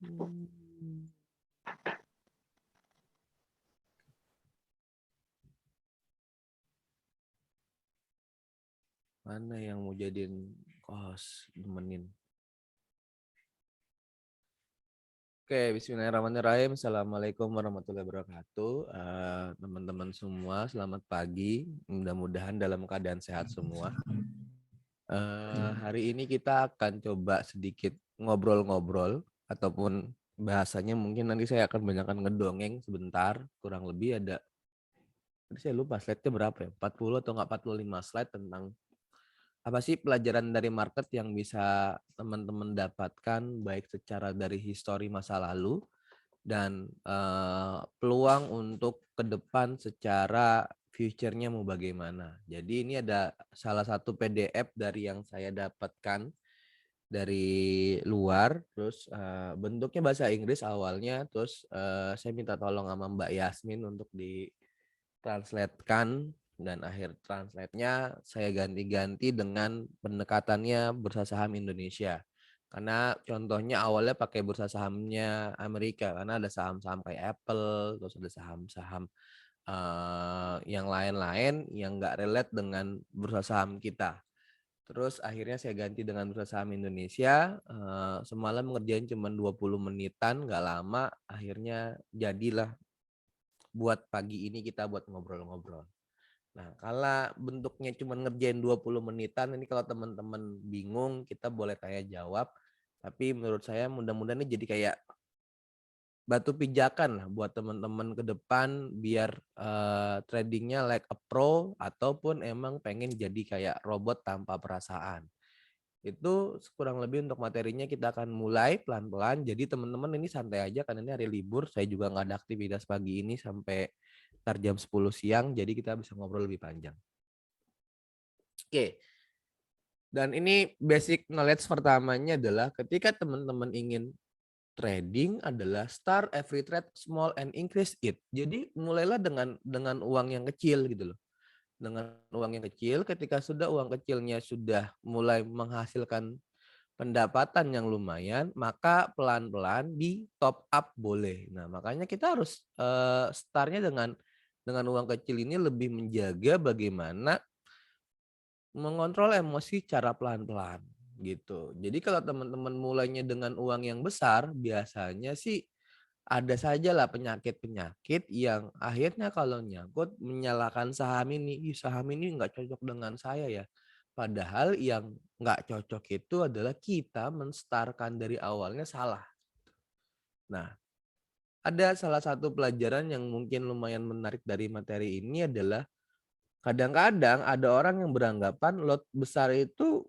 Hmm. Mana yang mau jadiin host nemenin? Oke, bismillahirrahmanirrahim. Assalamualaikum warahmatullahi wabarakatuh. Teman-teman semua, selamat pagi. Mudah-mudahan dalam keadaan sehat semua. Hari ini kita akan coba sedikit ngobrol-ngobrol, ataupun bahasanya mungkin nanti saya akan banyakkan ngedongeng sebentar. Kurang lebih ada, tadi saya lupa slide-nya berapa ya, 40 atau nggak 45 slide tentang apa sih pelajaran dari market yang bisa teman-teman dapatkan baik secara dari histori masa lalu dan peluang untuk ke depan secara future-nya mau bagaimana. Jadi ini ada salah satu PDF dari yang saya dapatkan dari luar, terus bentuknya bahasa Inggris awalnya, terus saya minta tolong sama Mbak Yasmin untuk ditranslatekan, dan akhir translate-nya saya ganti-ganti dengan pendekatannya bursa saham Indonesia. Karena contohnya awalnya pakai bursa sahamnya Amerika, karena ada saham-saham kayak Apple, terus ada saham-saham yang lain-lain yang nggak relate dengan bursa saham kita. Terus akhirnya saya ganti dengan bursa saham Indonesia. Semalam ngerjain cuma 20 menitan, nggak lama. Akhirnya jadilah buat pagi ini kita buat ngobrol-ngobrol. Nah, kalau bentuknya cuma ngerjain 20 menitan, ini kalau teman-teman bingung, kita boleh tanya jawab. Tapi menurut saya mudah-mudahan ini jadi kayak batu pijakan lah buat teman-teman ke depan biar tradingnya like a pro ataupun emang pengen jadi kayak robot tanpa perasaan. Itu kurang lebih untuk materinya. Kita akan mulai pelan-pelan. Jadi teman-teman ini santai aja karena ini hari libur. Saya juga nggak ada aktivitas pagi ini sampai ntar jam 10 siang. Jadi kita bisa ngobrol lebih panjang. Oke. Dan ini basic knowledge pertamanya adalah ketika teman-teman ingin trading adalah start every trade small and increase it. Jadi mulailah dengan uang yang kecil gitu loh. Dengan uang yang kecil, ketika sudah uang kecilnya sudah mulai menghasilkan pendapatan yang lumayan, maka pelan-pelan di top up boleh. Nah, makanya kita harus startnya dengan uang kecil ini lebih menjaga bagaimana mengontrol emosi cara pelan-pelan gitu. Jadi kalau teman-teman mulainya dengan uang yang besar, biasanya sih ada saja lah penyakit-penyakit yang akhirnya kalau nyangkut menyalahkan saham ini. Ih, saham ini nggak cocok dengan saya ya. Padahal yang nggak cocok itu adalah kita menstarkan dari awalnya salah. Nah, ada salah satu pelajaran yang mungkin lumayan menarik dari materi ini adalah kadang-kadang ada orang yang beranggapan lot besar itu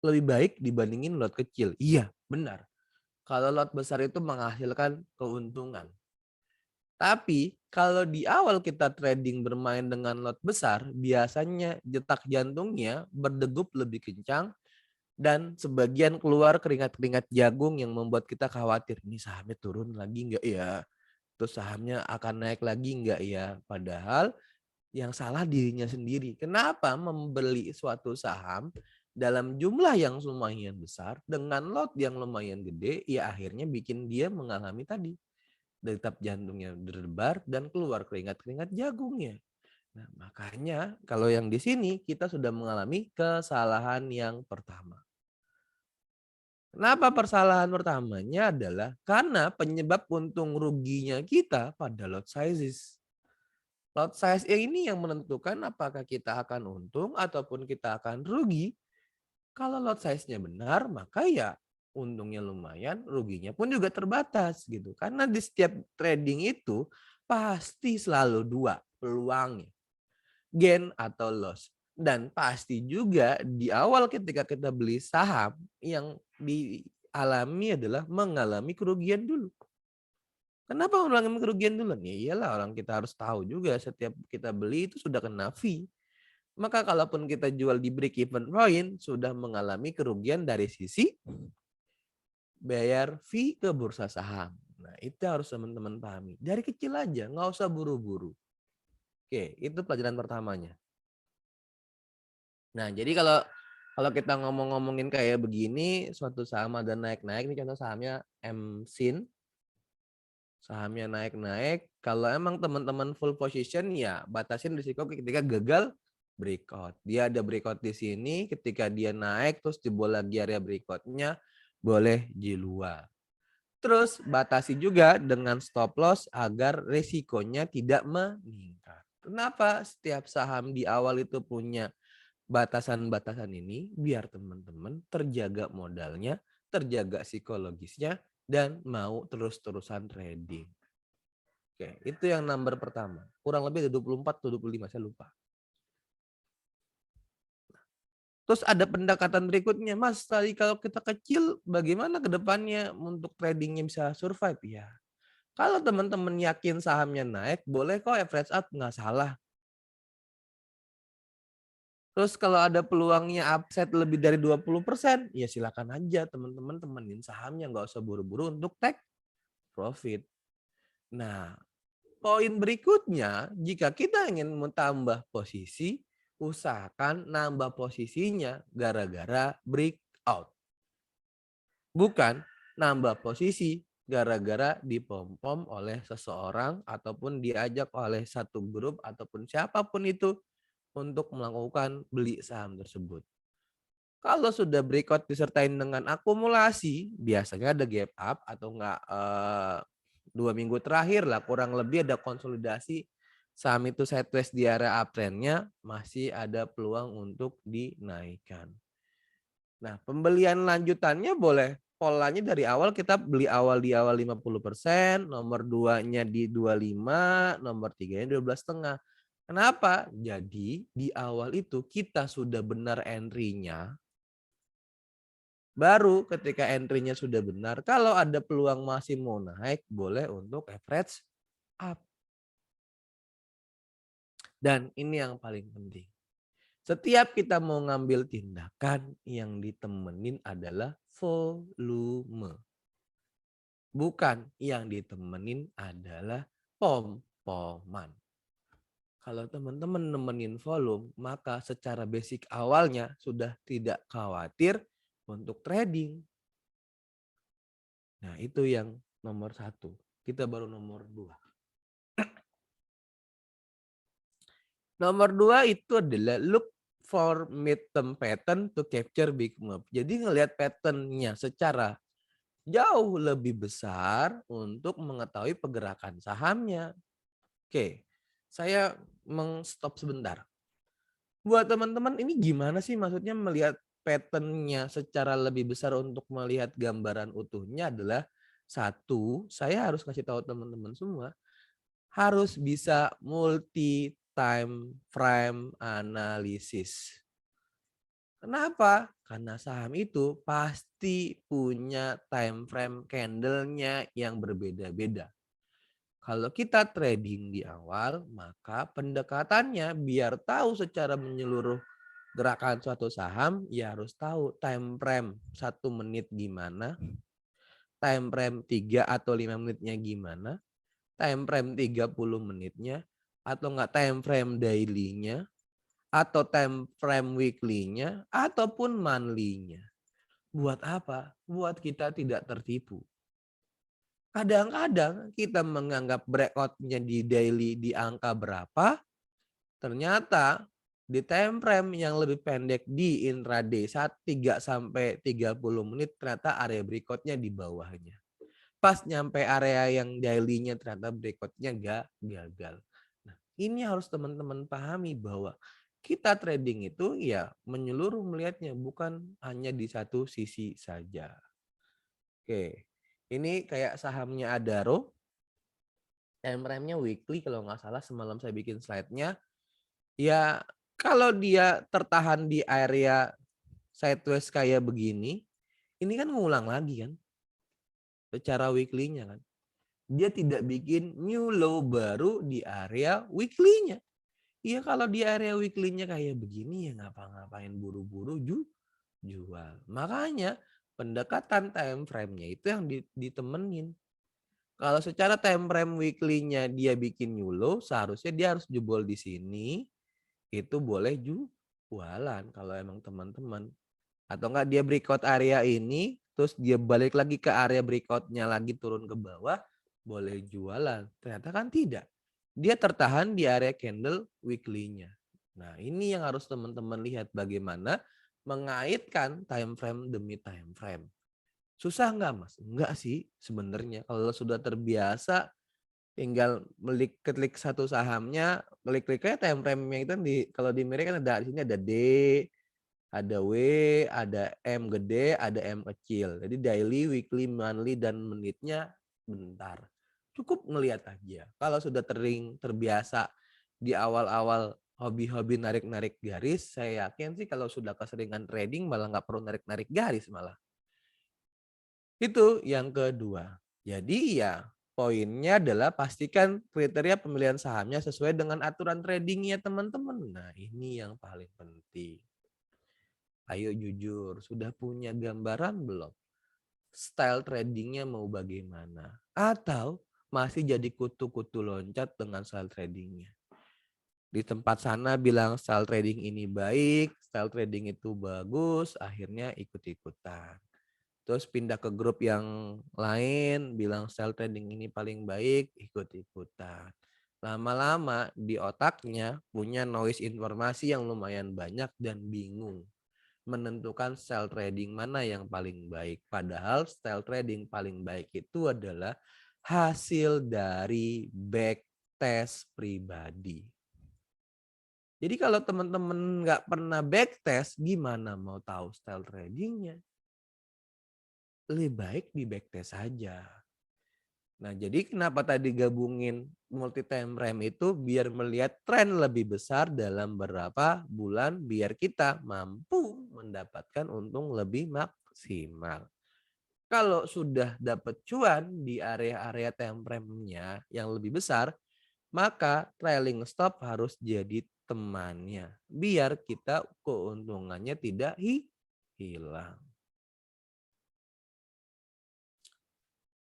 lebih baik dibandingin lot kecil. Iya, benar. Kalau lot besar itu menghasilkan keuntungan. Tapi kalau di awal kita trading bermain dengan lot besar, biasanya detak jantungnya berdegup lebih kencang dan sebagian keluar keringat-keringat jagung yang membuat kita khawatir. Ini sahamnya turun lagi nggak ya? Terus sahamnya akan naik lagi nggak ya? Padahal yang salah dirinya sendiri. Kenapa membeli suatu saham dalam jumlah yang lumayan besar dengan lot yang lumayan gede, ya akhirnya bikin dia mengalami tadi detak jantungnya berdebar dan keluar keringat-keringat jagungnya. Nah, makanya kalau yang di sini kita sudah mengalami kesalahan yang pertama. Kenapa persalahan pertamanya adalah karena penyebab untung ruginya kita pada lot sizes. Lot size ini yang menentukan apakah kita akan untung ataupun kita akan rugi. Kalau lot size-nya benar, maka ya untungnya lumayan, ruginya pun juga terbatas gitu. Karena di setiap trading itu pasti selalu dua peluangnya, gain atau loss. Dan pasti juga di awal ketika kita beli saham yang dialami adalah mengalami kerugian dulu. Kenapa mengalami kerugian dulu? Ya iyalah, orang kita harus tahu juga setiap kita beli itu sudah kena fee. Maka kalaupun kita jual di break even point, sudah mengalami kerugian dari sisi bayar fee ke bursa saham. Nah, itu harus teman-teman pahami. Dari kecil aja, nggak usah buru-buru. Oke, itu pelajaran pertamanya. Nah, jadi kalau Kalau kita ngomongin kayak begini, suatu saham ada naik-naik, ini contoh sahamnya MSIN, sahamnya naik-naik, kalau emang teman-teman full position ya batasin risiko ketika gagal breakout. Dia ada breakout di sini, ketika dia naik terus jebol lagi area breakout-nya, boleh diluar. Terus batasi juga dengan stop loss agar risikonya tidak meningkat. Kenapa setiap saham di awal itu punya batasan-batasan ini? Biar teman-teman terjaga modalnya, terjaga psikologisnya, dan mau terus-terusan trading. Oke, itu yang number pertama. Kurang lebih ada 24 atau 25, saya lupa. Terus ada pendekatan berikutnya, Mas, tadi kalau kita kecil bagaimana ke depannya untuk tradingnya bisa survive? Ya, kalau teman-teman yakin sahamnya naik, boleh kok average out, nggak salah. Terus kalau ada peluangnya upside lebih dari 20%, ya silakan aja teman-teman temenin sahamnya, nggak usah buru-buru untuk take profit. Nah, poin berikutnya, jika kita ingin menambah posisi, usahakan nambah posisinya gara-gara breakout. Bukan nambah posisi gara-gara dipom-pom oleh seseorang ataupun diajak oleh satu grup ataupun siapapun itu untuk melakukan beli saham tersebut. Kalau sudah breakout disertain dengan akumulasi, biasanya ada gap up atau enggak 2 minggu terakhir lah kurang lebih ada konsolidasi saham itu sideways di area uptrendnya masih ada peluang untuk dinaikkan. Nah, pembelian lanjutannya boleh polanya dari awal kita beli awal di awal 50%, nomor 2-nya di 25, nomor 3-nya 12,5. Kenapa? Jadi di awal itu kita sudah benar entry-nya. Baru ketika entry-nya sudah benar, kalau ada peluang masih mau naik, boleh untuk average up. Dan ini yang paling penting. Setiap kita mau ngambil tindakan, yang ditemenin adalah volume. Bukan yang ditemenin adalah pom-poman. Kalau teman-teman nemenin volume, maka secara basic awalnya sudah tidak khawatir untuk trading. Nah, itu yang nomor 1. Kita baru nomor 2. Nomor 2 itu adalah look for mid-term pattern to capture big move. Jadi ngelihat pattern-nya secara jauh lebih besar untuk mengetahui pergerakan sahamnya. Oke, saya stop sebentar. Buat teman-teman ini gimana sih maksudnya melihat pattern-nya secara lebih besar untuk melihat gambaran utuhnya adalah satu, saya harus kasih tahu teman-teman semua, harus bisa multi time frame analysis. Kenapa? Karena saham itu pasti punya time frame candle-nya yang berbeda-beda. Kalau kita trading di awal, maka pendekatannya biar tahu secara menyeluruh gerakan suatu saham, ya harus tahu time frame 1 menit gimana, time frame 3 atau 5 menitnya gimana, time frame 30 menitnya, atau enggak time frame daily-nya, atau time frame weekly-nya, ataupun monthly-nya. Buat apa? Buat kita tidak tertipu. Kadang-kadang kita menganggap breakout-nya di daily di angka berapa, ternyata di time frame yang lebih pendek di intraday 3 sampai 30 menit ternyata area breakout-nya di bawahnya. Pas nyampe area yang daily-nya ternyata breakout-nya gagal. Nah, ini harus teman-teman pahami bahwa kita trading itu ya menyeluruh melihatnya, bukan hanya di satu sisi saja. Oke, ini kayak sahamnya Adaro, time frame-nya weekly kalau nggak salah semalam saya bikin slide-nya. Ya kalau dia tertahan di area sideways kayak begini, ini kan ngulang lagi kan secara weekly-nya kan. Dia tidak bikin new low baru di area weekly-nya. Iya kalau di area weekly-nya kayak begini ya ngapa-ngapain buru-buru jual. Makanya pendekatan time frame-nya itu yang ditemenin. Kalau secara time frame weekly-nya dia bikin new low, seharusnya dia harus jebol di sini. Itu boleh jualan kalau emang teman-teman Atau enggak dia breakout area ini, terus dia balik lagi ke area breakout-nya lagi turun ke bawah, boleh jualan. Ternyata kan tidak. Dia tertahan di area candle weekly-nya. Nah, ini yang harus teman-teman lihat bagaimana mengaitkan time frame demi time frame. Susah nggak, Mas? Enggak sih sebenarnya. Kalau sudah terbiasa tinggal klik satu sahamnya, klik-kliknya time frame-nya itu di kalau di Miri kan ada di sini ada D, ada W, ada M gede, ada M kecil. Jadi daily, weekly, monthly, dan menitnya bentar. Cukup ngelihat aja. Kalau sudah terbiasa di awal-awal hobi-hobi narik-narik garis, saya yakin sih kalau sudah keseringan trading malah nggak perlu narik-narik garis malah. Itu yang kedua. Jadi ya poinnya adalah pastikan kriteria pemilihan sahamnya sesuai dengan aturan tradingnya teman-teman. Nah ini yang paling penting. Ayo jujur, sudah punya gambaran belum? Style tradingnya mau bagaimana? Atau masih jadi kutu-kutu loncat dengan style tradingnya? Di tempat sana bilang style trading ini baik, style trading itu bagus, akhirnya ikut-ikutan. Terus pindah ke grup yang lain, bilang style trading ini paling baik, ikut-ikutan. Lama-lama di otaknya punya noise informasi yang lumayan banyak dan bingung menentukan style trading mana yang paling baik. Padahal style trading paling baik itu adalah hasil dari backtest pribadi. Jadi kalau teman-teman nggak pernah backtest, gimana mau tahu style tradingnya? Lebih baik di backtest saja. Nah, jadi kenapa tadi gabungin multi time frame itu biar melihat tren lebih besar dalam beberapa bulan biar kita mampu mendapatkan untung lebih maksimal. Kalau sudah dapat cuan di area-area time frame-nya yang lebih besar, maka trailing stop harus jadi temannya biar kita keuntungannya tidak hilang.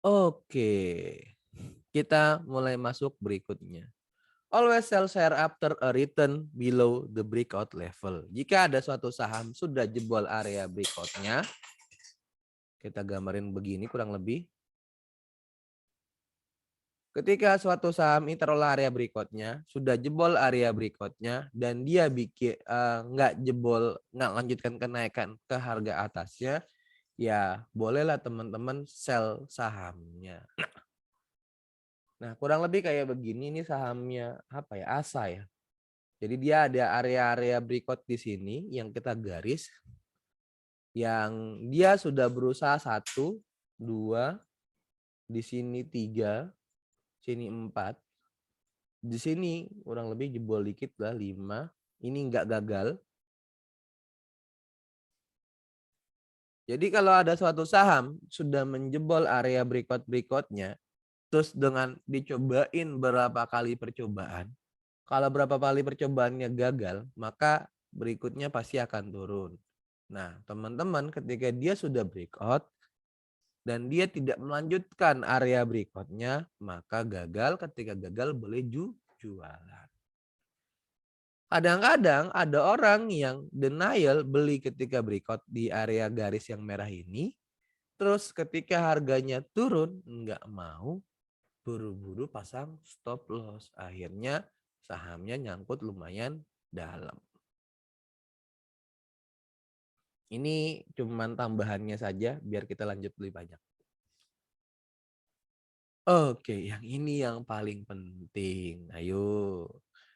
Oke, kita mulai masuk berikutnya. Always sell share after a return below the breakout level. Jika ada suatu saham sudah jebol area breakout-nya, kita gambarin begini kurang lebih. Ketika suatu saham ini taruhlah area breakout-nya, sudah jebol area breakout-nya, dan dia bikin nggak jebol, nggak lanjutkan kenaikan ke harga atasnya, ya bolehlah teman-teman sell sahamnya. Nah, kurang lebih kayak begini, ini sahamnya apa ya, ASA ya. Jadi dia ada area-area breakout di sini yang kita garis, yang dia sudah berusaha 1, 2, di sini 3, sini 4, di sini kurang lebih jebol dikit lah 5, ini nggak gagal. Jadi kalau ada suatu saham sudah menjebol area breakout-breakoutnya, terus dengan dicobain berapa kali percobaan, kalau berapa kali percobaannya gagal, maka berikutnya pasti akan turun. Nah, teman-teman ketika dia sudah breakout dan dia tidak melanjutkan area berikutnya, maka gagal. Ketika gagal boleh jualan. Kadang-kadang ada orang yang denial beli ketika breakout di area garis yang merah ini. Terus ketika harganya turun, nggak mau, buru-buru pasang stop loss. Akhirnya sahamnya nyangkut lumayan dalam. Ini cuman tambahannya saja biar kita lanjut lebih banyak. Oke, yang ini yang paling penting. Ayo.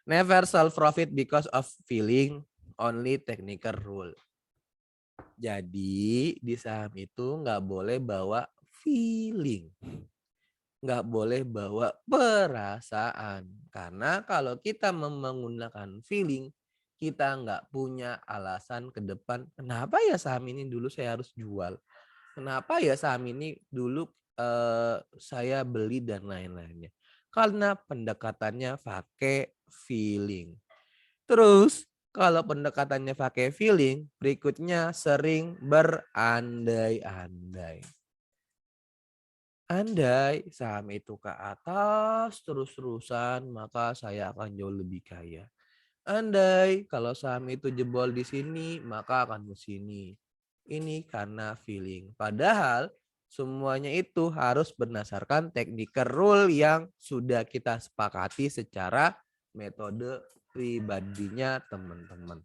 Never sell profit because of feeling, only technical rule. Jadi di saham itu nggak boleh bawa feeling. Nggak boleh bawa perasaan. Karena kalau kita menggunakan feeling, kita nggak punya alasan ke depan. Kenapa ya saham ini dulu saya harus jual? Kenapa ya saham ini dulu saya beli dan lain-lainnya. Karena pendekatannya pakai feeling. Terus kalau pendekatannya pakai feeling, berikutnya sering berandai-andai. Andai saham itu ke atas terus-terusan, maka saya akan jauh lebih kaya. Andai kalau saham itu jebol di sini, maka akan ke sini. ini karena feeling. Padahal semuanya itu harus berdasarkan technical rule yang sudah kita sepakati secara metode pribadinya teman-teman.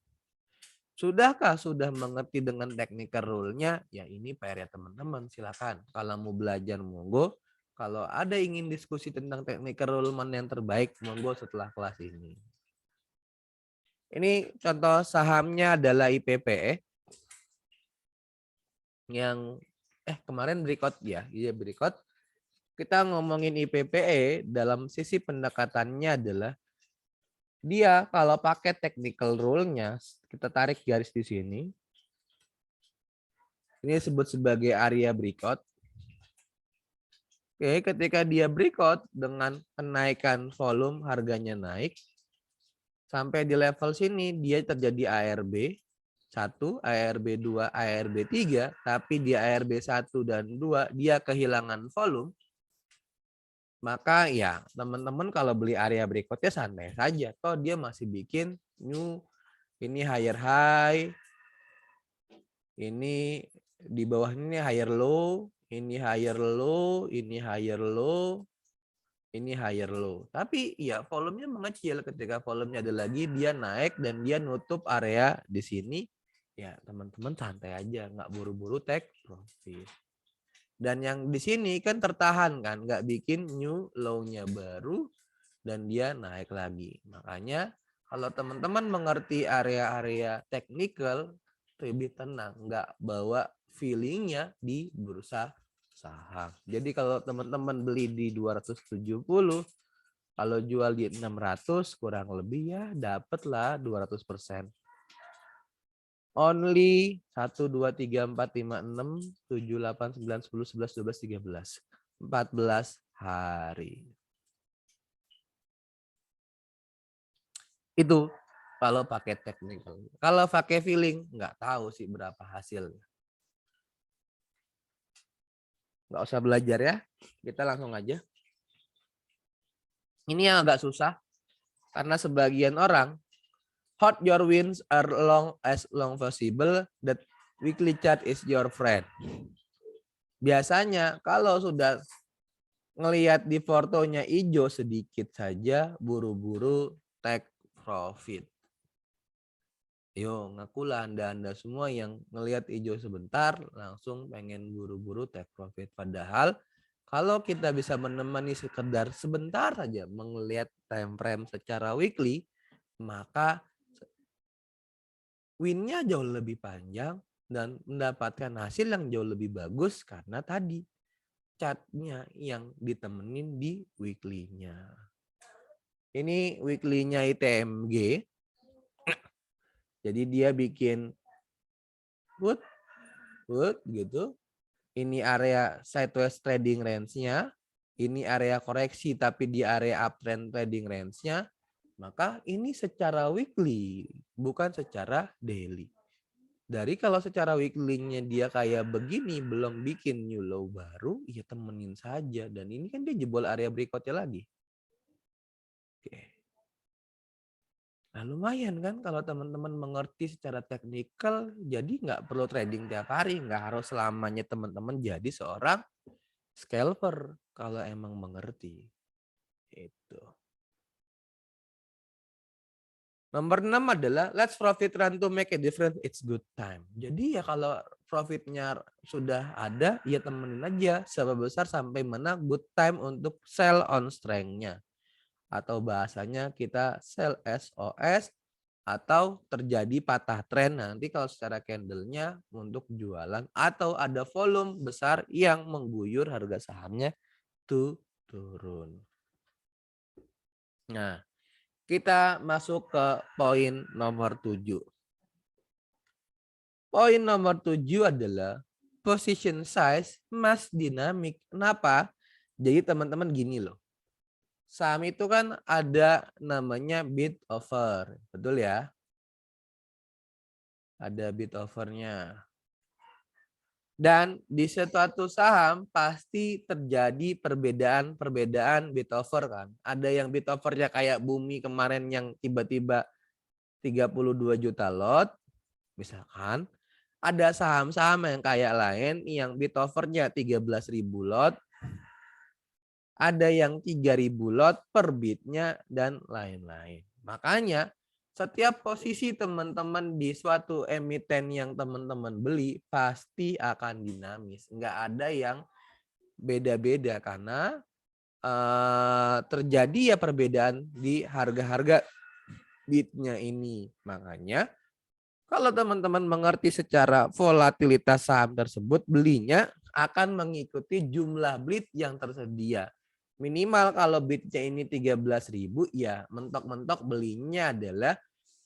Sudahkah sudah mengerti dengan technical rule-nya? Ya ini PR ya teman-teman, silakan. Kalau mau belajar monggo. Kalau ada ingin diskusi tentang technical rule mana yang terbaik, monggo setelah kelas ini. Ini contoh sahamnya adalah IPPE yang kemarin berikut ya, iya berikut. Kita ngomongin IPPE dalam sisi pendekatannya adalah dia kalau pakai technical rule-nya, kita tarik garis di sini. Ini disebut sebagai area breakout. Oke, ketika dia breakout dengan kenaikan volume harganya naik sampai di level sini dia terjadi ARB 1, ARB 2, ARB 3, tapi di ARB 1 dan 2 dia kehilangan volume. Maka ya teman-teman kalau beli area berikutnya santai saja. Toh dia masih bikin new, ini higher high, ini di bawah ini higher low, ini higher low, ini higher low, ini higher low. Tapi ya volumenya mengecil. Ketika volumenya ada lagi dia naik dan dia nutup area di sini. Ya teman-teman santai aja, nggak buru-buru take profit. Dan yang di sini kan tertahan kan, nggak bikin new low-nya baru dan dia naik lagi. Makanya kalau teman-teman mengerti area-area technical, lebih tenang, nggak bawa feelingnya di bursa saham. Jadi kalau teman-teman beli di 270, kalau jual di 600 kurang lebih ya dapatlah 200%. Only 1, 2, 3, 4, 5, 6, 7, 8, 9, 10, 11, 12, 13. 14 hari. Itu kalau pakai technical. Kalau pakai feeling, nggak tahu sih berapa hasilnya. Nggak usah belajar ya. Kita langsung aja. Ini yang agak susah. Karena sebagian orang, hold your wins are long possible, that weekly chart is your friend. Biasanya kalau sudah ngelihat di fotonya hijau sedikit saja, buru-buru take profit. Yo, ngakulah Anda semua yang ngelihat hijau sebentar, langsung pengen buru-buru take profit. Padahal kalau kita bisa menemani sekedar sebentar saja melihat time frame secara weekly, maka win-nya jauh lebih panjang dan mendapatkan hasil yang jauh lebih bagus karena tadi chartnya yang ditemenin di weekly-nya. Ini weekly-nya ITMG. Jadi dia bikin put gitu. Ini area sideways trading range-nya. Ini area koreksi tapi di area uptrend trading range-nya. Maka ini secara weekly, bukan secara daily. Dari kalau secara weekly-nya dia kayak begini, belum bikin new low baru, ya temenin saja. Dan ini kan dia jebol area berikutnya lagi. Oke. Nah lumayan kan kalau teman-teman mengerti secara teknikal, jadi nggak perlu trading tiap hari, nggak harus selamanya teman-teman jadi seorang scalper kalau emang mengerti. Itu. Nomor 6 adalah let's profit run to make a difference, it's good time. Jadi ya kalau profitnya sudah ada, ya temenin aja seberapa besar sampai mana good time untuk sell on strength-nya. Atau bahasanya kita sell SOS atau terjadi patah tren nanti kalau secara candle-nya untuk jualan atau ada volume besar yang mengguyur harga sahamnya tuh turun. Nah, kita masuk ke poin nomor 7. Poin nomor 7 adalah position size mas dynamic. Kenapa? Jadi teman-teman gini loh. Saham itu kan ada namanya bid offer. Betul ya? Ada bid offernya. Dan di suatu saham pasti terjadi perbedaan bid offer kan. Ada yang bid offernya kayak Bumi kemarin yang tiba-tiba 32 juta lot misalkan. Ada saham-saham yang kayak lain yang bid offernya 13.000 lot, ada yang 3.000 lot per bitnya, dan lain-lain. Makanya setiap posisi teman-teman di suatu emiten yang teman-teman beli pasti akan dinamis. Nggak ada yang beda-beda karena terjadi ya perbedaan di harga-harga bitnya ini. Makanya kalau teman-teman mengerti secara volatilitas saham tersebut, belinya akan mengikuti jumlah bid yang tersedia. Minimal kalau bidnya ini 13.000, ya mentok-mentok belinya adalah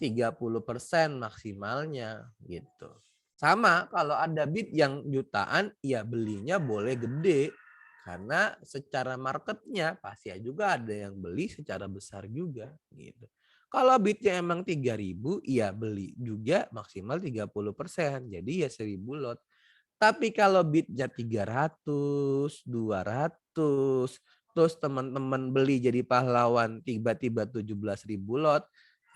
30% maksimalnya gitu. Sama kalau ada bid yang jutaan, ya belinya boleh gede. Karena secara marketnya pasti juga ada yang beli secara besar juga gitu. Kalau bitnya emang 3.000, ya beli juga maksimal 30%. Jadi ya 1.000 lot. Tapi kalau bitnya 300, 200, terus teman-teman beli jadi pahlawan tiba-tiba 17.000 lot,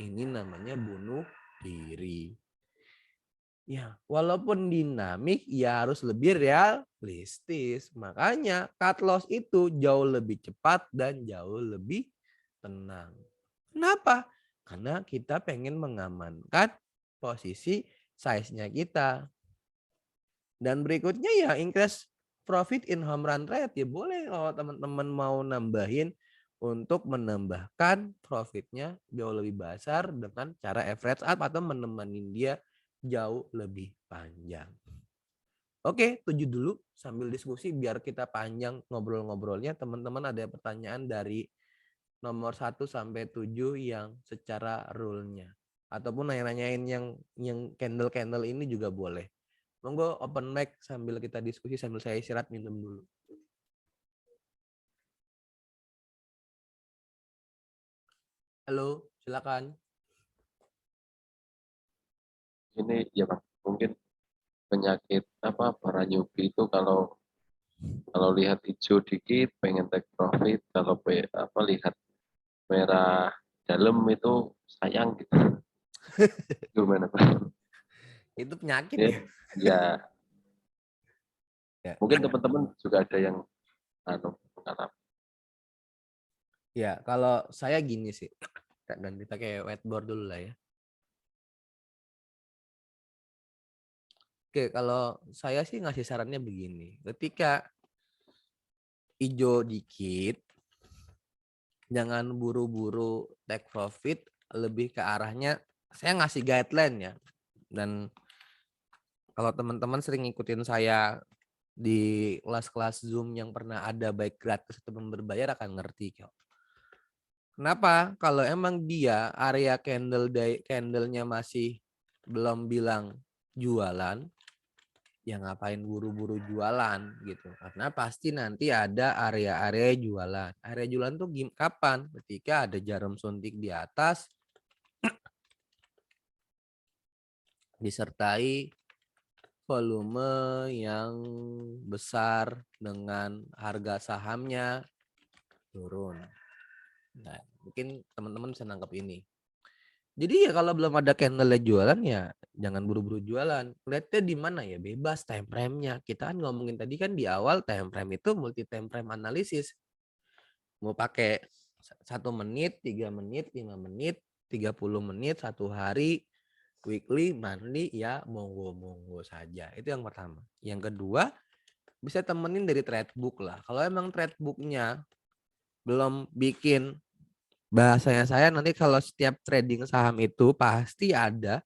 ini namanya bunuh diri. Ya, walaupun dinamik ya harus lebih realistis. Makanya cut loss itu jauh lebih cepat dan jauh lebih tenang. Kenapa? Karena kita pengen mengamankan posisi size-nya kita. Dan berikutnya ya increase profit in home run rate. Ya boleh kalau teman-teman mau nambahin untuk menambahkan profitnya jauh lebih besar dengan cara average up atau menemani dia jauh lebih panjang. Oke, 7 dulu sambil diskusi biar kita panjang ngobrol-ngobrolnya. Teman-teman ada pertanyaan dari nomor 1 sampai 7 yang secara rule-nya. Ataupun nanya-nanyain yang candle-candle ini juga boleh. Monggo open mic sambil kita diskusi sambil saya istirahat minum dulu. Halo, silakan. Ini ya Bang, mungkin penyakit apa para newbie itu kalau lihat hijau dikit pengen take profit, kalau lihat merah dalam itu sayang gitu. Gimana Bang? Itu penyakit Ya, ya? ya Ya, mungkin teman-teman juga ada yang mengalami. ya kalau saya gini sih. Dan kita kayak whiteboard dulu lah ya. Oke, kalau saya sih ngasih sarannya begini. Ketika hijau dikit, jangan buru-buru take profit, lebih ke arahnya saya ngasih guideline ya. Dan kalau teman-teman sering ngikutin saya di kelas-kelas Zoom yang pernah ada baik gratis ataupun berbayar akan ngerti kok. Kenapa? Kalau emang dia area candlenya masih belum bilang jualan, ya ngapain buru-buru jualan gitu. Karena pasti nanti ada area-area jualan. Area jualan tuh kapan? Ketika ada jarum suntik di atas disertai volume yang besar dengan harga sahamnya turun. Nah, mungkin teman-teman bisa nangkep ini. Jadi ya kalau belum ada candle jualan ya jangan buru-buru jualan. Lihatnya di mana ya, bebas time frame-nya. Kita kan ngomongin tadi kan di awal time frame itu multi time frame analisis. Mau pakai 1 menit, 3 menit, 5 menit, 30 menit, 1 hari, weekly, monthly, ya monggo-monggo saja. Itu yang pertama. Yang kedua, bisa temenin dari trade book lah. Kalau emang trade book-nya belum bikin, bahasanya saya nanti kalau setiap trading saham itu pasti ada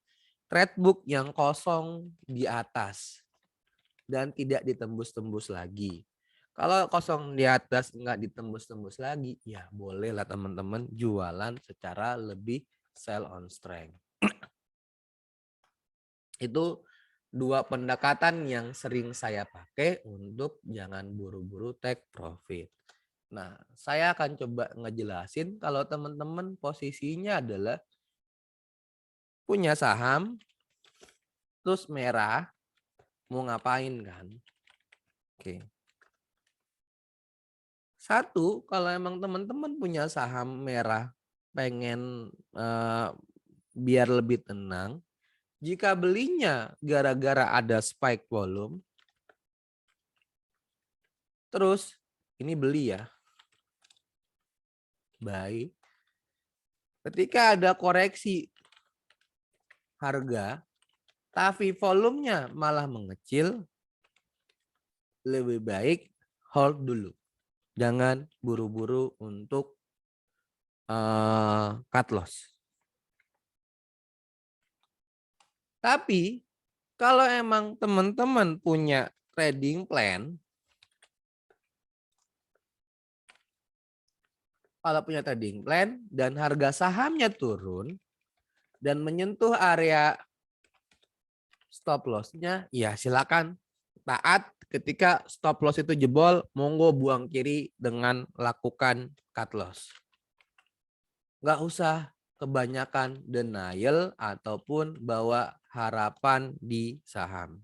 trade book yang kosong di atas dan tidak ditembus-tembus lagi. Kalau kosong di atas nggak ditembus-tembus lagi, ya bolehlah teman-teman jualan secara lebih sell on strength. Itu 2 pendekatan yang sering saya pakai untuk jangan buru-buru take profit. Nah, saya akan coba ngejelasin kalau teman-teman posisinya adalah punya saham, terus merah, mau ngapain kan? Oke. Satu, kalau emang teman-teman punya saham merah, pengen biar lebih tenang, Jika belinya gara-gara ada spike volume, terus ini beli ya, buy. Ketika ada koreksi harga, tapi volumenya malah mengecil, lebih baik hold dulu. Jangan buru-buru untuk cut loss. Tapi kalau emang teman-teman punya trading plan, dan harga sahamnya turun dan menyentuh area stop loss-nya, ya silakan taat. Ketika stop loss itu jebol, monggo buang kiri dengan lakukan cut loss. Nggak usah kebanyakan denial ataupun bawa harapan di saham.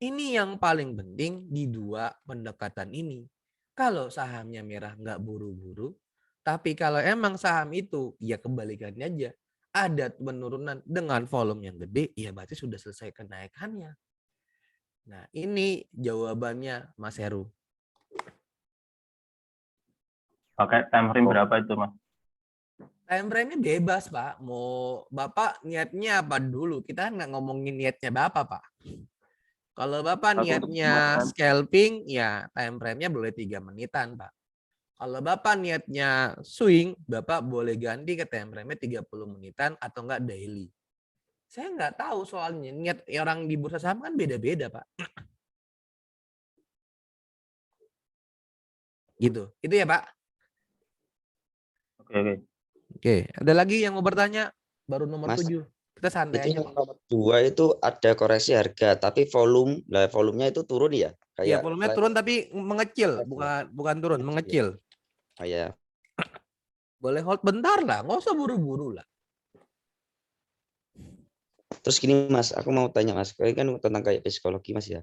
Ini yang paling penting di dua pendekatan ini. Kalau sahamnya merah nggak buru-buru, tapi kalau emang saham itu ya kebalikannya aja. Ada penurunan dengan volume yang gede, ya berarti sudah selesai kenaikannya. Nah ini jawabannya Mas Heru. Pakai time frame berapa itu, Mas? Time frame-nya bebas, Pak. Mau Bapak niatnya apa dulu? Kita nggak ngomongin niatnya Bapak, Pak. Kalau Bapak niatnya scalping, ya time frame-nya boleh 3 menitan, Pak. Kalau Bapak niatnya swing, Bapak boleh ganti ke time frame-nya 30 menitan atau enggak daily. Saya nggak tahu soalnya. Niat orang di bursa saham kan beda-beda, Pak. Gitu. Itu ya, Pak. Oke. Ada lagi yang mau bertanya? Baru nomor Mas, 7. Kita santai itu aja. yang nomor 2 itu ada koreksi harga, tapi volumenya itu turun ya? Iya, Kayak volumenya turun tapi mengecil, ya? bukan turun, mengecil. Oh ya. Boleh hold bentar lah, nggak usah buru-buru lah. Terus gini Mas, aku mau tanya Mas, ini kan tentang kayak psikologi Mas ya.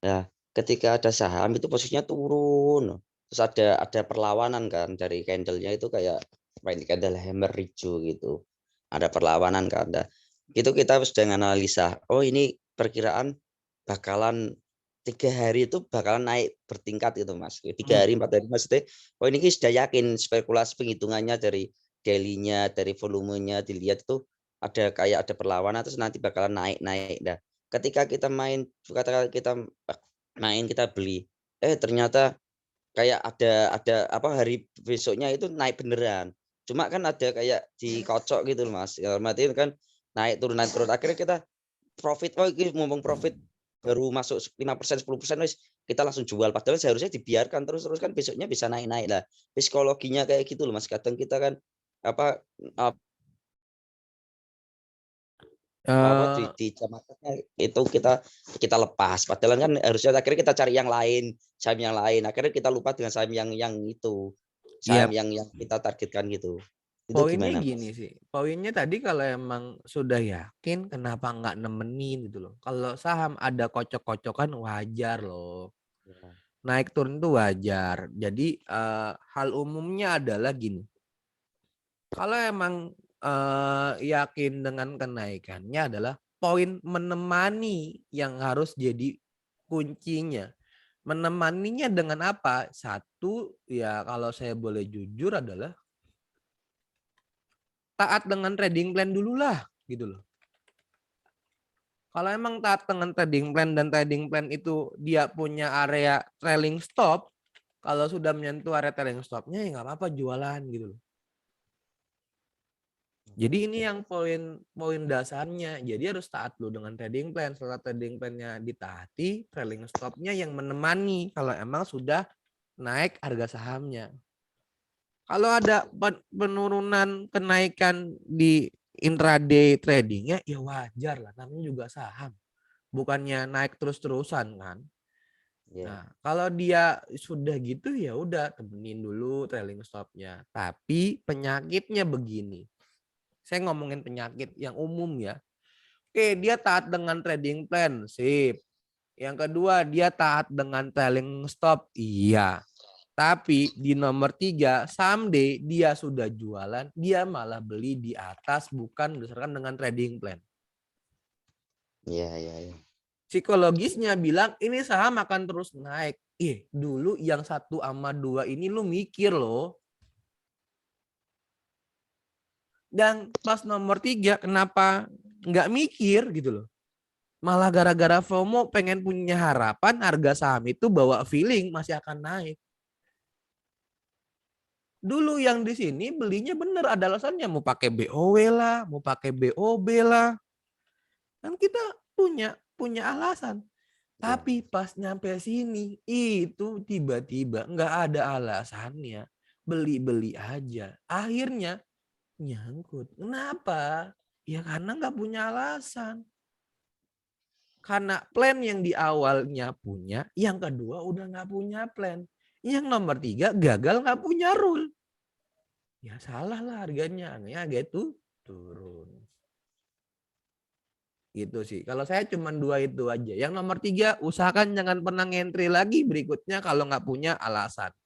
Ya, ketika ada saham itu posisinya turun, terus ada perlawanan kan dari candle-nya itu kayak candle hammer hijau gitu. Ada perlawanan kan. Nah, itu kita sudah analisa, oh ini perkiraan bakalan 3 hari itu bakalan naik bertingkat gitu Mas. 3 hari, 4 hari maksudnya, oh ini sudah yakin spekulasi penghitungannya dari daily-nya, dari volumenya dilihat itu ada perlawanan terus nanti bakalan naik. Nah, ketika kita kita beli, ternyata kayak ada apa hari besoknya itu naik beneran. Cuma kan ada kayak dikocok gitu loh Mas. Ya berarti kan naik turun akhirnya kita profit, oh ini ngomong profit baru masuk 5%, 10% wis kita langsung jual, padahal seharusnya dibiarkan terus kan besoknya bisa naik lah. Psikologinya kayak gitu loh Mas. Kadang kita kan apa di jam marketnya itu kita lepas, padahal kan harusnya akhirnya kita cari yang lain, saham yang lain, akhirnya kita lupa dengan saham yang itu, saham Iya. yang kita targetkan gitu. Itu Poinnya gimana gini Mas? sih. Poinnya tadi kalau emang sudah yakin, kenapa nggak nemenin gitu loh. Kalau saham ada kocok-kocokan wajar loh. Ya. Naik turun itu wajar. Jadi hal umumnya adalah gini. Kalau emang yakin dengan kenaikannya adalah poin menemani yang harus jadi kuncinya. Menemaninya dengan apa? Satu, ya kalau saya boleh jujur adalah taat dengan trading plan dulu lah gitu loh. Kalau emang taat dengan trading plan dan trading plan itu dia punya area trailing stop, kalau sudah menyentuh area trailing stopnya ya nggak apa-apa jualan gitu loh. Jadi ini yang poin dasarnya. Jadi harus taat dulu dengan trading plan. Setelah trading plannya ditaati, trailing stopnya yang menemani kalau emang sudah naik harga sahamnya. Kalau ada penurunan kenaikan di intraday tradingnya ya wajar lah, namanya juga saham. Bukannya naik terus-terusan kan. Nah, kalau dia sudah gitu ya udah temenin dulu trailing stopnya. Tapi penyakitnya begini. Saya ngomongin penyakit yang umum ya. Oke, dia taat dengan trading plan, sip. Yang kedua, dia taat dengan trailing stop, iya. Tapi di nomor 3, someday dia sudah jualan, dia malah beli di atas bukan berdasarkan dengan trading plan. Iya, iya, iya. Psikologisnya bilang ini saham akan terus naik. Dulu yang 1 sama 2 ini lu mikir loh. Dan pas nomor 3 kenapa nggak mikir gitu loh. Malah gara-gara FOMO pengen punya harapan harga saham itu bawa feeling masih akan naik. Dulu yang di sini belinya bener ada alasannya, mau pakai BOW lah, mau pakai BOB lah. Kan kita punya alasan. Iya. Tapi pas nyampe sini itu tiba-tiba nggak ada alasannya. Beli-beli aja. Akhirnya nyangkut. Kenapa? Ya karena nggak punya alasan. Karena plan yang di awalnya punya, yang kedua udah nggak punya plan. Yang nomor 3 gagal nggak punya rule. Ya salah lah harganya. Ya gitu turun. Gitu sih. Kalau saya cuma 2 itu aja. Yang nomor 3 usahakan jangan pernah ngentri lagi berikutnya kalau nggak punya alasan.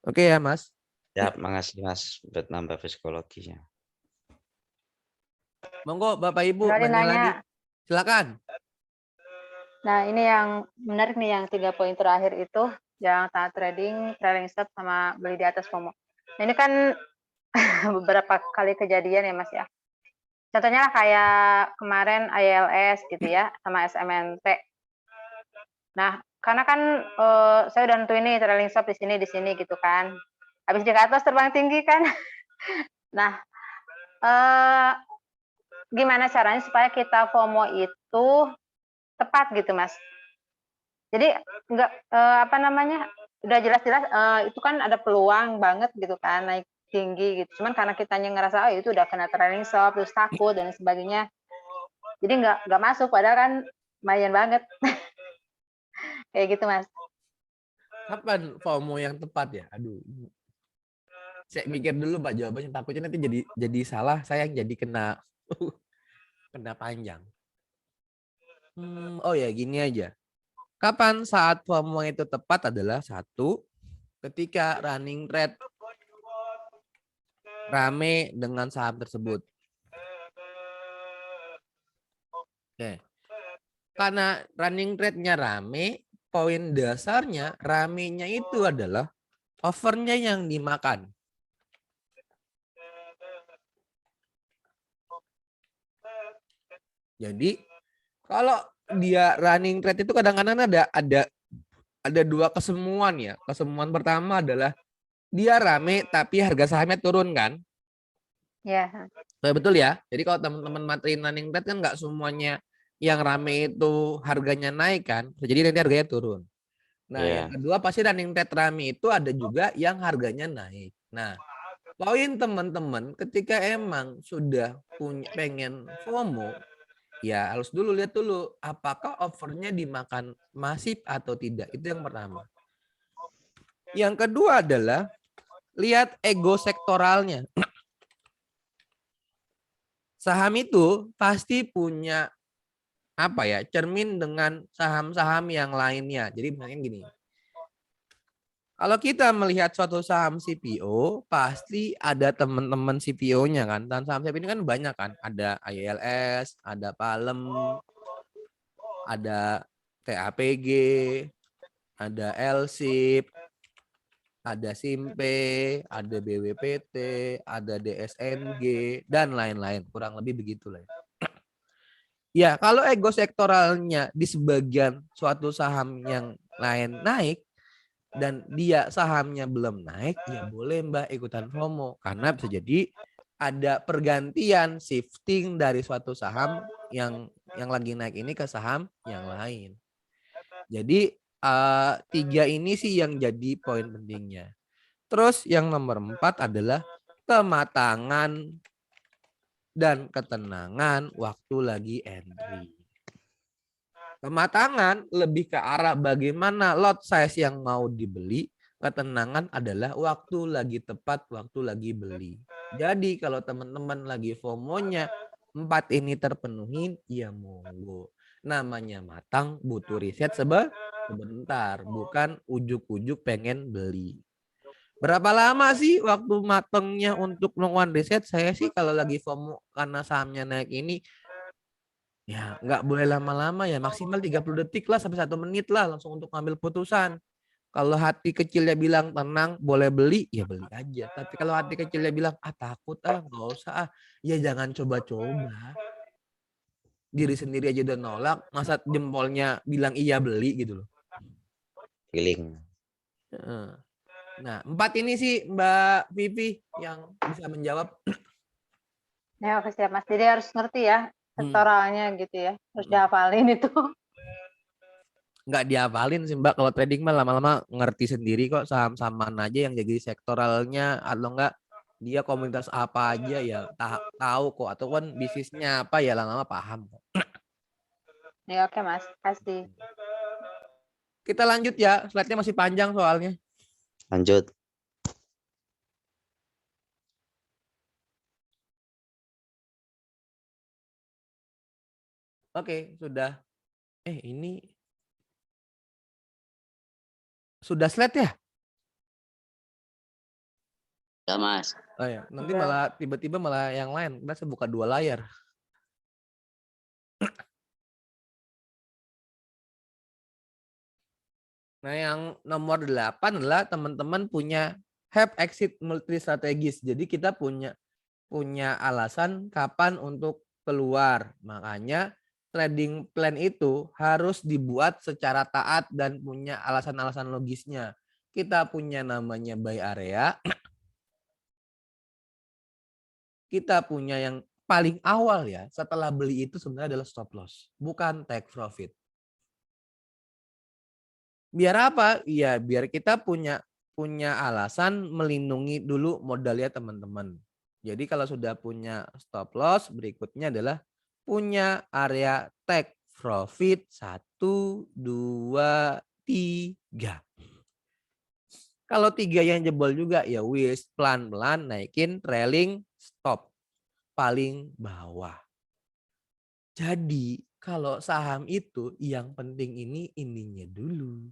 Oke ya Mas. Ya, makasih Mas buat nambah psikologinya. Monggo Bapak Ibu Tadi nanya lagi. nanya. Silakan. Nah, ini yang menarik nih yang 3 poin terakhir itu, yang taat trading, trailing stop, sama beli di atas FOMO. Nah, ini kan beberapa kali kejadian ya Mas ya. Contohnya lah kayak kemarin ILS gitu ya, sama SMNT. Nah, karena kan saya udah nentuin nih trailing stop di sini gitu kan. Habis di atas terbang tinggi kan. Nah, gimana caranya supaya kita FOMO itu tepat gitu Mas. Jadi enggak udah jelas-jelas itu kan ada peluang banget gitu kan naik tinggi gitu. Cuman karena kitanya ngerasa itu udah kena trailing stop, terus takut dan sebagainya. Jadi enggak masuk padahal kan lumayan banget. Kayak gitu Mas. Kapan FOMO yang tepat ya? Aduh. Saya mikir dulu Pak jawabannya, takutnya nanti jadi salah, saya yang jadi kena panjang. Oh ya gini aja. Kapan saat FOMO itu tepat adalah 1, ketika running trade rame dengan saham tersebut. Oke. Karena running trade-nya rame, poin dasarnya ramenya itu adalah overnya yang dimakan. Jadi kalau dia running trade itu kadang-kadang ada 2 kesemuan ya. Kesemuan pertama adalah dia rame tapi harga sahamnya turun kan? Iya. Betul ya. Jadi kalau teman-teman matiin running trade kan nggak semuanya yang rame itu harganya naik kan? Jadi nanti harganya turun. Nah, yang kedua pasti running trade rame itu ada juga yang harganya naik. Nah, poin teman-teman ketika emang sudah pengen FOMO, ya harus lihat dulu apakah offernya dimakan masif atau tidak. Itu yang pertama. Yang kedua adalah lihat ego sektoralnya. Saham itu pasti punya cermin dengan saham-saham yang lainnya. Jadi misalnya gini. Kalau kita melihat suatu saham CPO, pasti ada teman-teman CPO-nya kan. Dan saham CPO ini kan banyak kan. Ada ILS, ada Palem, ada TAPG, ada LSIP, ada SIMPE, ada BWPT, ada DSNG, dan lain-lain. Kurang lebih begitulah. Ya, kalau ego sektoralnya di sebagian suatu saham yang lain naik, dan dia sahamnya belum naik, ya boleh Mbak ikutan FOMO. Karena bisa jadi ada pergantian shifting dari suatu saham yang lagi naik ini ke saham yang lain. Jadi 3 ini sih yang jadi poin pentingnya. Terus yang nomor 4 adalah kematangan dan ketenangan waktu lagi entry. Kematangan lebih ke arah bagaimana lot size yang mau dibeli. Ketenangan adalah waktu lagi tepat, waktu lagi beli. Jadi kalau teman-teman lagi FOMO-nya 4 ini terpenuhi, ya monggo. Namanya matang butuh riset sebentar, bukan ujuk-ujuk pengen beli. Berapa lama sih waktu matengnya untuk melakukan riset? Saya sih kalau lagi FOMO karena sahamnya naik ini, ya nggak boleh lama-lama ya, maksimal 30 detik lah sampai 1 menit lah langsung untuk ngambil putusan. Kalau hati kecilnya bilang tenang, boleh beli, ya beli aja. Tapi kalau hati kecilnya bilang, takut nggak usah ya jangan coba-coba. Diri sendiri aja udah nolak, masa jempolnya bilang iya beli gitu loh. Feeling. Nah, 4 ini sih Mbak Vivi yang bisa menjawab. Ya, oke siap Mas. Jadi harus ngerti ya sektoralnya gitu ya. Harus dihafalin itu. Nggak dihafalin sih Mbak, kalau trading mah lama-lama ngerti sendiri kok, saham-saham mana aja yang jadi sektoralnya, atau enggak dia komunitas apa aja ya tahu kok, atau kan bisnisnya apa ya lama-lama paham kok. Ya oke Mas, kasih. Kita lanjut ya, slide-nya masih panjang soalnya. Lanjut. Oke, sudah. Ini sudah slide ya? Ya Mas. Oh ya, nanti malah tiba-tiba malah yang lain. Kita buka 2 layar. Nah, yang nomor 8 adalah teman-teman punya have exit multi strategis. Jadi kita punya alasan kapan untuk keluar. Makanya trading plan itu harus dibuat secara taat dan punya alasan-alasan logisnya. Kita punya namanya buy area. Kita punya yang paling awal ya, setelah beli itu sebenarnya adalah stop loss, bukan take profit. Biar apa? Iya, biar kita punya alasan melindungi dulu modalnya teman-teman. Jadi kalau sudah punya stop loss, berikutnya adalah punya area take profit 1, 2, 3. Kalau 3 yang jebol juga ya wis, pelan-pelan naikin trailing stop paling bawah. Jadi kalau saham itu yang penting ininya dulu.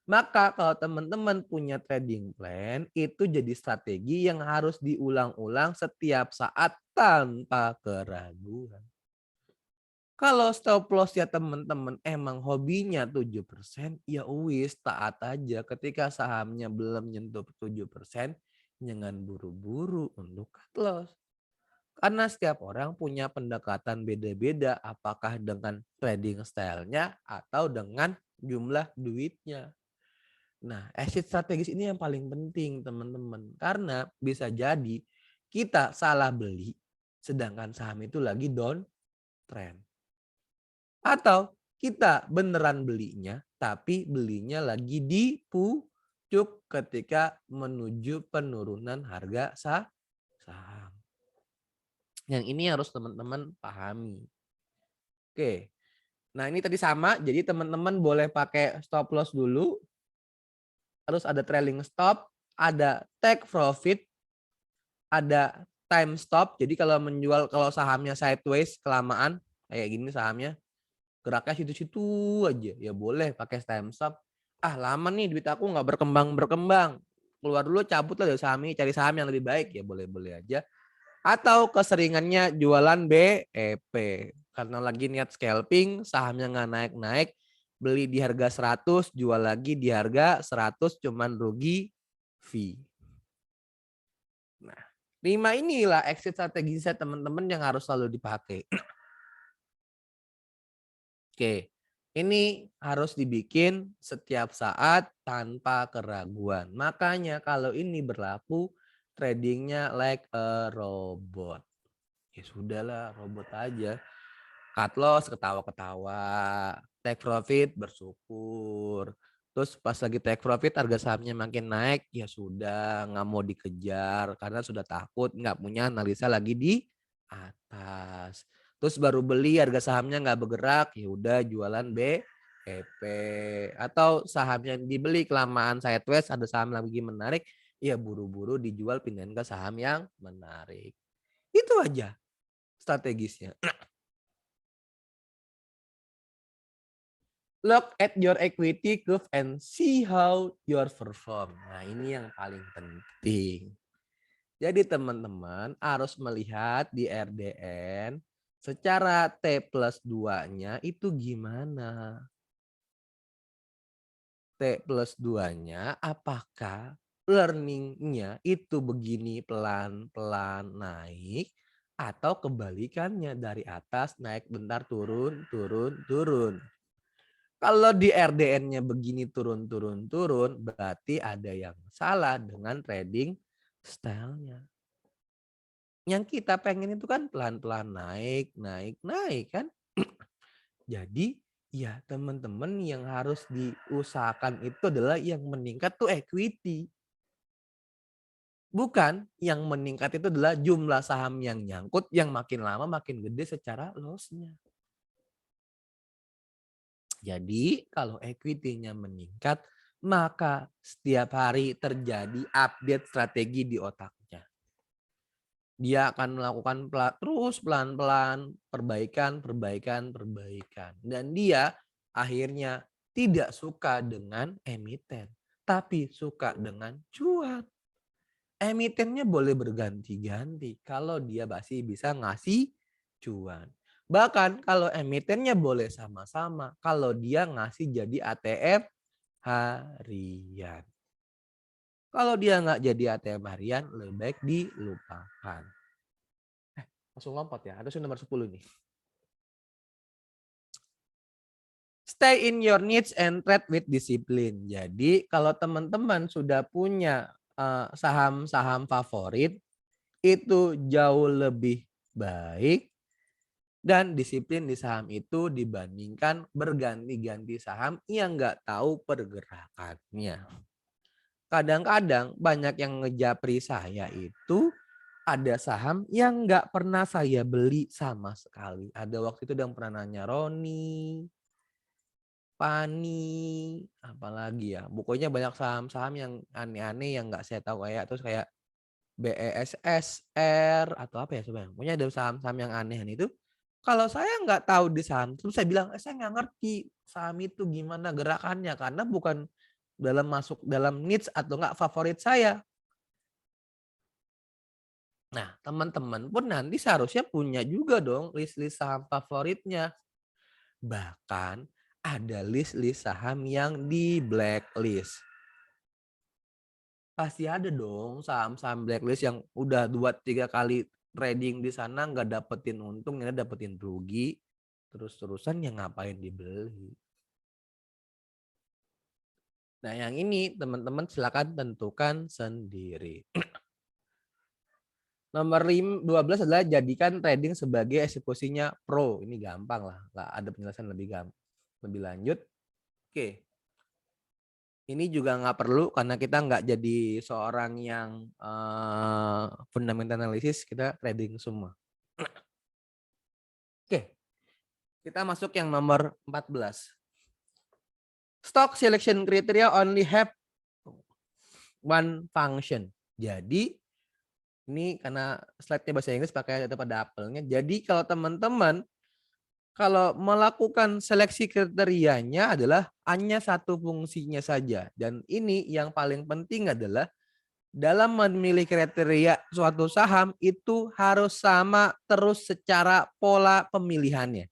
Maka kalau teman-teman punya trading plan, itu jadi strategi yang harus diulang-ulang setiap saat tanpa keraguan. Kalau stop loss ya teman-teman emang hobinya 7%, ya wis taat aja. Ketika sahamnya belum nyentuh 7%, jangan buru-buru untuk cut loss. Karena setiap orang punya pendekatan beda-beda, apakah dengan trading style-nya atau dengan jumlah duitnya. Nah, exit strategis ini yang paling penting teman-teman. Karena bisa jadi kita salah beli sedangkan saham itu lagi down trend. Atau kita beneran belinya tapi belinya lagi di pucuk ketika menuju penurunan harga saham. Yang ini harus teman-teman pahami. Oke. Nah, ini tadi sama. Jadi teman-teman boleh pakai stop loss dulu. Terus ada trailing stop, ada take profit, ada time stop. Jadi kalau menjual, kalau sahamnya sideways kelamaan kayak gini sahamnya, geraknya situ-situ aja, ya boleh pakai time stop. Lama nih duit aku nggak berkembang. Keluar dulu, cabut lah dari saham ini, cari saham yang lebih baik, ya boleh-boleh aja. Atau keseringannya jualan BEP. Karena lagi niat scalping, sahamnya nggak naik-naik, beli di harga 100, jual lagi di harga 100, cuman rugi fee. Nah, 5 inilah exit strategisnya teman-teman yang harus selalu dipakai. Oke, ini harus dibikin setiap saat tanpa keraguan. Makanya kalau ini berlaku, tradingnya like a robot. Ya sudahlah, robot aja. Cut loss ketawa-ketawa, take profit bersyukur. Terus pas lagi take profit harga sahamnya makin naik, ya sudah nggak mau dikejar karena sudah takut nggak punya analisa lagi di atas. Terus baru beli harga sahamnya nggak bergerak, ya udah jualan BEP. Atau sahamnya dibeli kelamaan sideways, ada saham lagi menarik, ya buru-buru dijual pindahin ke saham yang menarik. Itu aja strategisnya. Look at your equity curve and see how your perform. Nah, ini yang paling penting. Jadi teman-teman harus melihat di RDN secara T plus 2-nya itu gimana. T plus 2-nya apakah learning-nya itu begini pelan-pelan naik atau kebalikannya dari atas naik bentar turun, turun, turun. Kalau di RDN-nya begini turun, turun, turun, berarti ada yang salah dengan trading style-nya. Yang kita pengen itu kan pelan-pelan naik, naik, naik kan. Jadi ya teman-teman yang harus diusahakan itu adalah yang meningkat tuh equity. Bukan yang meningkat itu adalah jumlah saham yang nyangkut yang makin lama makin gede secara loss-nya. Jadi kalau equity-nya meningkat, maka setiap hari terjadi update strategi di otaknya. Dia akan melakukan terus pelan-pelan perbaikan, perbaikan, perbaikan. Dan dia akhirnya tidak suka dengan emiten, tapi suka dengan cuan. Emitennya boleh berganti-ganti kalau dia masih bisa ngasih cuan. Bahkan kalau emitennya boleh sama-sama kalau dia ngasih jadi ATM harian. Kalau dia nggak jadi ATM harian, lebih baik dilupakan. Langsung lompat ya, ada nomor 10 nih. Stay in your niche and trade with discipline. Jadi kalau teman-teman sudah punya saham-saham favorit, itu jauh lebih baik dan disiplin di saham itu dibandingkan berganti-ganti saham yang nggak tahu pergerakannya. Kadang-kadang banyak yang ngejapri saya itu ada saham yang nggak pernah saya beli sama sekali. Ada waktu itu yang pernah nanya Roni, Pani, apalagi ya. Pokoknya banyak saham-saham yang aneh-aneh yang nggak saya tahu terus kayak BESSR atau apa ya sebenarnya. Pokoknya ada saham-saham yang aneh itu. Kalau saya nggak tahu di saham, terus saya bilang saya nggak ngerti saham itu gimana gerakannya karena bukan masuk dalam niche atau nggak favorit saya. Nah, teman-teman pun nanti seharusnya punya juga dong list-list saham favoritnya. Bahkan ada list-list saham yang di blacklist. Pasti ada dong saham-saham blacklist yang udah 2-3 kali trading di sana nggak dapetin untung, ini dapetin rugi, terus-terusan yang ngapain dibeli. Nah yang ini teman-teman silakan tentukan sendiri. Nomor 12 adalah jadikan trading sebagai eksekusinya pro. Ini gampang lah, nggak ada penjelasan lebih lanjut. Oke. Ini juga nggak perlu karena kita nggak jadi seorang yang fundamental analysis, kita trading semua. Oke, kita masuk yang nomor 14. Stock selection criteria only have one function. Jadi ini karena slide-nya bahasa Inggris pakai ada pada apelnya. Jadi kalau teman-teman kalau melakukan seleksi kriterianya adalah hanya satu fungsinya saja. Dan ini yang paling penting adalah dalam memilih kriteria suatu saham itu harus sama terus secara pola pemilihannya.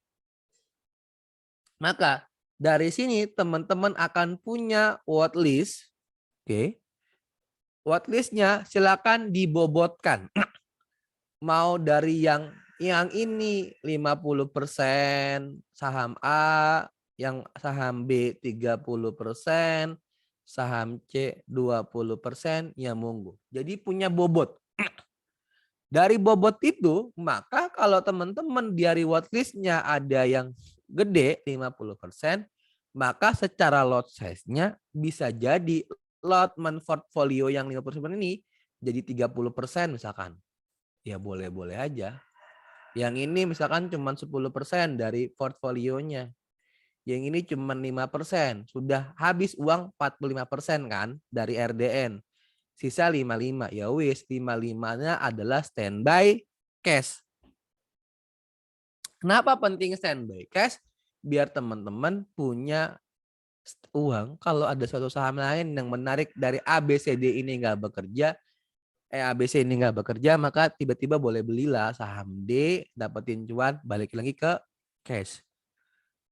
Maka dari sini teman-teman akan punya watchlist. Oke. Watchlistnya silakan dibobotkan. Mau dari yang ini 50% saham A, yang saham B 30%, saham C 20%, ya monggo. Jadi punya bobot. Dari bobot itu, maka kalau teman-teman dari watchlist-nya ada yang gede 50%, maka secara lot size-nya bisa jadi lot portfolio yang 50% ini jadi 30% misalkan. Ya boleh-boleh aja. Yang ini misalkan cuma 10% dari portfolionya. Yang ini cuma 5%. Sudah habis uang 45% kan dari RDN. Sisa 55. Ya wis, 55-nya adalah standby cash. Kenapa penting standby cash? Biar teman-teman punya uang kalau ada suatu saham lain yang menarik dari ABCD ini nggak bekerja, ABC ini nggak bekerja, maka tiba-tiba boleh belilah saham D, dapetin cuan, balik lagi ke cash.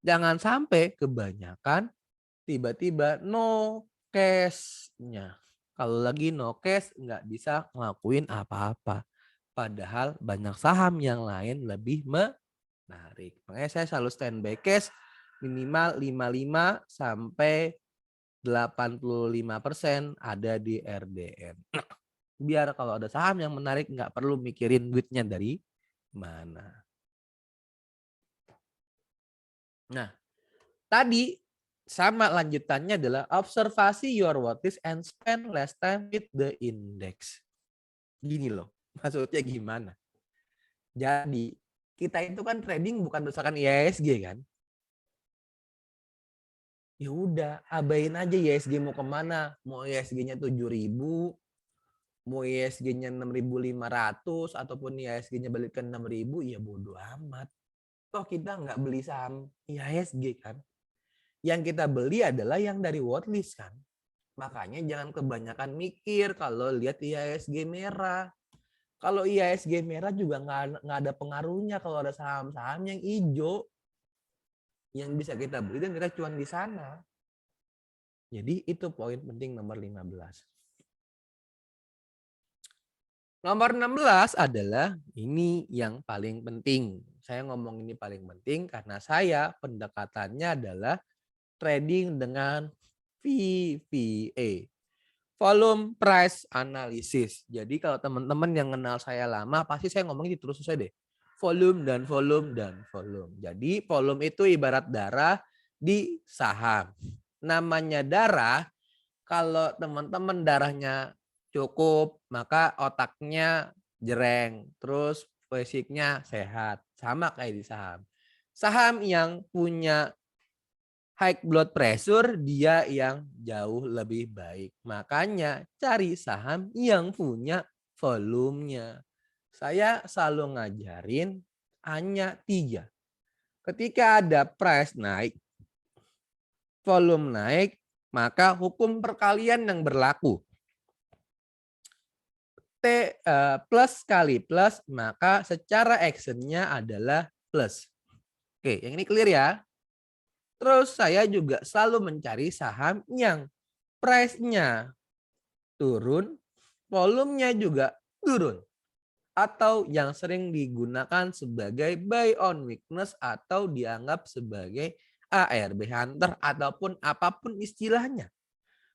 Jangan sampai kebanyakan tiba-tiba no cash-nya. Kalau lagi no cash nggak bisa ngelakuin apa-apa. Padahal banyak saham yang lain lebih menarik. Makanya saya selalu standby cash minimal 55 sampai 85% ada di RDN. Biar kalau ada saham yang menarik nggak perlu mikirin duitnya dari mana. Nah, tadi sama lanjutannya adalah observasi your worth and spend less time with the index. Gini loh, maksudnya gimana? Jadi kita itu kan trading bukan berdasarkan IHSG kan? Ya udah, abain aja IHSG mau kemana? Mau IHSG-nya 7.000, mau IHSG-nya 6.500 ataupun IHSG-nya balik ke 6.000, ya bodo amat. Toh kita nggak beli saham IHSG kan? Yang kita beli adalah yang dari watchlist kan? Makanya jangan kebanyakan mikir kalau lihat IHSG merah. Kalau IHSG merah juga nggak ada pengaruhnya kalau ada saham-saham yang hijau yang bisa kita beli dan kita cuan di sana. Jadi itu poin penting nomor 15. Nomor 16 adalah ini yang paling penting. Saya ngomong ini paling penting karena saya pendekatannya adalah trading dengan VPA. Volume Price Analysis. Jadi kalau teman-teman yang kenal saya lama, pasti saya ngomong itu terus saja deh. Volume dan volume dan volume. Jadi volume itu ibarat darah di saham. Namanya darah, kalau teman-teman darahnya cukup, maka otaknya jereng. Terus fisiknya sehat. Sama kayak di saham. Saham yang punya high blood pressure, dia yang jauh lebih baik. Makanya cari saham yang punya volumenya. Saya selalu ngajarin hanya 3. Ketika ada price naik, volume naik, maka hukum perkalian yang berlaku. Plus kali plus, maka secara actionnya adalah plus. Oke, yang ini clear ya. Terus saya juga selalu mencari saham yang price-nya turun, volumenya juga turun. Atau yang sering digunakan sebagai buy on weakness atau dianggap sebagai ARB hunter ataupun apapun istilahnya.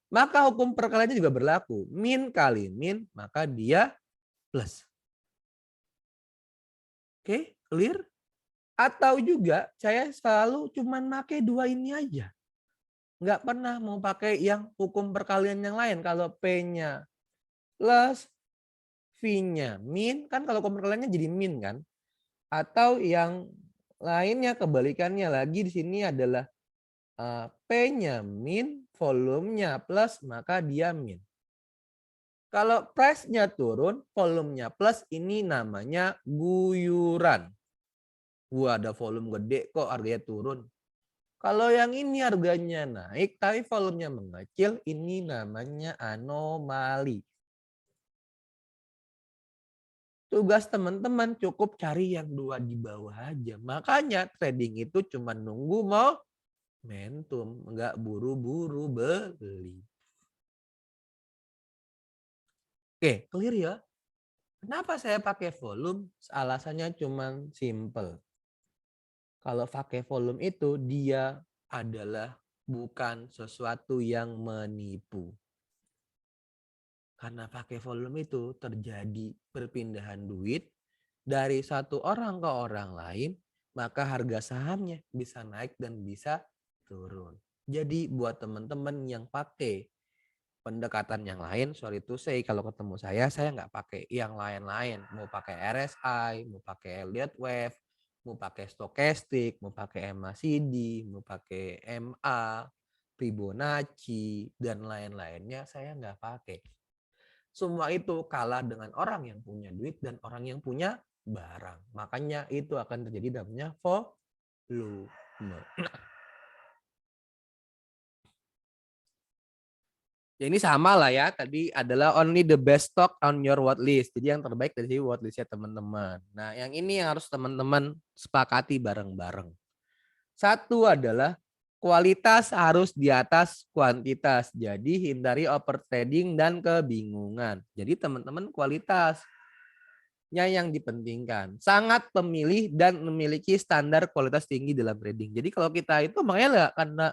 Maka hukum perkaliannya juga berlaku. Min kali min, maka dia plus. Oke, clear? Atau juga saya selalu cuman pakai 2 ini aja. Nggak pernah mau pakai yang hukum perkalian yang lain. Kalau P-nya plus, V-nya min, kan kalau hukum perkaliannya jadi min kan. Atau yang lainnya kebalikannya lagi di sini adalah P-nya min, volumenya plus, maka dia min. Kalau price-nya turun, volumenya plus, ini namanya guyuran. Wah, ada volume gede kok harganya turun. Kalau yang ini harganya naik tapi volumenya mengecil, ini namanya anomali. Tugas teman-teman cukup cari yang 2 di bawah aja. Makanya trading itu cuma nunggu momentum, nggak buru-buru beli. Oke, clear ya? Kenapa saya pakai volume? Alasannya cuma simple. Kalau pakai volume itu dia adalah bukan sesuatu yang menipu. Karena pakai volume itu terjadi perpindahan duit dari satu orang ke orang lain, maka harga sahamnya bisa naik dan bisa turun. Jadi buat teman-teman yang pakai pendekatan yang lain, sorry to say, kalau ketemu saya nggak pakai yang lain-lain. Mau pakai RSI, mau pakai Elliott Wave, mau pakai stokastik, mau pakai MACD, mau pakai MA, Fibonacci, dan lain-lainnya, saya nggak pakai. Semua itu kalah dengan orang yang punya duit dan orang yang punya barang. Makanya itu akan terjadi namanya volume. Ya ini sama lah ya, tadi adalah only the best stock on your watch list. Jadi yang terbaik dari watch listnya teman-teman. Nah yang ini yang harus teman-teman sepakati bareng-bareng. Satu adalah kualitas harus di atas kuantitas. Jadi hindari overtrading dan kebingungan. Jadi teman-teman kualitasnya yang dipentingkan. Sangat pemilih dan memiliki standar kualitas tinggi dalam trading. Jadi kalau kita itu makanya lah, karena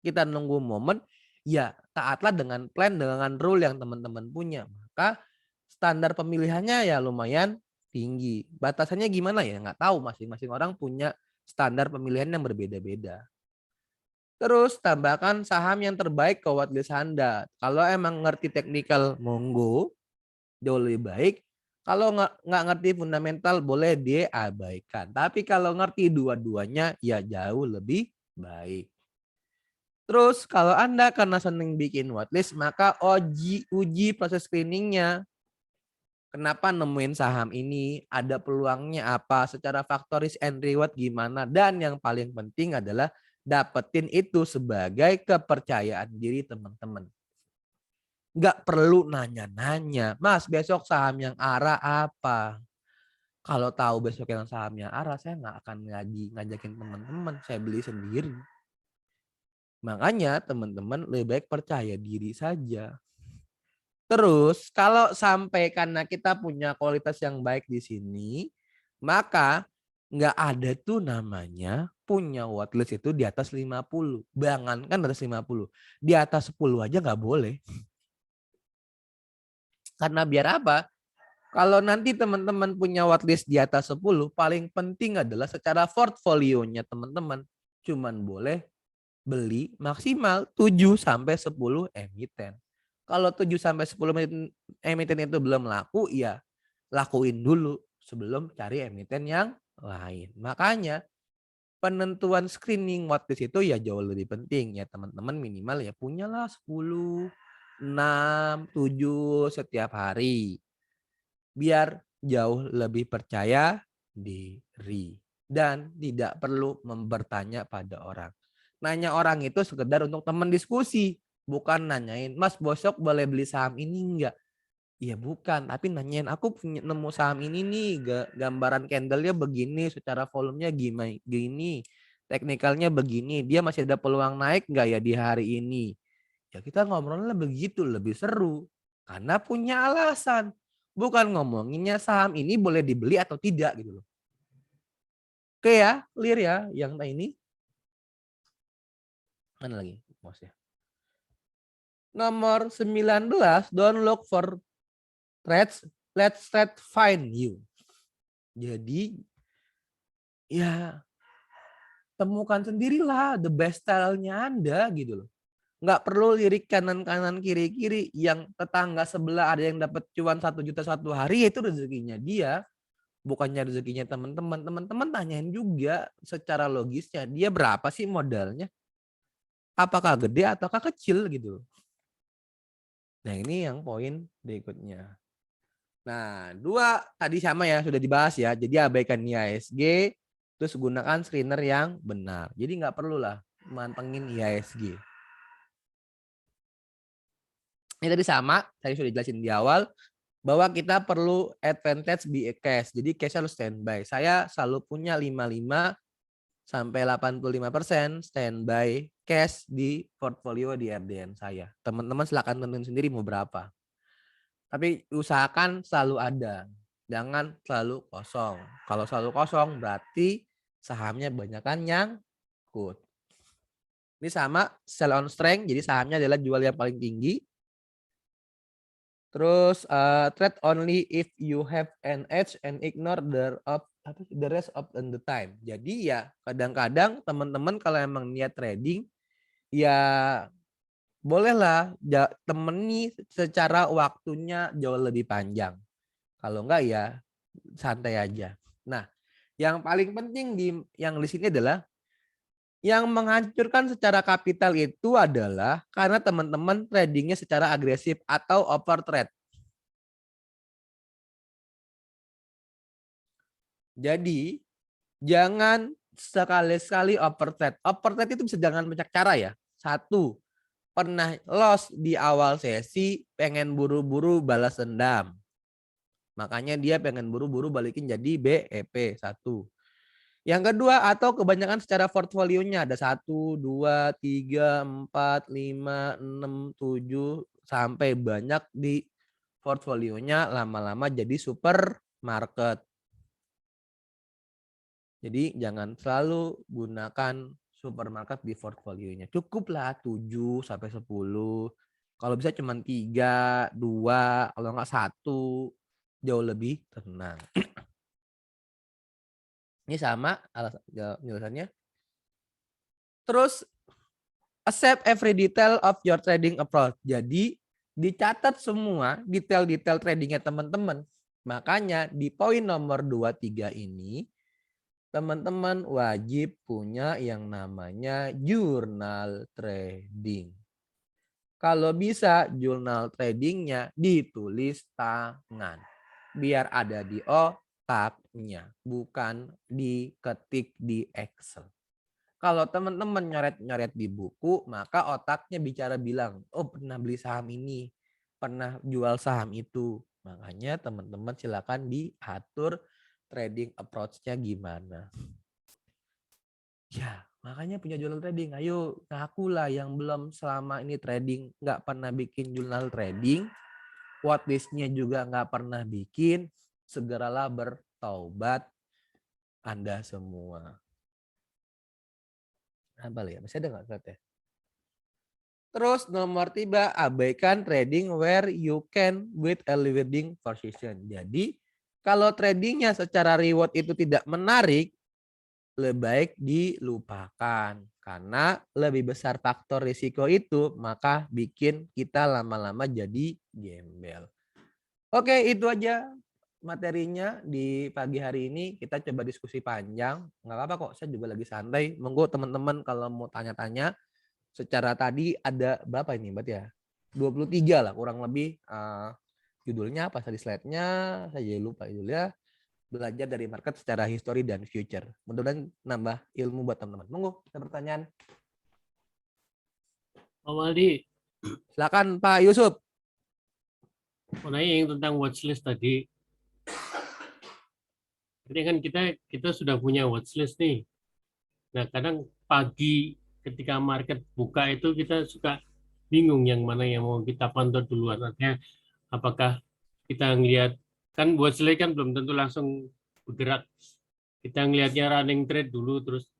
kita nunggu momen, ya taatlah dengan plan, dengan rule yang teman-teman punya. Maka standar pemilihannya ya lumayan tinggi. Batasannya gimana ya? Nggak tahu, masing-masing orang punya standar pemilihan yang berbeda-beda. Terus tambahkan saham yang terbaik ke watchlist Anda. Kalau emang ngerti technical, monggo, jauh lebih baik. Kalau nggak ngerti fundamental, boleh diabaikan. Tapi kalau ngerti dua-duanya, ya jauh lebih baik. Terus kalau Anda karena seneng bikin watchlist, maka uji proses screeningnya. Kenapa nemuin saham ini, ada peluangnya apa, secara faktor risk and reward gimana, dan yang paling penting adalah dapetin itu sebagai kepercayaan diri teman-teman. Nggak perlu nanya-nanya, Mas besok saham yang ARA apa? Kalau tahu besok yang sahamnya ARA, saya nggak akan ngajakin teman-teman, saya beli sendiri. Makanya teman-teman lebih baik percaya diri saja. Terus kalau sampai karena kita punya kualitas yang baik di sini, maka nggak ada tuh namanya punya watchlist itu di atas 50. Jangan kan di atas 50. Di atas 10 aja nggak boleh. Karena biar apa? Kalau nanti teman-teman punya watchlist di atas 10, paling penting adalah secara portfolionya teman-teman cuman boleh beli maksimal 7 sampai 10 emiten. Kalau 7 sampai 10 emiten itu belum laku, ya lakuin dulu sebelum cari emiten yang lain. Makanya penentuan screening watchlist itu ya jauh lebih penting ya teman-teman, minimal ya punyalah 10, 6, 7 setiap hari. Biar jauh lebih percaya diri dan tidak perlu bertanya pada orang. Nanya orang itu sekedar untuk teman diskusi, bukan nanyain, Mas besok boleh beli saham ini enggak? Iya bukan, tapi nanyain aku punya nemu saham ini nih, gambaran candlenya begini, secara volumenya gini, teknikalnya begini, dia masih ada peluang naik enggak ya di hari ini? Ya kita ngobrolnya begitu, lebih seru. Karena punya alasan. Bukan ngomonginnya saham ini boleh dibeli atau tidak gitu loh. Oke ya, clear ya yang ini. Mana lagi mouse-nya? Nomor 19, don't look for threats, let threat find you. Jadi ya temukan sendirilah the best style-nya Anda gitu loh. Nggak perlu lirik kanan-kanan kiri-kiri, yang tetangga sebelah ada yang dapat cuan 1 juta satu hari, itu rezekinya dia. Bukannya rezekinya teman-teman. Teman-teman tanyain juga secara logisnya, dia berapa sih modalnya? Apakah gede ataukah kecil gitu. Nah ini yang poin berikutnya. Nah 2 tadi sama ya, sudah dibahas ya. Jadi abaikan IHSG, terus gunakan screener yang benar. Jadi nggak perlulah mantengin IHSG. Ini tadi sama, saya sudah jelasin di awal, bahwa kita perlu advantage di cash. Jadi cash harus standby. Saya selalu punya 55 sampai 85% standby cash di portfolio di RDN saya. Teman-teman silakan tentuin sendiri mau berapa. Tapi usahakan selalu ada. Jangan selalu kosong. Kalau selalu kosong berarti sahamnya banyakan yang good. Ini sama sell on strength, jadi sahamnya adalah jual yang paling tinggi. Terus trade only if you have an edge and ignore the rest of the time. Jadi ya kadang-kadang teman-teman kalau emang niat trading ya bolehlah temeni secara waktunya jauh lebih panjang. Kalau enggak ya santai aja. Nah, yang paling penting yang di sini adalah yang menghancurkan secara kapital itu adalah karena teman-teman tradingnya secara agresif atau over trade. Jadi jangan sekali-sekali over trade. Over trade itu bisa dengan banyak cara ya. 1, pernah loss di awal sesi, pengen buru-buru balas dendam. Makanya dia pengen buru-buru balikin jadi BEP 1. Yang kedua, atau kebanyakan secara portfolionya ada 1, 2, 3, 4, 5, 6, 7 sampai banyak di portfolionya, lama-lama jadi supermarket. Jadi jangan selalu gunakan supermarket di portfolionya. Cukuplah 7 sampai 10. Kalau bisa cuma 3, 2, kalau enggak 1, jauh lebih tenang. Ini sama penjelasannya. Terus accept every detail of your trading approach. Jadi dicatat semua detail-detail tradingnya teman-teman. Makanya di poin nomor 2, 3 ini teman-teman wajib punya yang namanya jurnal trading. Kalau bisa jurnal tradingnya ditulis tangan. Biar ada di otaknya, bukan diketik di Excel. Kalau teman-teman nyoret-nyoret di buku, maka otaknya bicara bilang, oh pernah beli saham ini, pernah jual saham itu. Makanya teman-teman silakan diatur trading approach-nya gimana. Ya, makanya punya jurnal trading. Ayo ngakulah yang belum selama ini trading, nggak pernah bikin jurnal trading, watchlist-nya juga nggak pernah bikin, segeralah bertaubat Anda semua. Apa ya? Masih ada nggak slide ya? Terus nomor 3, abaikan trading where you can with a rewarding position. Jadi kalau tradingnya secara reward itu tidak menarik, lebih baik dilupakan. Karena lebih besar faktor risiko itu, maka bikin kita lama-lama jadi gembel. Oke, itu aja materinya di pagi hari ini. Kita coba diskusi panjang. Nggak apa-apa kok, saya juga lagi santai. Monggo teman-teman kalau mau tanya-tanya. Secara tadi ada berapa ini berarti ya? 23 lah kurang lebih. Judulnya apa tadi slide-nya? Saya jadi lupa judulnya. Belajar dari market secara history dan future. Mudah-mudahan nambah ilmu buat teman-teman. Monggo, ada pertanyaan. Pak Waldi, Silakan Pak Yusuf. mau nanya yang tentang watchlist tadi. Ini kan kita sudah punya watchlist nih. Nah, kadang pagi ketika market buka itu kita suka bingung yang mana yang mau kita pantau duluan. Artinya apakah kita ngelihat, kan watchlist kan belum tentu langsung bergerak. Kita ngelihatnya running trade dulu terus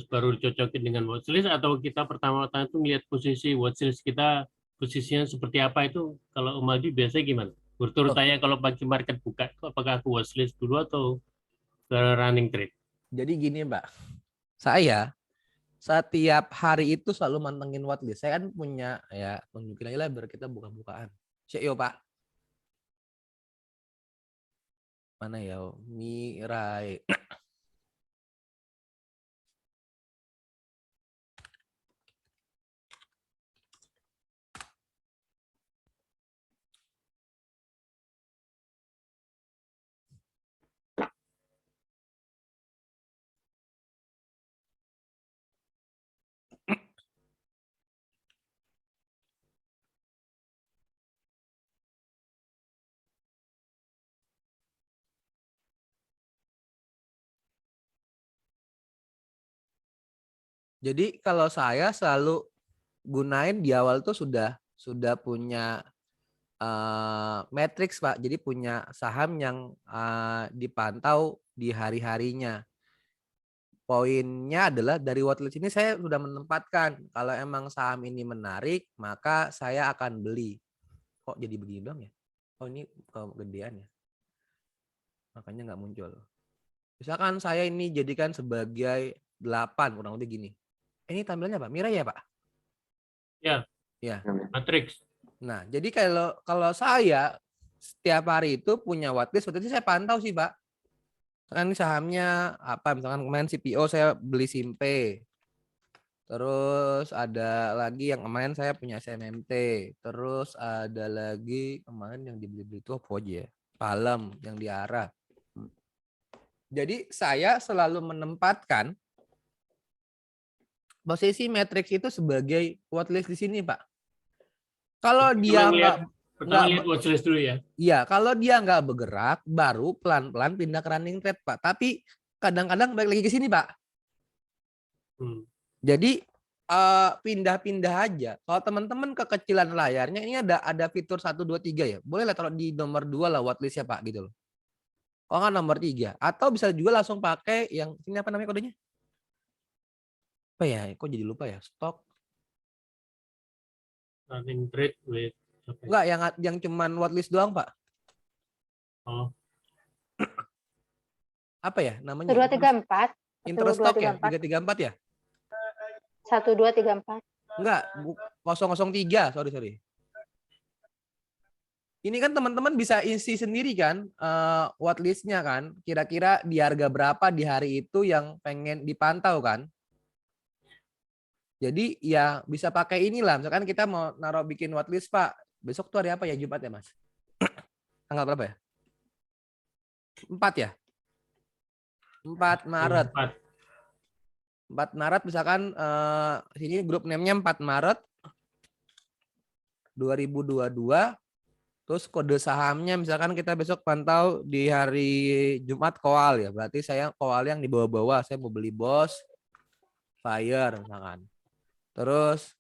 baru dicocokin dengan watchlist, atau kita pertama-tama itu ngelihat posisi watchlist kita posisinya seperti apa. Itu kalau Om Aldi biasanya gimana? Berturut tanya kalau pagi market buka itu apakah aku watchlist dulu atau running trade? Jadi gini Mbak, saya setiap hari itu selalu mantengin watchlist. Saya kan punya ya, tunjukin aja lah biar kita buka-bukaan. Yo Pak. Mana ya? Mirai. Jadi kalau saya selalu gunain di awal tuh sudah punya matrix Pak. Jadi punya saham yang dipantau di hari-harinya. Poinnya adalah dari watchlist ini saya sudah menempatkan kalau emang saham ini menarik maka saya akan beli. Kok jadi begini dong ya? Oh ini kegedean ya. Makanya nggak muncul. Misalkan saya ini jadikan sebagai 8 kurang lebih gini. Ini tampilannya Pak, Mirai ya Pak? Ya. Ya. Matrix. Nah, jadi kalau saya setiap hari itu punya watchlist, waktu itu saya pantau sih Pak. Kan sahamnya apa? Misalkan kemarin CPO saya beli Simpe. Terus ada lagi yang kemarin saya punya SMMT. Terus ada lagi kemarin yang dibeli-beli itu apa aja ya? Palem yang diarah. Jadi saya selalu menempatkan posisi matrix itu sebagai watchlist di sini, Pak. Kalau Pertama dia lihat nggak lihat watchlist dulu ya. iya, kalau dia nggak bergerak, baru pelan-pelan pindah ke running trade, Pak. Tapi kadang-kadang balik lagi ke sini, Pak. Hmm. Jadi pindah-pindah aja. Kalau teman-teman kekecilan layarnya, ini ada fitur 1, 2, 3 ya. Boleh lah taruh di nomor 2 lah watchlist ya, Pak, gitu loh. Kalau nggak nomor 3. Atau bisa juga langsung pakai yang ini apa namanya kodenya? Apa ya? Kok jadi lupa ya? Stok. Running trade with Enggak, yang cuman watchlist doang, Pak. Oh. Apa ya namanya? 1, 2, 3, 4. Interstok 1, 2, ya? 3, 4. 3, 3, 4 ya? 1, 2, 3, 4. Enggak, 003, sorry. Ini kan teman-teman bisa isi sendiri kan watchlist-nya kan. Kira-kira di harga berapa di hari itu yang pengen dipantau kan. Jadi ya bisa pakai inilah. Misalkan kita mau naruh bikin watchlist, Pak. Besok tuh hari apa ya? Jumat ya, Mas? Tanggal berapa ya? 4 ya? 4 Maret. 4 Maret misalkan sini grup name-nya 4 Maret 2022. Terus kode sahamnya misalkan kita besok pantau di hari Jumat Koal ya. Berarti saya Koal yang di bawah-bawah. Saya mau beli BOS, Fire misalkan. Terus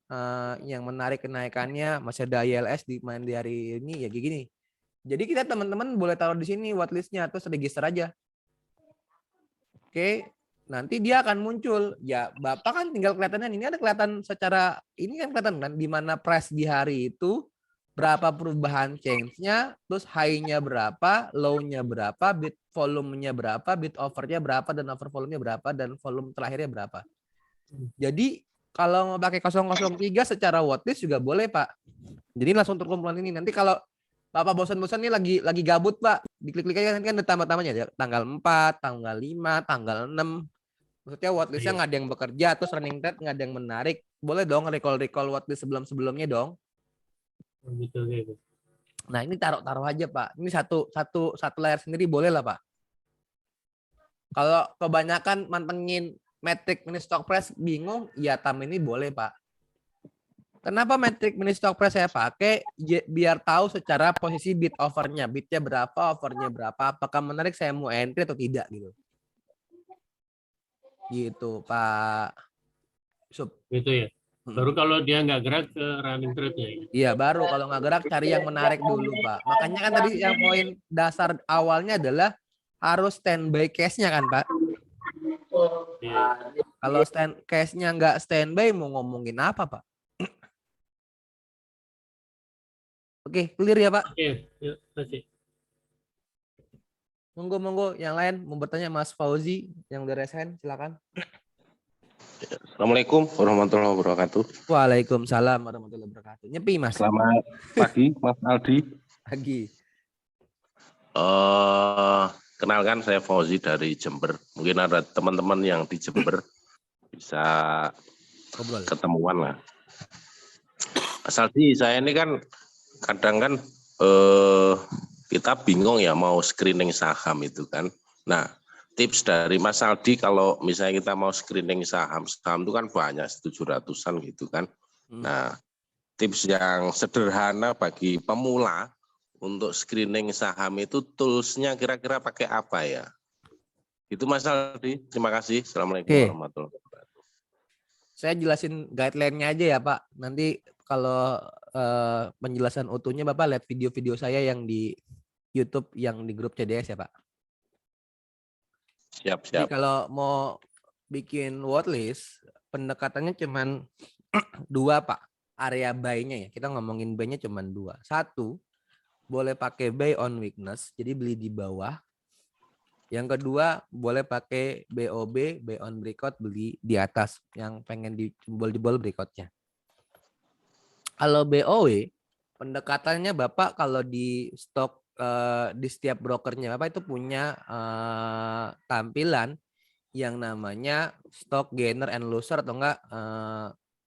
yang menarik kenaikannya masih ada ILS di main di hari ini ya kayak gini. Jadi kita teman-teman boleh taruh di sini watchlist-nya terus register aja. Oke, nanti dia akan muncul. Ya, Bapak kan tinggal kelihatannya ini ada kelihatan secara ini kan kelihatan kan di mana price di hari itu berapa perubahan change-nya, terus high-nya berapa, low-nya berapa, bid volume-nya berapa, bid offer-nya berapa, dan offer volume-nya berapa, dan volume terakhirnya berapa. Jadi kalau mau pakai 003 secara watchlist juga boleh, Pak. Jadi langsung terkumpulan ini. Nanti kalau Bapak bosan-bosan nih lagi gabut, Pak, diklik-klik aja kan ada tambah-tambahnya ya. Tanggal 4, tanggal 5, tanggal 6. Maksudnya watchlist-nya nggak ada yang bekerja, terus running trade nggak ada yang menarik. Boleh dong recall watchlist sebelum-sebelumnya dong. Gitu. Nah ini taruh aja Pak. Ini satu layar sendiri boleh lah Pak. Kalau kebanyakan mantengin metric mini stock price bingung, ya tam ini boleh Pak. Kenapa metric mini stock price saya pakai? Biar tahu secara posisi bid offernya, bidnya berapa, offernya berapa, apakah menarik saya mau entry atau tidak gitu. Gitu Pak. Gitu ya. Baru kalau dia nggak gerak ke running trade-nya. Iya, baru kalau nggak gerak cari yang menarik dulu, Pak. Makanya kan tadi yang poin dasar awalnya adalah harus standby cash-nya kan, Pak. Kalau cash-nya nggak standby mau ngomongin apa, Pak? Oke, clear ya, Pak? Oke, yuk, kasih. Monggo yang lain mau bertanya Mas Fauzi yang udah raise hand, silakan. Assalamualaikum warahmatullahi wabarakatuh. Waalaikumsalam warahmatullahi wabarakatuh. Nyepi, Mas. Selamat pagi, Mas Aldi. Pagi. Kenalkan saya Fauzi dari Jember. Mungkin ada teman-teman yang di Jember bisa Ngobrol. ketemuan lah. Mas Aldi, saya ini kan kadang kan kita bingung ya mau screening saham itu kan. Nah, tips dari Mas Aldi kalau misalnya kita mau screening saham itu kan banyak 700-an gitu kan. Nah, tips yang sederhana bagi pemula untuk screening saham itu toolsnya kira-kira pakai apa ya? Itu Mas Aldi, terima kasih. Assalamualaikum warahmatullahi wabarakatuh. Saya jelasin guideline-nya aja ya Pak. Nanti kalau penjelasan utuhnya Bapak lihat video-video saya yang di YouTube yang di grup CDS ya Pak. Siap. Jadi kalau mau bikin watchlist, pendekatannya cuman 2 Pak. Area buy-nya ya. Kita ngomongin buy-nya cuman 2. 1, boleh pakai buy on weakness, jadi beli di bawah. Yang kedua, boleh pakai BOB, buy on breakout, beli di atas yang pengen dijebol breakout-nya. Kalau BOW, pendekatannya Bapak kalau di stok di setiap brokernya Bapak itu punya tampilan yang namanya stock gainer and loser atau enggak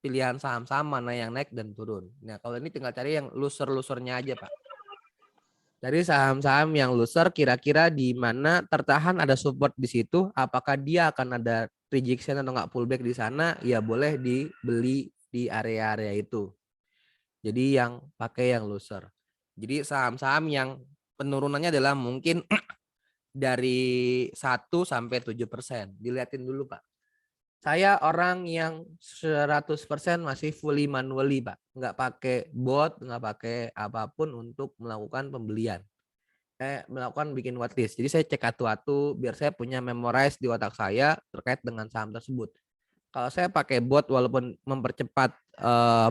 pilihan saham-saham mana yang naik dan turun. Nah, kalau ini tinggal cari yang loser-losernya aja, Pak. Dari saham-saham yang loser kira-kira di mana tertahan ada support di situ, apakah dia akan ada rejection atau nggak pullback di sana, ya boleh dibeli di area-area itu. Jadi yang pakai yang loser. Jadi saham-saham yang penurunannya adalah mungkin dari 1 sampai 7%. Dilihatin dulu, Pak. Saya orang yang 100% masih fully manually, Pak. Nggak pakai bot, nggak pakai apapun untuk melakukan pembelian. Saya melakukan bikin watchlist. Jadi saya cek atu-atu biar saya punya memorize di otak saya terkait dengan saham tersebut. Kalau saya pakai bot walaupun mempercepat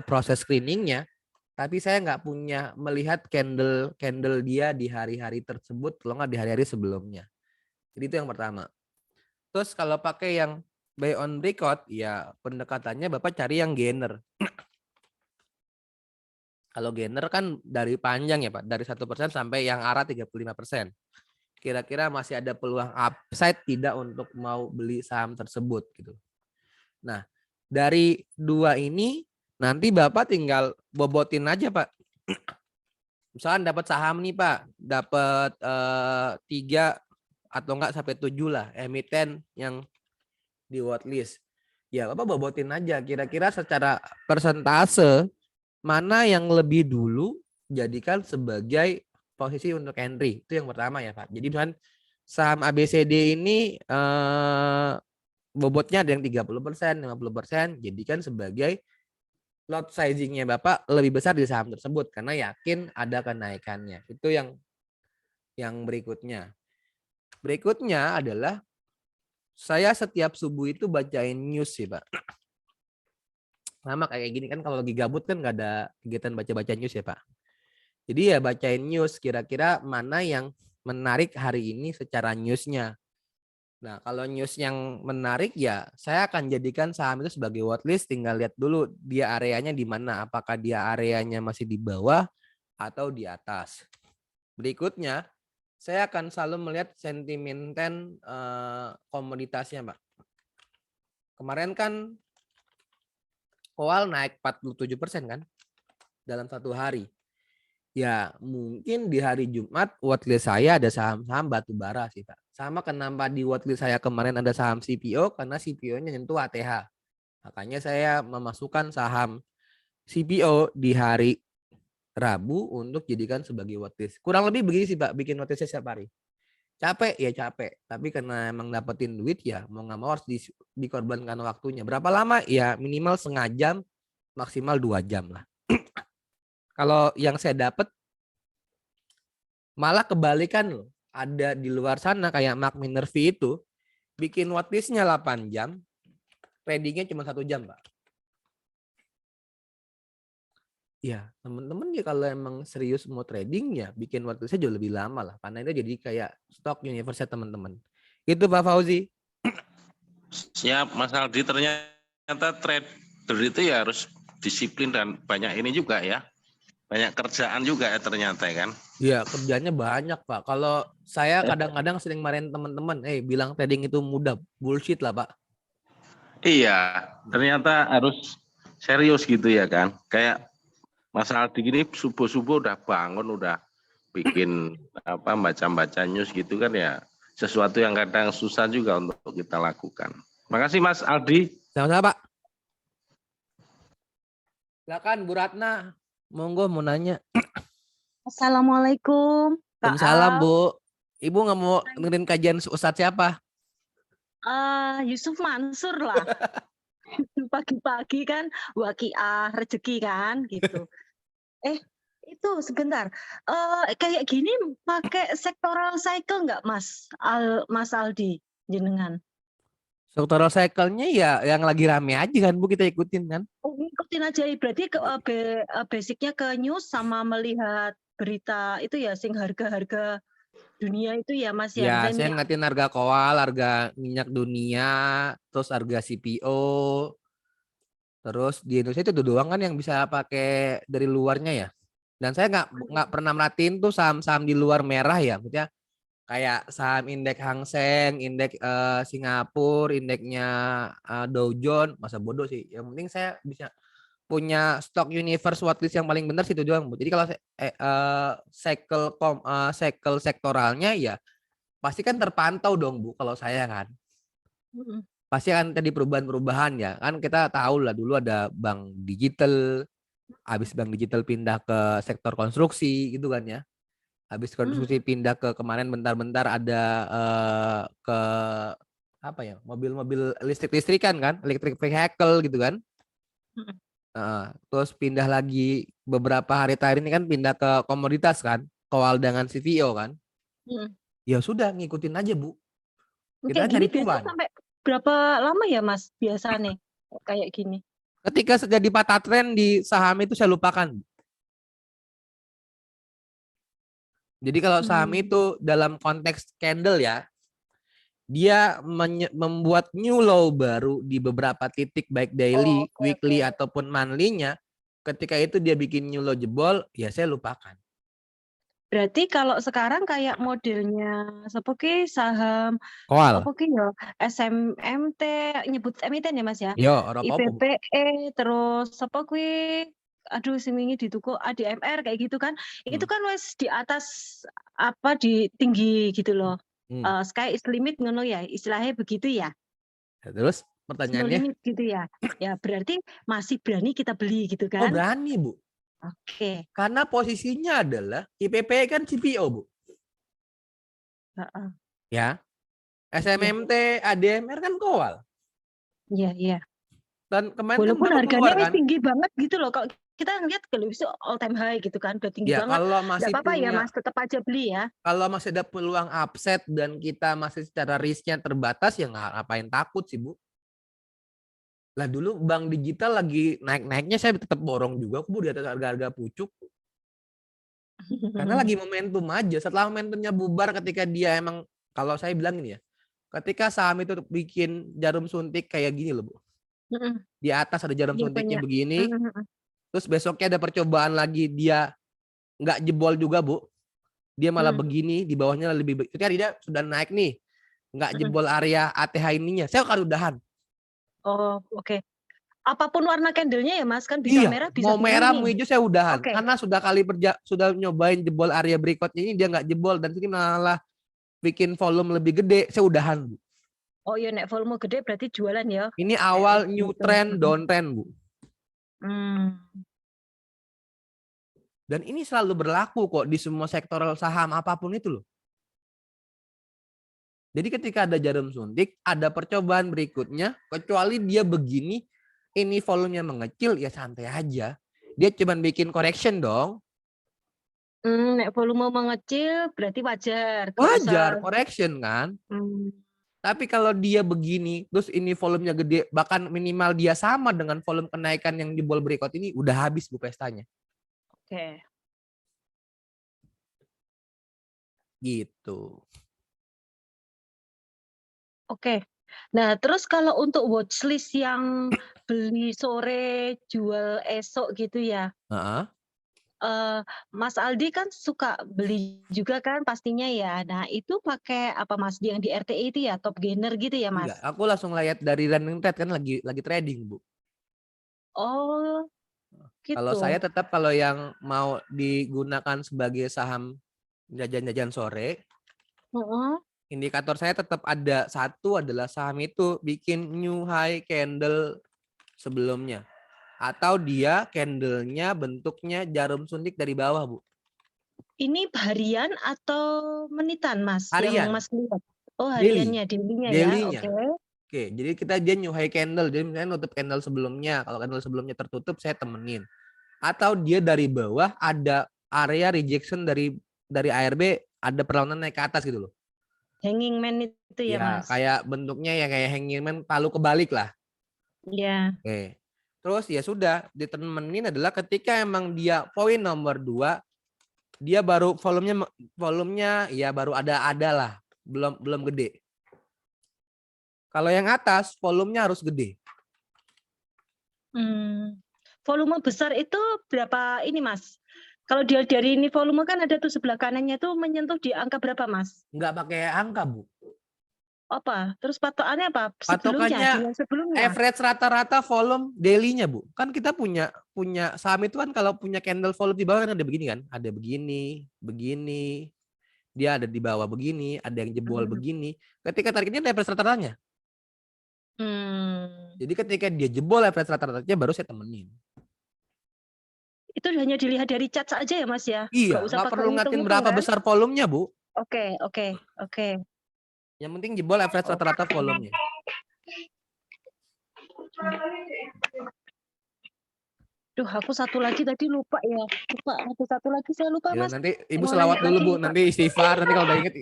proses screeningnya, tapi saya nggak punya melihat candle dia di hari-hari tersebut, kalau nggak di hari-hari sebelumnya. Jadi itu yang pertama. Terus kalau pakai yang buy on breakout, ya pendekatannya Bapak cari yang gainer. Kalau gainer kan dari panjang ya Pak, dari 1% sampai yang arah 35%. Kira-kira masih ada peluang upside tidak untuk mau beli saham tersebut gitu. Nah, dari dua ini nanti Bapak tinggal bobotin aja Pak. Misalkan dapat saham nih Pak, dapat 3 atau enggak sampai 7 lah emiten yang di watchlist. Ya Bapak bobotin aja kira-kira secara persentase mana yang lebih dulu jadikan sebagai posisi untuk entry. Itu yang pertama ya Pak. Jadi misalkan saham ABCD ini bobotnya ada yang 30%, 50%, jadikan sebagai lot sizingnya Bapak lebih besar di saham tersebut karena yakin ada kenaikannya. Itu yang berikutnya. Berikutnya adalah saya setiap subuh itu bacain news sih, Pak. Sama kayak gini kan kalau lagi gabut kan nggak ada kegiatan baca-baca news ya, Pak. Jadi ya bacain news kira-kira mana yang menarik hari ini secara newsnya. Nah, kalau news yang menarik ya saya akan jadikan saham itu sebagai watchlist, tinggal lihat dulu dia areanya di mana, apakah dia areanya masih di bawah atau di atas. Berikutnya, saya akan selalu melihat sentimenten komoditasnya, Pak. Kemarin kan Koal naik 47% kan dalam satu hari. Ya mungkin di hari Jumat watchlist saya ada saham-saham batu bara sih Pak. Sama kenapa di watchlist saya kemarin ada saham CPO karena CPO-nya nyentuh ATH. Makanya saya memasukkan saham CPO di hari Rabu untuk jadikan sebagai watchlist. Kurang lebih begini sih Pak, bikin watchlist setiap hari. Capek ya capek, tapi karena emang dapetin duit ya mau nggak mau harus dikorbankan waktunya. Berapa lama? Ya minimal setengah jam, maksimal 2 jam lah. Kalau yang saya dapat malah kebalikan loh. Ada di luar sana kayak Mark Minervi itu bikin watchlistnya 8 jam, tradingnya cuma 1 jam Pak. Ya teman-teman ya kalau emang serius mau trading ya bikin watchlistnya jauh lebih lama lah. Karena itu jadi kayak stock universe teman-teman. Itu Pak Fauzi. Siap, Mas Aldi. Ternyata trader itu ya harus disiplin dan banyak ini juga ya. Banyak kerjaan juga ya ternyata kan. Iya, kerjanya banyak, Pak. Kalau saya kadang-kadang sering marahin teman-teman, bilang trading itu mudah. Bullshit lah, Pak. Iya, ternyata harus serius gitu ya kan. Kayak Mas Aldi gini subuh-subuh udah bangun, udah bikin baca-baca news gitu kan ya. Sesuatu yang kadang susah juga untuk kita lakukan. Makasih Mas Aldi. Sama-sama, Pak. Silakan Bu Ratna. Monggo mau nanya. Assalamualaikum, Kak Waalaikumsalam, Al. Bu. Ibu nggak mau dengerin kajian Ustadz siapa? Yusuf Mansur lah. Pagi-pagi kan waqiah rezeki kan gitu. Itu sebentar. Kayak gini pakai sectoral cycle nggak Mas Aldi jenengan? Sectoral cycle-nya ya yang lagi rame aja kan Bu, kita ikutin kan. Oh, ngikutin aja berarti basicnya ke news sama melihat berita itu ya sing harga-harga dunia itu ya Mas ya. Ya, Dan saya ngeliatin harga koal, harga minyak dunia, terus harga CPO. Terus di Indonesia itu doang kan yang bisa pakai dari luarnya ya. Dan saya nggak pernah merhatiin tuh saham-saham di luar merah ya. Maksudnya kayak saham indeks Hang Seng, indeks Singapura, indeksnya Dow Jones, masa bodoh sih. Yang penting saya bisa punya stock universe watchlist yang paling benar situ doang, Bu. Jadi kalau cycle sektoralnya ya pasti kan terpantau dong, Bu, kalau saya kan. Mm-mm. Pasti kan tadi perubahan-perubahan ya. Kan kita tahu lah dulu ada bank digital, habis bank digital pindah ke sektor konstruksi gitu kan ya. Habis konstruksi pindah ke kemarin bentar-bentar ada ke apa ya? Mobil-mobil listrik-listrikan kan, electric vehicle gitu kan. Mm-mm. Terus pindah lagi beberapa hari terakhir ini kan pindah ke komoditas kan, kowal dengan CVO kan. Mm-mm. Ya sudah ngikutin aja, Bu. Kita Kayak gini cari biasa cuan. sampai berapa lama ya Mas biasa nih kayak gini? Ketika terjadi patah tren di saham itu saya lupakan. Jadi kalau saham itu dalam konteks candle ya, dia membuat new low baru di beberapa titik baik daily, Oke, weekly oke. ataupun monthly-nya. Ketika itu dia bikin new low jebol, ya saya lupakan. Berarti kalau sekarang kayak modelnya seperti saham Kowal. apa ki ya SMMT nyebut emiten ya Mas ya? Yo, ora apa-apa, Bu. IPPE terus apa kuwi aduh sing wingi dituku ADMR kayak gitu kan. Itu kan wis di atas apa di tinggi gitu loh. Sky is limit ngono ya, istilahnya begitu ya. Terus No pertanyaannya? limit gitu ya. Ya berarti masih berani kita beli gitu Oh, kan? berani, Bu. Oke. Karena posisinya adalah IPP kan CPO, Bu. Heeh. Ya. SMMT, ADMR kan kowal. Iya, iya. Dan kemarin kan Walaupun baru keluar harganya kan. tinggi banget gitu loh. Kalau kita ngeliat kalau itu all time high gitu kan, udah tinggi Ya, banget. kalau Nggak masih apa-apa ya punya, Mas, tetap aja beli ya. kalau masih ada peluang upset dan kita masih secara risknya terbatas, ya nggak ngapain takut sih, Bu. Lah dulu bank digital lagi naik-naiknya saya tetap borong juga, Bu, di atas harga-harga pucuk. Karena lagi momentum aja. Setelah momentumnya bubar ketika dia emang, kalau saya bilang ini ya, ketika saham itu bikin jarum suntik kayak gini loh, Bu. Di atas ada jarum Iya, suntiknya banyak. begini, terus besoknya ada percobaan lagi dia nggak jebol juga, Bu. Dia malah begini, di bawahnya lebih, ketika dia sudah naik nih, nggak jebol area ATH ininya, saya akan udahan. Oh, oke. Apapun warna candlenya ya Mas, kan bisa Iya, merah, bisa mau biru merah, nih. mau hijau saya udahan. Oke. Karena sudah nyobain jebol area berikutnya ini dia nggak jebol dan ini malah bikin volume lebih gede, saya udahan, Bu. Oh iya, nek volume gede berarti jualan ya. Ini awal new trend, downtrend, Bu. Dan ini selalu berlaku kok di semua sektoral saham apapun itu loh. Jadi ketika ada jarum suntik, ada percobaan berikutnya, kecuali dia begini, ini volumenya mengecil, ya santai aja. Dia cuma bikin correction dong. Nek volume mengecil berarti wajar. Wajar, correction kan. Tapi kalau dia begini, terus ini volumenya gede, bahkan minimal dia sama dengan volume kenaikan yang jebol berikut ini, udah habis, Bu, pestanya. Oke. Gitu. Oke. Nah, terus kalau untuk watchlist yang beli sore, jual esok gitu ya. Mas Aldi kan suka beli juga kan pastinya ya. Nah, itu pakai apa Mas? Yang di RTI itu ya, top gainer gitu ya, Mas? Enggak, aku langsung lihat dari running trade kan lagi trading, Bu. Oh, gitu. Kalau saya tetap kalau yang mau digunakan sebagai saham jajan-jajan sore, indikator saya tetap ada satu adalah saham itu bikin new high candle sebelumnya. Atau dia candlenya bentuknya jarum suntik dari bawah, Bu. Ini harian atau menitan, Mas? Harian. Yang Mas lihat? Oh, hariannya, daily-nya ya. Daily-nya. Oke. Jadi dia new high candle. Jadi misalnya nutup candle sebelumnya. Kalau candle sebelumnya tertutup, saya temenin. Atau dia dari bawah ada area rejection dari ARB, ada perlawanan naik ke atas gitu loh. Hanging man itu ya, Mas? Kayak bentuknya ya kayak hanging man, palu kebalik lah. Iya. Oke. Terus ya sudah, ditemenin adalah ketika emang dia poin nomor 2, dia baru volumenya ya baru ada lah, belum gede. Kalau yang atas volumenya harus gede. Volume besar itu berapa ini, Mas? Kalau dia dari ini volume kan ada tuh sebelah kanannya tuh menyentuh di angka berapa, Mas? Nggak pakai angka, Bu. Apa? Terus patokannya apa? Sebelumnya, Patokannya bulan sebelumnya. average rata-rata volume daily-nya, Bu. Kan kita punya saham itu kan kalau punya candle volume di bawah kan ada begini kan, ada begini, begini. Dia ada di bawah begini, ada yang jebol begini. Ketika targetnya ada average rata-ratanya. Jadi ketika dia jebol average rata-ratanya baru saya temenin. Itu hanya dilihat dari chart saja ya Mas ya? Iya, usah nggak pakai perlu ngatin hitung-hitung berapa kan? besar volumenya, Bu. Oke. Yang penting jebol average rata-rata volumenya. Duh, aku satu lagi tadi lupa ya. Ada satu lagi saya lupa Ya, Mas. nanti Ibu Mau selawat nanya dulu, lagi, Bu. lupa. Nanti istighfar, nanti kalau udah inget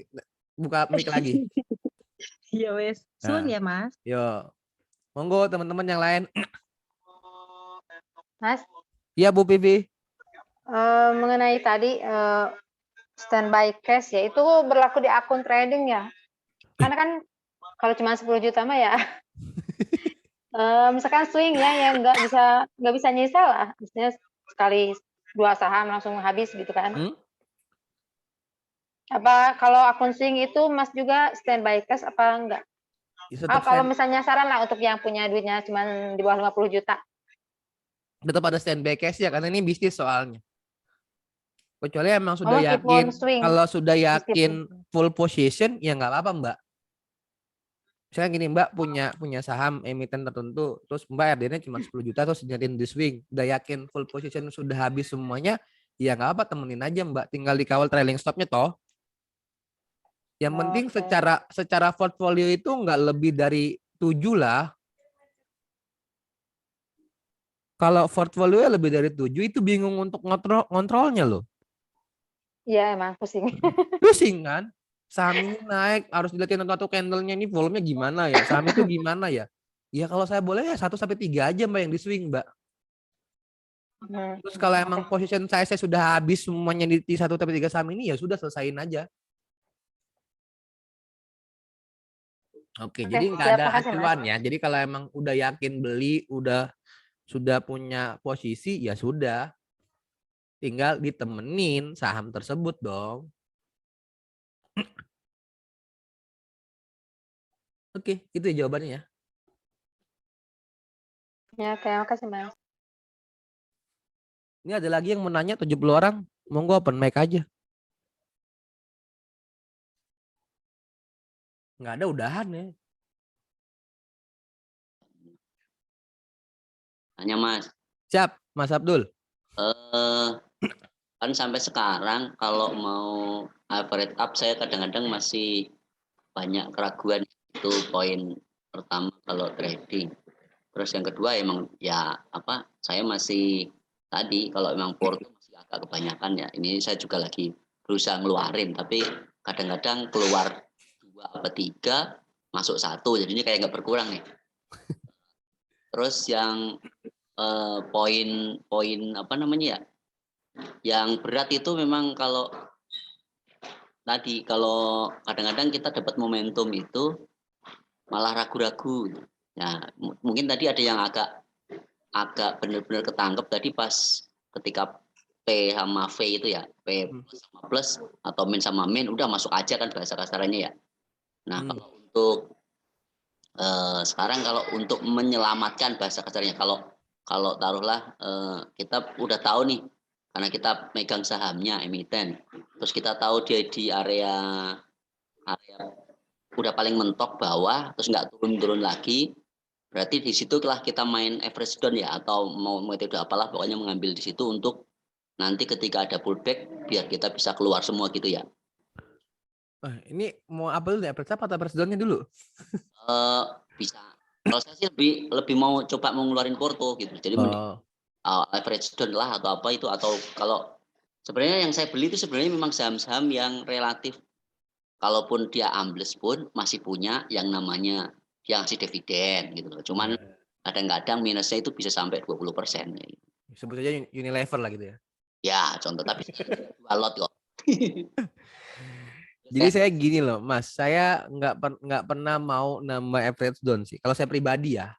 buka mic lagi. Iya wes. Suun Nah. ya Mas. Yo. Monggo teman-teman yang lain. Mas, Iya, Bu Pivi. mengenai tadi standby cash ya, itu berlaku di akun trading ya? Karena kan kalau cuma 10 juta mah ya, misalkan swing ya, yang nggak bisa nyisa lah, misalnya sekali 2 saham langsung habis gitu kan? Apa kalau akun swing itu Mas juga standby cash apa enggak? Kalau misalnya saran lah untuk yang punya duitnya cuma di bawah 50 juta. Tetap ada standby cash ya, karena ini bisnis soalnya. Kecuali emang sudah meskipun yakin, swing. kalau sudah yakin Meskipun. full position, ya nggak apa-apa Mbak. Misalnya gini Mbak punya saham emiten tertentu, terus Mbak RD-nya cuma 10 juta, terus nyatin di swing, udah yakin full position sudah habis semuanya, ya nggak apa, temenin aja Mbak, tinggal dikawal trailing stopnya toh. Yang penting secara portfolio itu nggak lebih dari 7 lah. Kalau portfolio lebih dari 7 itu bingung untuk ngontrolnya loh. Iya emang pusing. Pusing kan? Saham ini naik, harus dilihatin satu candle-nya ini volumenya gimana ya? Saham itu gimana ya? Ya kalau saya boleh ya 1 sampai 3 aja Mbak yang di swing, Mbak. Terus kalau emang position saya sudah habis semuanya di 1 sampai 3 saham ini, ya sudah selesain aja. Oke, jadi nggak ada acuan ya. Jadi kalau emang udah yakin beli, sudah punya posisi, ya sudah. Tinggal ditemenin saham tersebut dong. Oke, itu ya jawabannya ya. Ya, terima kasih Mas. Ini ada lagi yang mau nanya 70 orang. Monggo open mic aja. Nggak ada, udahan ya. Tanya Mas. Siap, Mas Abdul. Kan sampai sekarang kalau mau average up saya kadang-kadang masih banyak keraguan. Itu poin pertama kalau trading. Terus yang kedua emang ya saya masih tadi kalau emang porto masih agak kebanyakan ya. Ini saya juga lagi berusaha ngeluarin, tapi kadang-kadang keluar 2 atau 3 masuk 1, jadinya kayak nggak berkurang nih. Terus yang poin yang berat itu memang kalau kadang-kadang kita dapat momentum itu malah ragu-ragu. Nah, mungkin tadi ada yang agak benar-benar ketangkep tadi pas ketika P sama V itu ya, P plus sama plus atau min sama min, udah masuk aja kan bahasa kasarannya ya. Nah, kalau untuk sekarang kalau untuk menyelamatkan bahasa kasarnya, kalau taruhlah kita udah tahu nih, karena kita megang sahamnya emiten, terus kita tahu dia di area udah paling mentok bawah, terus nggak turun-turun lagi, berarti di situlah kita main average down ya, atau mau metode apalah, pokoknya mengambil di situ untuk nanti ketika ada pullback biar kita bisa keluar semua gitu ya. Ini mau apa dulu, average up atau average down-nya dulu? Bisa. Kalau saya sih lebih mau coba ngeluarin porto gitu. Jadi average down lah atau apa itu, atau kalau sebenarnya yang saya beli itu sebenarnya memang saham-saham yang relatif kalaupun dia ambles pun masih punya yang namanya yang ngasih dividen gitu loh. Cuman kadang-kadang minusnya itu bisa sampai 20%. Sebut aja Unilever lah gitu ya. Ya, contoh, tapi 2 lot kok. Jadi saya gini loh, Mas, saya nggak pernah mau nambah average down sih. Kalau saya pribadi ya.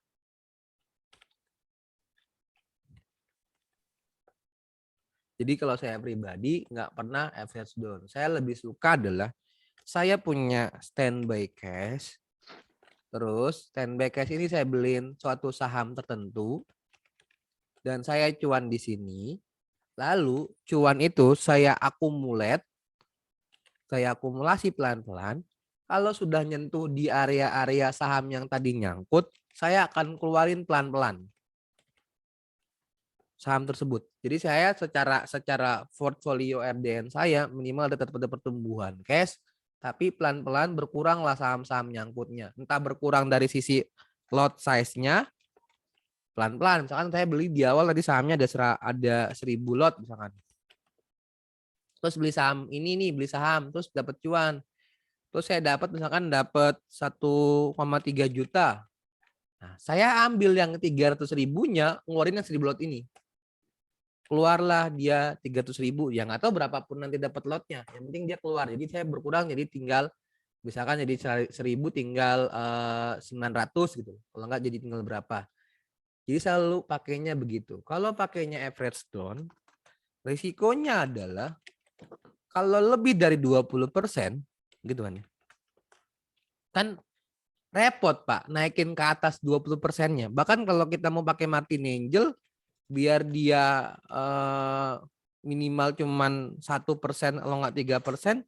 Jadi kalau saya pribadi nggak pernah average down. Saya lebih suka adalah saya punya standby cash, Terus standby cash ini saya beliin suatu saham tertentu dan saya cuan di sini. Lalu cuan itu saya akumulasi pelan-pelan. Kalau sudah nyentuh di area-area saham yang tadi nyangkut, saya akan keluarin pelan-pelan saham tersebut. Jadi saya secara portfolio RDN saya minimal ada pertumbuhan cash, tapi pelan-pelan berkuranglah saham-saham nyangkutnya. Entah berkurang dari sisi lot size-nya, pelan-pelan. Misalkan saya beli di awal tadi sahamnya ada 1000 lot misalkan. Terus beli saham ini nih, beli saham, terus dapat cuan. Terus saya dapat 1,3 juta. Nah, saya ambil yang 300.000-nya, ngeluarin yang 1000 lot ini. Keluarlah dia 300.000, ya nggak tahu berapapun nanti dapat lotnya. Yang penting dia keluar. Jadi saya berkurang jadi tinggal misalkan jadi 1000 tinggal 900 gitu. Kalau nggak jadi tinggal berapa. Jadi selalu pakainya begitu. Kalau pakainya average down, risikonya adalah kalau lebih dari 20%, gitu kan ya. Kan repot Pak, naikin ke atas 20%-nya. Bahkan kalau kita mau pakai Martin Angel, biar dia minimal cuman 1% kalau nggak 3%,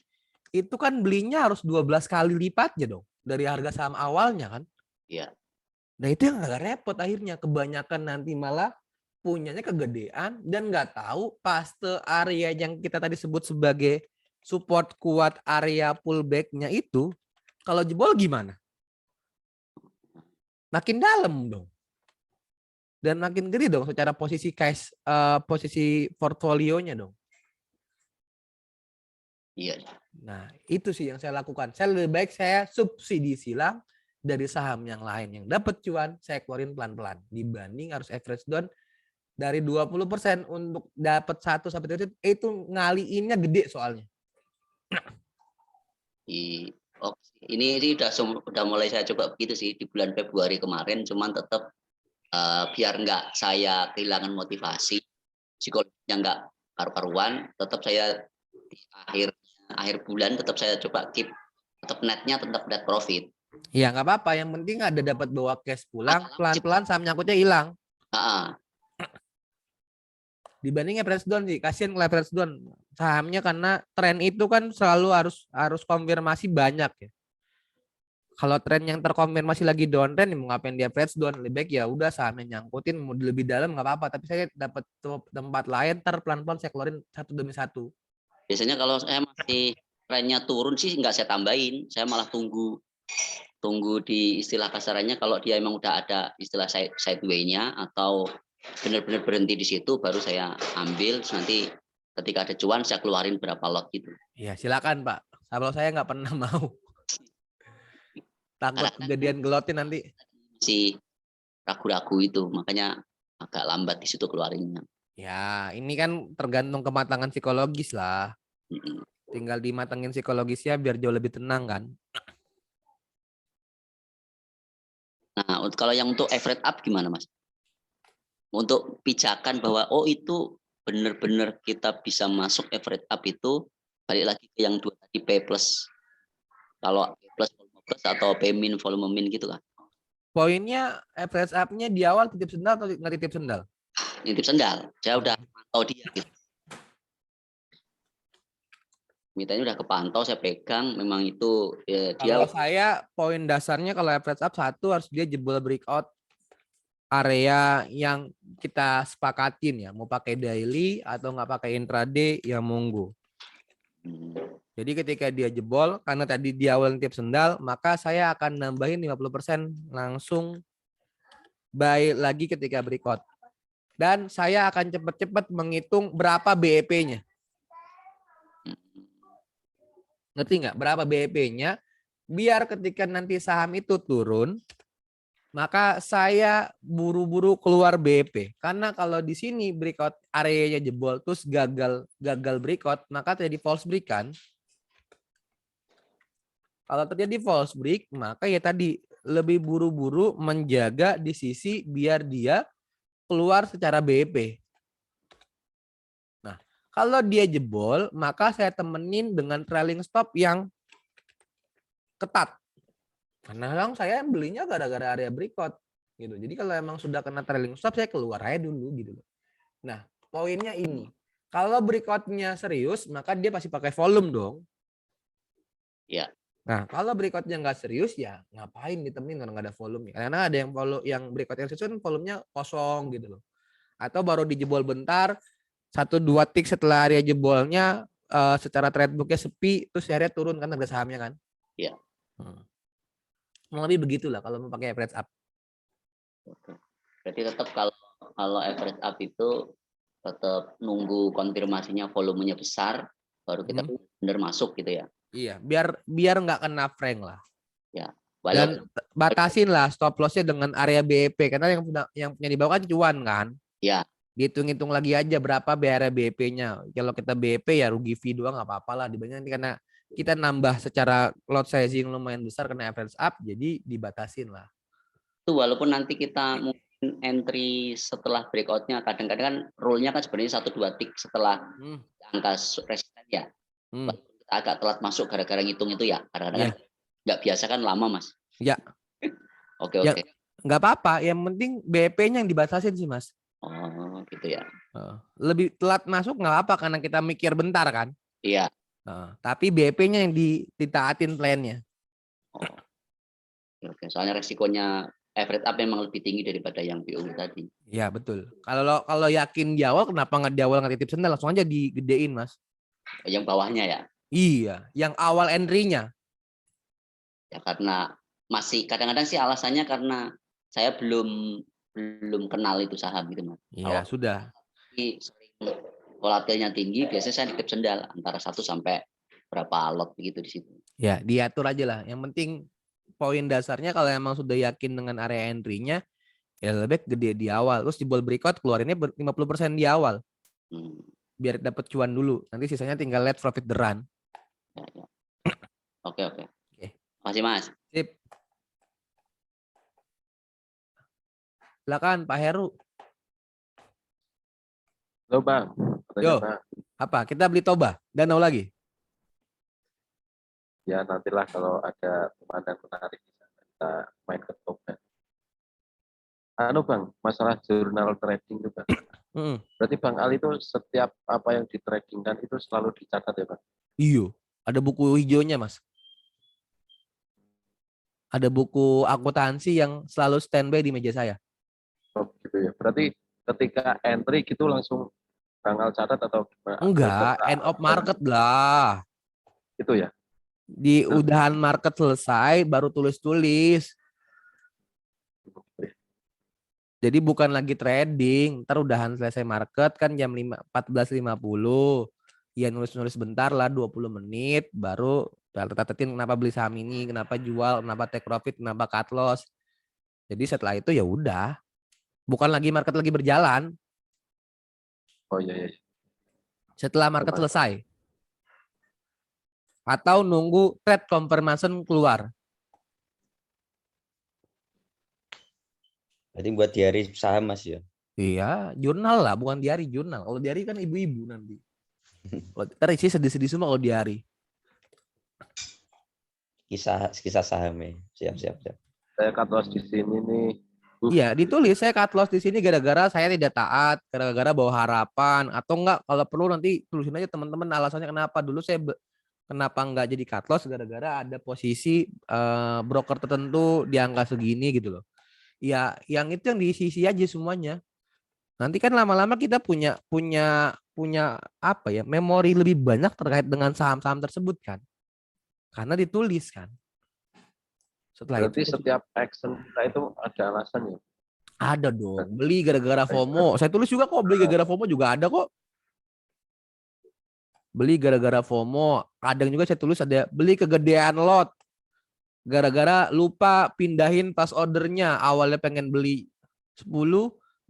itu kan belinya harus 12 kali lipatnya dong dari harga saham awalnya kan. Iya. Nah itu yang agak repot akhirnya. Kebanyakan nanti malah punyanya kegedean dan nggak tahu fase area yang kita tadi sebut sebagai support kuat area pullback-nya itu kalau jebol gimana? Makin dalam dong. Dan makin gede dong secara posisi cash, posisi portfolionya dong. Iya. Nah, itu sih yang saya lakukan. Saya lebih baik saya subsidi silang dari saham yang lain yang dapat cuan, saya keluarin pelan-pelan dibanding harus average down dari 20% untuk dapat 1 sampai 3 itu ngaliinnya gede soalnya. Ini sih udah mulai saya coba begitu sih di bulan Februari kemarin, cuman tetap biar nggak saya kehilangan motivasi, psikologinya nggak karu-karuan, tetap saya di akhir bulan tetap saya coba keep tetap netnya tetap net profit. Iya nggak apa-apa, yang penting ada dapat bawa cash pulang, pelan-pelan saham nyangkutnya hilang. Dibanding average down sih, kasihan kalau average down sahamnya karena tren itu kan selalu harus konfirmasi banyak ya. Kalau tren yang terkonfirmasi lagi downtrend, mau ngapain dia average down, lebih baik ya udah sahamnya nyangkutin, mau lebih dalam nggak apa-apa. Tapi saya dapat tempat lain, pelan-pelan saya keluarin satu demi satu. Biasanya kalau saya masih trennya turun sih nggak saya tambahin, saya malah tunggu di istilah kasarannya kalau dia emang udah ada istilah sideway-nya atau benar-benar berhenti di situ, baru saya ambil. Terus nanti ketika ada cuan saya keluarin berapa lot gitu. Iya silakan Pak. Kalau saya nggak pernah mau. Takut kejadian gelotin nanti. Si ragu-ragu itu, makanya agak lambat di situ keluarinnya. Ya, ini kan tergantung kematangan psikologis lah. Tinggal dimatengin psikologisnya biar jauh lebih tenang kan. Nah, kalau yang untuk average up gimana Mas? Untuk pijakan bahwa itu benar-benar kita bisa masuk average up itu, balik lagi ke yang dua tadi P plus. Kalau P plus atau P min volume min gitu kan. Poinnya average up-nya di awal titip sendal atau nggak titip sendal? Titip sendal. Saya udah pantau dia gitu. Mitanya udah kepantau, saya pegang, memang itu ya, dia. Kalau saya poin dasarnya kalau average up satu harus dia jebol breakout area yang kita sepakatin ya, mau pakai daily atau nggak pakai intraday ya monggo. Jadi ketika dia jebol, karena tadi di awal tip sendal, maka saya akan nambahin 50% langsung buy lagi ketika breakout. Dan saya akan cepat-cepat menghitung berapa BEP-nya. Ngerti nggak? Berapa BEP-nya? Biar ketika nanti saham itu turun, maka saya buru-buru keluar BEP. Karena kalau di sini breakout areanya jebol, terus gagal breakout, maka terjadi false break kan. Kalau terjadi false break, maka ya tadi lebih buru-buru menjaga di sisi biar dia keluar secara BEP. Nah, kalau dia jebol, maka saya temenin dengan trailing stop yang ketat. Karena memang saya belinya gara-gara area breakout gitu. Jadi kalau emang sudah kena trailing stop saya keluar aja dulu gitu loh. Nah, poinnya ini. Kalau breakout-nya serius, maka dia pasti pakai volume dong. Ya. Nah, kalau breakout-nya nggak serius ya ngapain ditemenin kalau nggak ada volume. Karena ada yang breakout yang serius kan volumenya kosong gitu loh. Atau baru dijebol bentar 1-2 tick setelah area jebolnya secara trade book-nya sepi terus area turun kan harga sahamnya kan. Iya. Mau lebih begitulah kalau mau pakai average up. Oke. Berarti tetap kalau average up itu tetap nunggu konfirmasinya volumenya besar baru kita benar masuk gitu ya. Iya, biar nggak kena frank lah. Ya. Dan batasin lah stop loss-nya dengan area BEP karena yang punya di bawah kan cuan kan. Ya. Dihitung-hitung lagi aja berapa area BEP-nya. Kalau kita BEP ya rugi fee doang nggak apa-apa lah dibanding nanti karena kita nambah secara lot sizing lumayan besar karena average up jadi dibatasin lah. Itu walaupun nanti kita mungkin entry setelah breakout-nya kadang-kadang kan rule-nya kan sebenarnya 1-2 tick setelah angka resisten ya. Agak telat masuk gara-gara ngitung itu ya. Karena nggak biasa kan lama Mas. Ya. Oke. Nggak apa-apa. Yang penting BEP-nya yang dibatasin sih Mas. Oh gitu ya. Lebih telat masuk nggak apa karena kita mikir bentar kan. Iya. Tapi BEP-nya yang ditaatin plan-nya. Oke. Soalnya resikonya average up memang lebih tinggi daripada yang BOW tadi. Iya betul. Kalau yakin di awal kenapa nggak di awal nggak titip sendal langsung aja digedein Mas. Yang bawahnya ya. Iya, yang awal entry-nya. Ya karena masih kadang-kadang sih alasannya karena saya belum kenal itu saham gitu Mas. Iya, sudah. Sering volatilnya tinggi, biasanya saya titip sendal antara 1 sampai berapa lot begitu di situ. Ya, diatur aja lah. Yang penting poin dasarnya kalau emang sudah yakin dengan area entry-nya, ya lebih gede di awal. Terus di ball breakout keluarinnya 50% di awal. Biar dapat cuan dulu. Nanti sisanya tinggal let profit the run. Ya. Oke. Makasih Mas. Sip. Silakan Pak Heru. Halo Bang. Yo. Apa? Kita beli Toba? Danau lagi? Ya nantilah kalau ada pemandangan menarik kita main ke Toba. Bang, masalah jurnal trading itu Bang. Berarti Bang Ali itu setiap apa yang ditradingkan itu selalu dicatat ya Bang? Iya. Ada buku hijaunya Mas. Ada buku akuntansi yang selalu standby di meja saya. Oh gitu ya. Berarti ketika entry gitu langsung tanggal catat atau gimana? Enggak, end of market lah. Itu ya. Di udahan market selesai baru tulis-tulis. Jadi bukan lagi trading, ntar udahan selesai market kan jam 14.50. Ya nulis-nulis bentar lah 20 menit baru catetin kenapa beli saham ini, kenapa jual, kenapa take profit, kenapa cut loss. Jadi setelah itu ya udah. Bukan lagi market lagi berjalan. Oh iya. Setelah market selesai. Atau nunggu trade confirmation keluar. Berarti buat diary saham Mas ya? Iya, jurnal lah, bukan diary, jurnal. Kalau diary kan ibu-ibu nanti. Ntar isi sedih-sedih semua kalau diary. Kisah sahamnya. Siap. Saya cut loss di sini nih. Iya, ditulis saya cut loss di sini gara-gara saya tidak taat, gara-gara bawa harapan atau enggak kalau perlu nanti tulisin aja teman-teman alasannya kenapa. Dulu saya kenapa enggak jadi cut loss gara-gara ada posisi broker tertentu di angka segini gitu loh. Ya, yang itu yang diisi aja semuanya. Nanti kan lama-lama kita punya apa ya, memori lebih banyak terkait dengan saham-saham tersebut kan. Karena ditulis kan. Setelah berarti itu setiap action kita itu ada alasannya. Ada dong. Beli gara-gara FOMO. Saya tulis juga kok beli gara-gara FOMO juga ada kok. Beli gara-gara FOMO. Kadang juga saya tulis ada beli kegedean lot. Gara-gara lupa pindahin pas ordernya. Awalnya pengen beli 10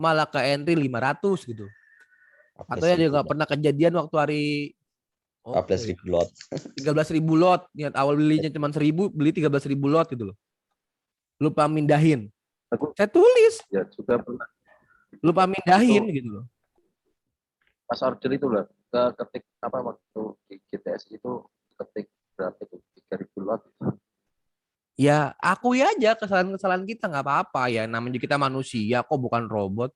malah ke entry 500 gitu. Atau ya juga pernah kejadian waktu hari 14.000 lot. 13.000 lot. Niat awal belinya cuma 1.000, beli 13.000 lot gitu loh. Lupa mindahin. Saya tulis. Ya juga pernah. Lupa mindahin gitu loh. Pas order itu loh, ketik apa waktu di GTS itu ketik berapa itu 3.000 lot. Ya akui aja kesalahan-kesalahan kita, nggak apa-apa ya. Namanya kita manusia kok, bukan robot.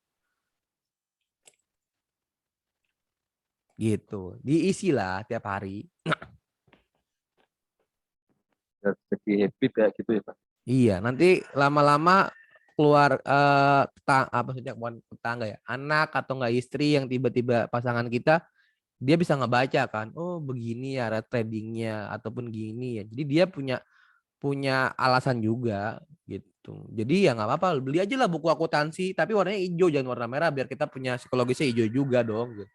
Gitu. Diisi lah tiap hari. Jadi habit kayak gitu ya Pak. Iya, nanti lama-lama keluar apa saja, bukan tetangga ya, anak atau enggak istri yang tiba-tiba pasangan kita, dia bisa ngebaca kan, oh begini ya tradingnya ataupun gini ya. Jadi dia punya punya alasan juga gitu. Jadi ya nggak apa-apa, beli aja lah buku akuntansi tapi warnanya hijau jangan warna merah biar kita punya psikologisnya hijau juga dong gitu.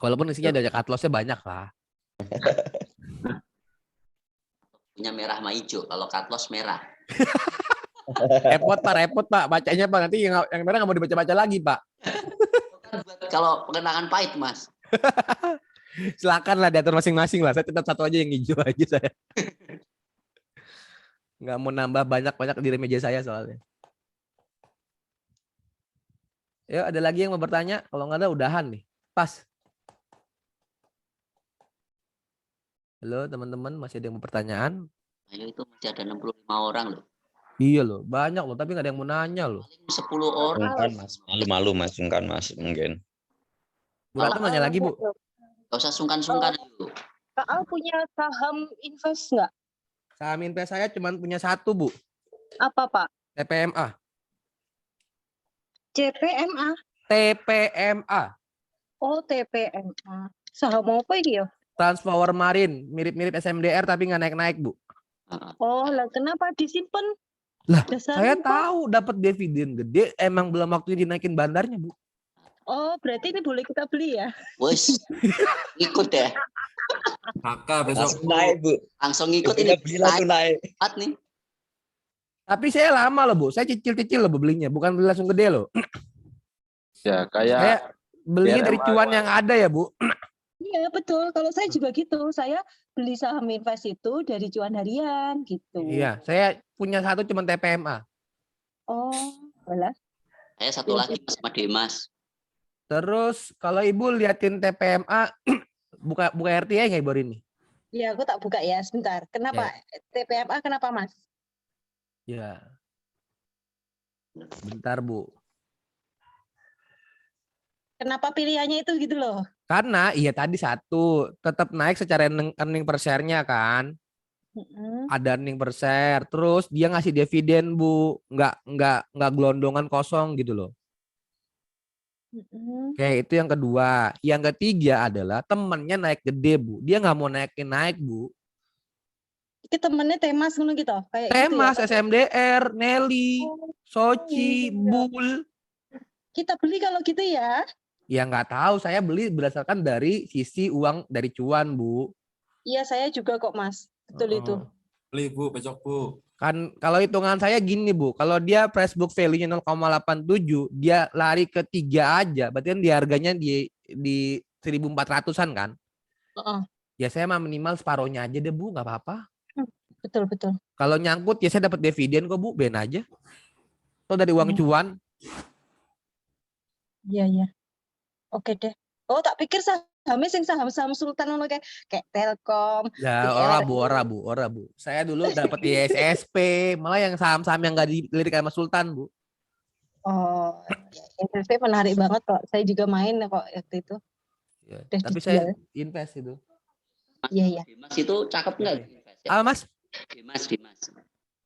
Walaupun isinya ada cut loss-nya banyak lah. Punya merah sama hijau, kalau cut loss merah. repot pak bacanya pak, nanti yang merah nggak mau dibaca-baca lagi pak. Kalau pengenangan pahit Mas. Silakan lah diatur masing-masing lah, saya tetap satu aja yang hijau aja saya. Nggak mau nambah banyak-banyak di meja saya soalnya. Yuk, ada lagi yang mau bertanya? Kalau nggak ada udahan nih. Pas. Halo teman-teman, masih ada yang mau pertanyaan? Ayo, itu masih ada 65 orang loh. Iya loh, banyak loh, tapi nggak ada yang mau nanya loh. 10 orang. Sungkan Mas, malu-malu Mas, sungkan Mas mungkin. Bu Ratu nanya lagi Bu. Gak usah sungkan-sungkan. Kak Al punya saham invest nggak? Saham invest saya cuma punya satu Bu. Apa Pak? TPMA. CPMA? TPMA. Oh TPMA. Saham apa ini ya? Transpower Marine, mirip-mirip SMDR tapi nggak naik-naik Bu. Oh lah kenapa disimpan? Lah, Dasar saya lupa. tahu dapat dividen gede, emang belum waktunya dinaikin bandarnya Bu. Oh berarti ini boleh kita beli ya? Wes, ikut ya. Kakak besok Langsung naik Bu. Langsung ikut Kita ini. beli langsung naik. Cepat nih. Tapi saya lama loh Bu, saya cicil-cicil loh Bu belinya, bukan beli langsung gede loh. Ya kayak Saya belinya dari DRMA cuan yang ada ya Bu. Iya betul. Kalau saya juga gitu. Saya beli saham invest itu dari cuan harian gitu. Iya, saya punya satu cuma TPMA. Oh, alah. Saya satu lagi sama Demas. Terus kalau Ibu liatin TPMA, buka RTA nggak Ibu hari ini? Iya, aku tak buka ya sebentar. Kenapa TPMA? Kenapa Mas? Ya. Bentar Bu. Kenapa pilihannya itu gitu loh? Karena iya tadi satu tetap naik secara earning per share-nya kan. Ada earning per share, terus dia ngasih dividen Bu, nggak gelondongan kosong gitu loh. Oke, itu yang kedua. Yang ketiga adalah temennya naik gede Bu, dia nggak mau naik Bu. Itu temennya Temas ngono gitu, kayak Temas, gitu ya? SMDR, Nelly, Soci, Bul. Kita beli kalau gitu ya? Ya nggak tahu, saya beli berdasarkan dari sisi uang dari cuan Bu. Iya saya juga kok Mas, betul itu. beli Bu besok Bu. Kan kalau hitungan saya gini Bu, kalau dia price book value-nya 0,87, dia lari ke 3 aja, berarti kan di harganya di 1.400-an kan? Ya saya mah minimal separohnya aja deh Bu, nggak apa-apa. Betul. Kalau nyangkut ya saya dapat dividen kok Bu, ben aja. Itu dari uang cuan. Iya. Oke deh. Oh tak pikir sahamnya saham Sultan ngono kayak Telkom. Ya ora Bu. Saya dulu dapat di SSP, malah yang saham-saham yang nggak dilirik sama Sultan Bu. Oh, SSP menarik banget kok. Saya juga main kok waktu itu. Ya, tapi saya invest itu. Iya. Demas itu cakep nggak? Mas?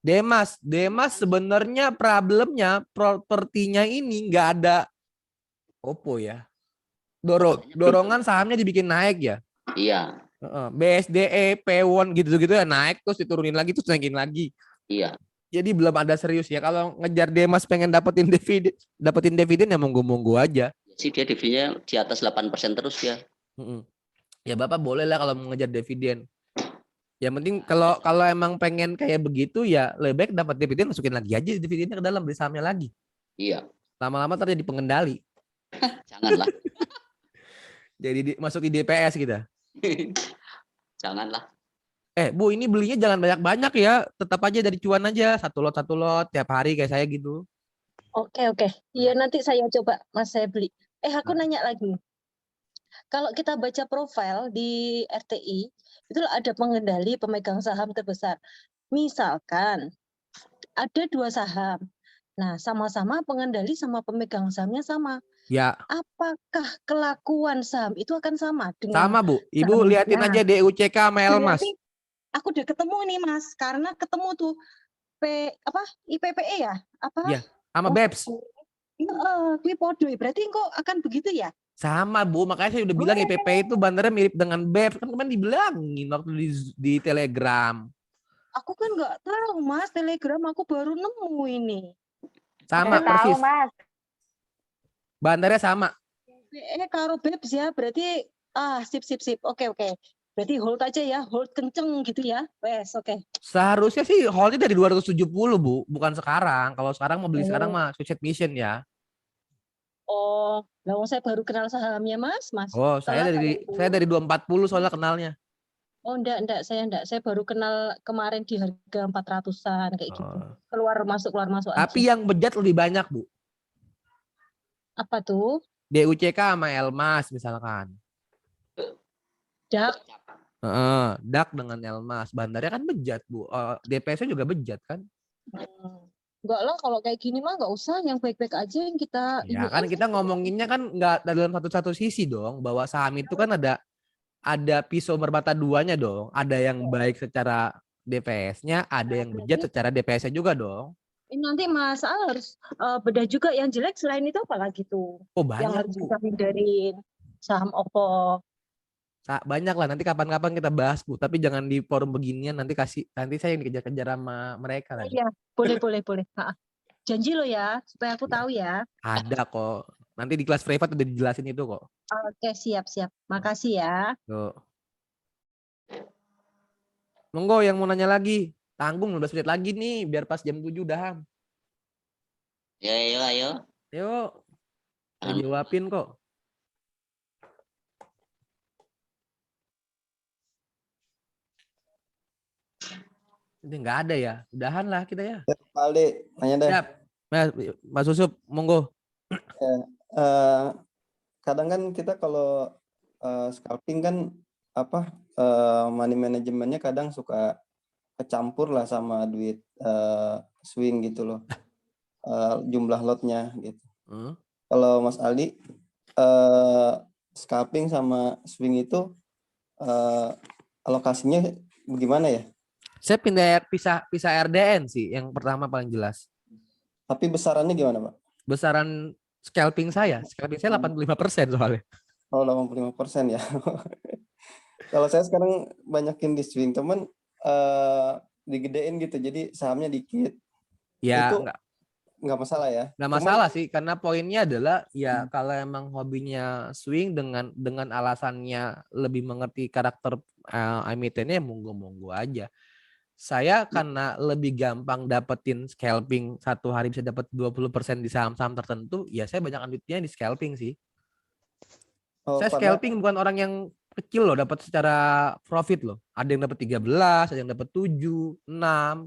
Demas. Sebenarnya problemnya propertinya ini nggak ada ya. Dorongan sahamnya dibikin naik ya. Iya. BSDE, P1 gitu-gitu ya naik terus diturunin lagi terus naikin lagi. Iya. Jadi belum ada serius ya. Kalau ngejar Demas pengen dapetin dividen ya monggo-monggo aja. Sih dia dividennya di atas 8% terus ya. Ya Bapak boleh lah kalau mengejar dividen. Yang penting kalau emang pengen kayak begitu ya lebih baik dapat dividen masukin lagi aja dividennya ke dalam, beli sahamnya lagi. Iya. Lama-lama terjadi pengendali. Janganlah. Jadi masuk di DPS kita. Janganlah. Bu ini belinya jangan banyak-banyak ya, tetap aja dari cuan aja, satu lot tiap hari kayak saya gitu. Oke. Iya nanti saya coba Mas saya beli. Aku nanya lagi. Kalau kita baca profil di RTI, itu ada pengendali pemegang saham terbesar. Misalkan ada 2 saham. Nah, sama-sama pengendali sama pemegang sahamnya sama. Ya, Apakah kelakuan saham itu akan sama dengan sama Bu. Ibu saham? liatin Nah, aja DUCK sama Elmas. berarti aku udah ketemu nih Mas, karena ketemu tuh IPPE ya? Apa? Ya, sama BEPS. Heeh, kuwi podo. Berarti kok akan begitu ya? Sama Bu, makanya saya udah bilang IPP itu bandarnya mirip dengan BEPS. Kan kemarin dibilangin waktu di Telegram. Aku kan nggak tahu Mas, Telegram aku baru nemu ini. Sama Baru tahu, persis. Mas. Bandarnya sama. Karo BEPS ya, berarti sip. Oke. Berarti hold aja ya, hold kenceng gitu ya. Wes, oke. Seharusnya sih holdnya dari 270 Bu, bukan sekarang. Kalau sekarang mau beli sekarang mah suicide mission ya. Oh, lah saya baru kenal sahamnya Mas. Oh, saya Salah dari 240 soalnya kenalnya. Oh, enggak, saya baru kenal kemarin di harga 400-an kayak gitu. Keluar masuk Tapi aja. yang bejat lebih banyak, Bu. Apa tuh? DUCK sama Elmas misalkan. DAK. DAK dengan Elmas. Bandarnya kan bejat, Bu. DPS-nya juga bejat kan? Enggak lah, kalau kayak gini mah enggak usah, yang baik-baik aja yang kita Ya kan kita ngomonginnya kan nggak dalam satu sisi dong, bahwa saham itu kan ada pisau berbata duanya dong. Ada yang baik secara DPS-nya, ada yang bejat secara DPS-nya juga dong. Ini nanti Mas Al harus bedah juga yang jelek selain itu apalagi tuh. Oh Yang banyak harus Bu. kita hindarin. Saham Oppo. Banyak lah, nanti kapan-kapan kita bahas Bu. Tapi jangan di forum beginian, nanti saya yang dikejar-kejar sama mereka tadi. Iya, boleh. Janji lo ya, supaya aku tahu ya. Ada kok. Nanti di kelas privat udah dijelasin itu kok. Oke, siap. Makasih ya. Tuh. Monggo yang mau nanya lagi. Tanggung 15 menit lagi nih, biar pas jam 7 udahan. Ayo. Yuk. Saya jawabin kok. Ini nggak ada ya. Udahan lah kita ya. Aldi, nanya deh. Siap. Mas Susup, monggo. Kadang kan kita kalau scalping kan money manajemennya kadang suka kecampur lah sama duit swing gitu loh. Jumlah lotnya gitu. Kalau Mas Aldi scalping sama swing itu alokasinya bagaimana ya? Saya pisah RDN sih yang pertama paling jelas. Tapi besarannya gimana, Pak? Besaran scalping saya 85% soalnya. Oh, 85% ya. Kalau saya sekarang banyakin di swing, teman digedein gitu, jadi sahamnya dikit. Ya, itu nggak masalah ya? Nggak masalah sih, karena poinnya adalah ya kalau emang hobinya swing dengan alasannya lebih mengerti karakter emitennya, monggo-monggo aja. Saya karena lebih gampang dapetin scalping, satu hari bisa dapat 20% di saham-saham tertentu, ya saya banyakkan duitnya di scalping sih. Saya scalping bukan orang yang kecil loh, dapat secara profit loh. Ada yang dapat 13, ada yang dapat 7, 6.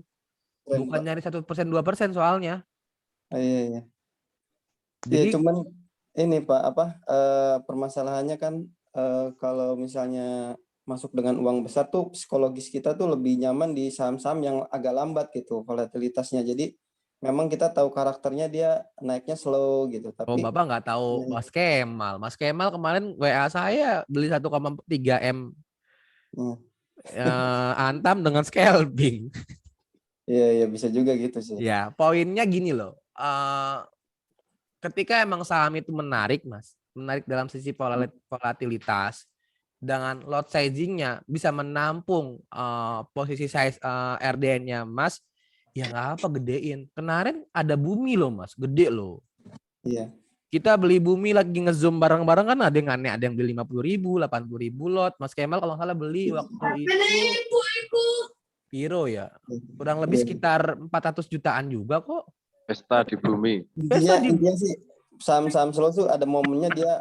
Bukan nyari 1%, 2% soalnya. Iya. Jadi cuman ini Pak, permasalahannya kan kalau misalnya masuk dengan uang besar tuh psikologis kita tuh lebih nyaman di saham-saham yang agak lambat gitu volatilitasnya. Jadi memang kita tahu karakternya dia naiknya slow gitu. Tapi Bapak nggak tahu Mas Kemal. Mas Kemal kemarin WA saya beli 1,3 M Antam dengan scalping. Iya bisa juga gitu sih. Ya, poinnya gini loh. Ketika emang saham itu menarik, Mas, menarik dalam sisi volatilitas, dengan lot sizingnya bisa menampung posisi size RDN-nya, Mas, ya nggak apa gedein. Kemarin ada Bumi loh, Mas, gede loh. Iya. Kita beli Bumi lagi ngezoom bareng-bareng kan ada yang aneh, ada yang beli 50.000, 80.000 lot. Mas Kemal kalau nggak salah beli waktu itu Piro ya, kurang lebih sekitar 400 jutaan juga kok. Pesta di Bumi. Intinya sih saham-saham slow tuh ada momennya dia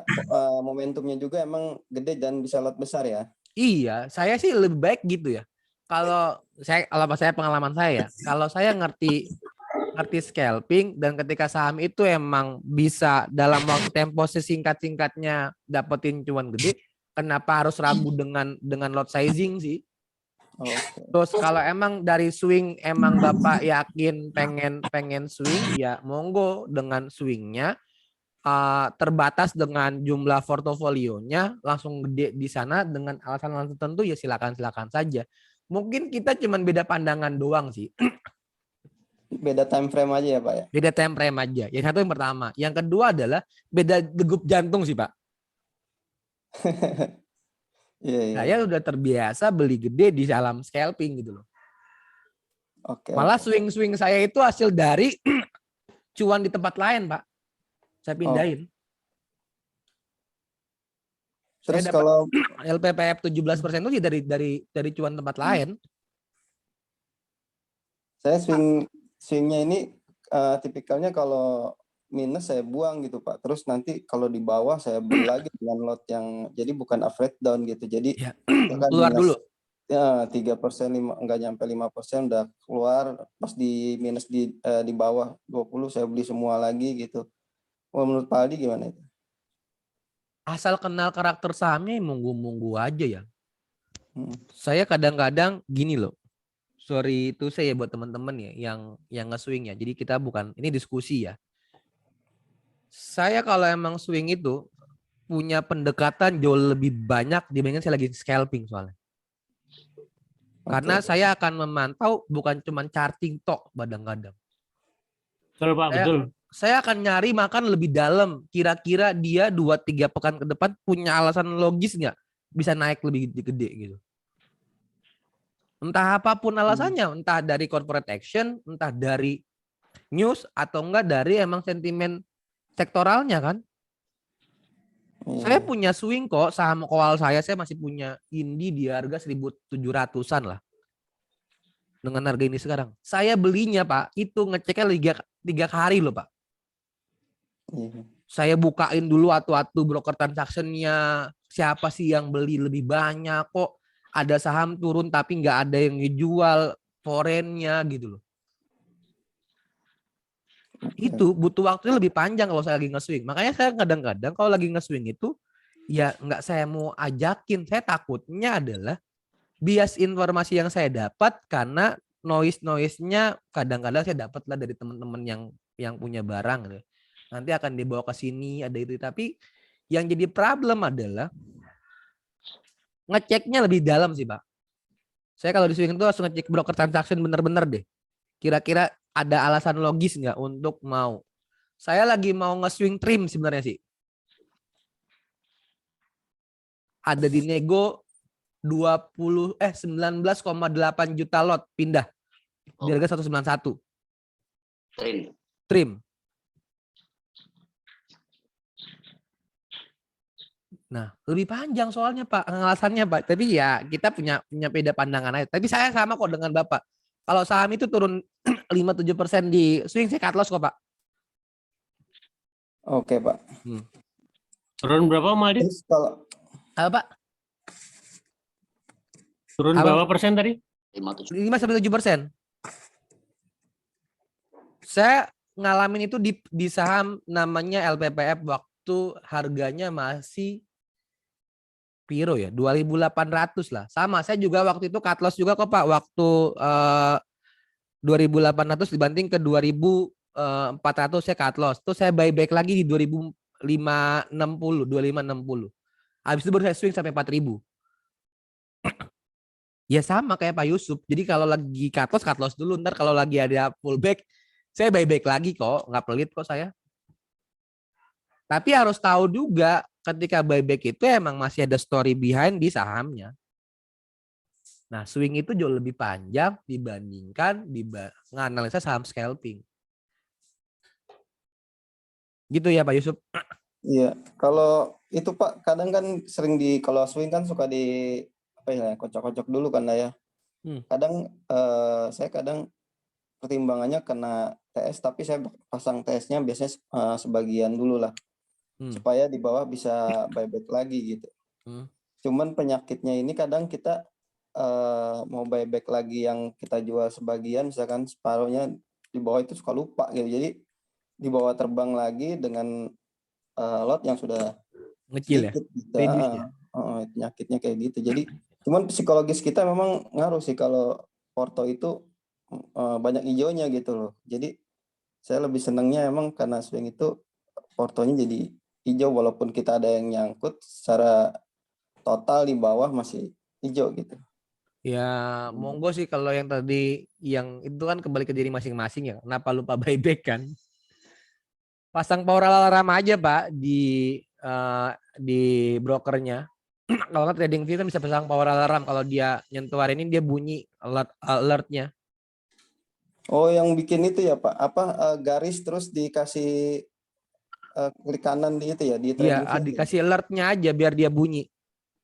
momentumnya juga emang gede dan bisa lot besar ya. Iya, saya sih lebih baik gitu ya. Kalau saya pengalaman saya, kalau saya ngerti ngerti scalping, dan ketika saham itu emang bisa dalam waktu tempo sesingkat-singkatnya dapetin cuan gede, kenapa harus ragu dengan lot sizing sih? Terus kalau emang dari swing emang Bapak yakin pengen swing, ya monggo dengan swingnya terbatas dengan jumlah portofolionya langsung gede di sana dengan alasan-alasan tertentu, ya silakan saja. Mungkin kita cuman beda pandangan doang sih. Beda time frame aja ya Pak ya. Beda time frame aja. Yang satu yang pertama. Yang kedua adalah beda degup jantung sih Pak. Saya udah terbiasa beli gede di dalam scalping gitu loh. Malah swing-swing saya itu hasil dari cuan di tempat lain Pak. Saya pindahin. Terus saya dapat kalau LPPF 17% itu dari cuan tempat lain. Saya swingnya ini tipikalnya kalau minus saya buang gitu Pak. Terus nanti kalau di bawah saya beli lagi dengan lot yang jadi bukan average down gitu. Jadi keluar minus, dulu. Ya 3%, enggak nyampe 5% udah keluar, pas di minus di bawah 20 saya beli semua lagi gitu. Menurut Pak Aldi gimana itu? Asal kenal karakter sahamnya, monggo-monggo aja ya. Saya kadang-kadang gini loh. Sorry itu saya buat teman-teman ya yang nge-swing ya. Jadi kita bukan, ini diskusi ya. Saya kalau emang swing itu punya pendekatan jauh lebih banyak dibandingkan saya lagi scalping soalnya. Karena saya akan memantau bukan cuma charting tok kadang-kadang. Betul Pak, betul. Saya akan nyari makan lebih dalam. Kira-kira dia 2-3 pekan ke depan punya alasan logis nggak bisa naik lebih gede gitu. Entah apapun alasannya, entah dari corporate action, entah dari news, atau enggak dari emang sentimen sektoralnya kan. Saya punya swing kok, saham kowal saya masih punya Indi di harga 1.700-an lah. Dengan harga ini sekarang. Saya belinya Pak, itu ngeceknya 3 hari loh Pak. Saya bukain dulu atu-atu broker transaction-nya, siapa sih yang beli lebih banyak, kok ada saham turun tapi nggak ada yang ngejual foreign-nya gitu loh. Itu butuh waktunya lebih panjang kalau saya lagi nge-swing. Makanya saya kadang-kadang kalau lagi nge-swing itu ya nggak saya mau ajakin. Saya takutnya adalah bias informasi yang saya dapat karena noise-nya kadang-kadang saya dapat lah dari teman-teman yang punya barang gitu. Nanti akan dibawa ke sini, ada itu. Tapi yang jadi problem adalah ngeceknya lebih dalam sih Pak. Saya kalau di swing itu harus ngecek broker transaction bener-bener deh. Kira-kira ada alasan logis nggak untuk mau. Saya lagi mau nge-swing trim sebenarnya sih. Ada di nego 19,8 juta lot pindah. Di harga 191. Trim. Nah, lebih panjang soalnya Pak, alasannya Pak. Tapi ya kita punya beda pandangan aja. Tapi saya sama kok dengan Bapak. Kalau saham itu turun 5-7% di swing, saya cut loss kok Pak. Oke Pak. Turun berapa Maldi? Apa Pak? Turun berapa persen tadi? 5-7%. Saya ngalamin itu di saham namanya LPPF waktu harganya masih piro ya, 2.800 lah. Sama, saya juga waktu itu cut loss juga kok Pak, waktu 2.800 dibanting ke 2.400 saya cut loss. Terus saya buyback lagi di 2.560. Habis itu baru saya swing sampai 4.000. Ya sama kayak Pak Yusuf. Jadi kalau lagi cut loss dulu. Ntar kalau lagi ada pullback, saya buyback lagi kok. Nggak pelit kok saya. Tapi harus tahu juga ketika buyback itu emang masih ada story behind di sahamnya. Nah, swing itu jauh lebih panjang dibandingkan menganalisa saham scalping. Gitu ya Pak Yusuf? Iya, kalau itu Pak kadang kan sering kalau swing kan suka di kocok-kocok dulu kan ya. Kadang saya pertimbangannya kena TS, tapi saya pasang TS-nya biasanya sebagian dulu lah. Supaya di bawah bisa buyback lagi gitu. Cuman penyakitnya ini kadang kita mau buyback lagi yang kita jual sebagian, misalkan separuhnya di bawah itu suka lupa gitu. Jadi dibawa terbang lagi dengan lot yang sudah Ngecil ya. sedikit gitu. Reduce ya. Penyakitnya kayak gitu. Jadi cuman psikologis kita memang ngaruh sih kalau Porto itu banyak hijaunya gitu loh. Jadi saya lebih senangnya emang karena swing itu Portonya jadi hijau walaupun kita ada yang nyangkut secara total di bawah masih hijau gitu. Ya monggo sih kalau yang tadi yang itu kan kembali ke diri masing-masing ya. Kenapa lupa buyback kan? Pasang power alarm aja Pak di brokernya. Kalau nggak trading view kan bisa pasang power alarm, kalau dia nyentuh hari ini dia bunyi alertnya. Oh, yang bikin itu ya Pak, garis terus dikasih klik kanan di itu ya, di trading Iya, view ya? dikasih alertnya aja biar dia bunyi.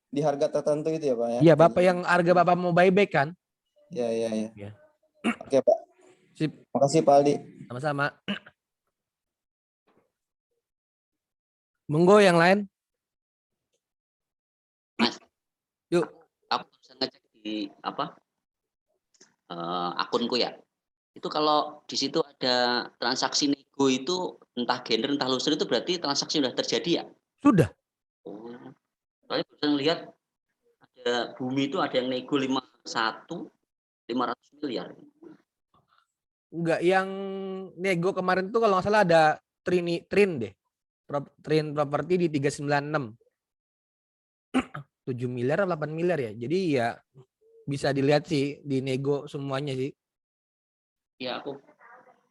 Di harga tertentu itu ya Pak ya? Iya, Bapak yang harga Bapak mau buyback kan? Iya. Iya. Oke Pak. Sip. Makasih Pak Aldi. Sama-sama. Monggo yang lain. Mas. Yuk. Aku bisa ngecek di akunku ya. Itu kalau di situ ada transaksi nego itu entah gender entah loser itu berarti transaksi sudah terjadi ya? Sudah. Oh. Soalnya bisa lihat ada bumi itu ada yang nego 500 miliar. Enggak, yang nego kemarin tuh kalau nggak salah ada Trin deh. Trin properti di 396. 7 miliar atau 8 miliar ya. Jadi ya bisa dilihat sih di nego semuanya sih. Iya, aku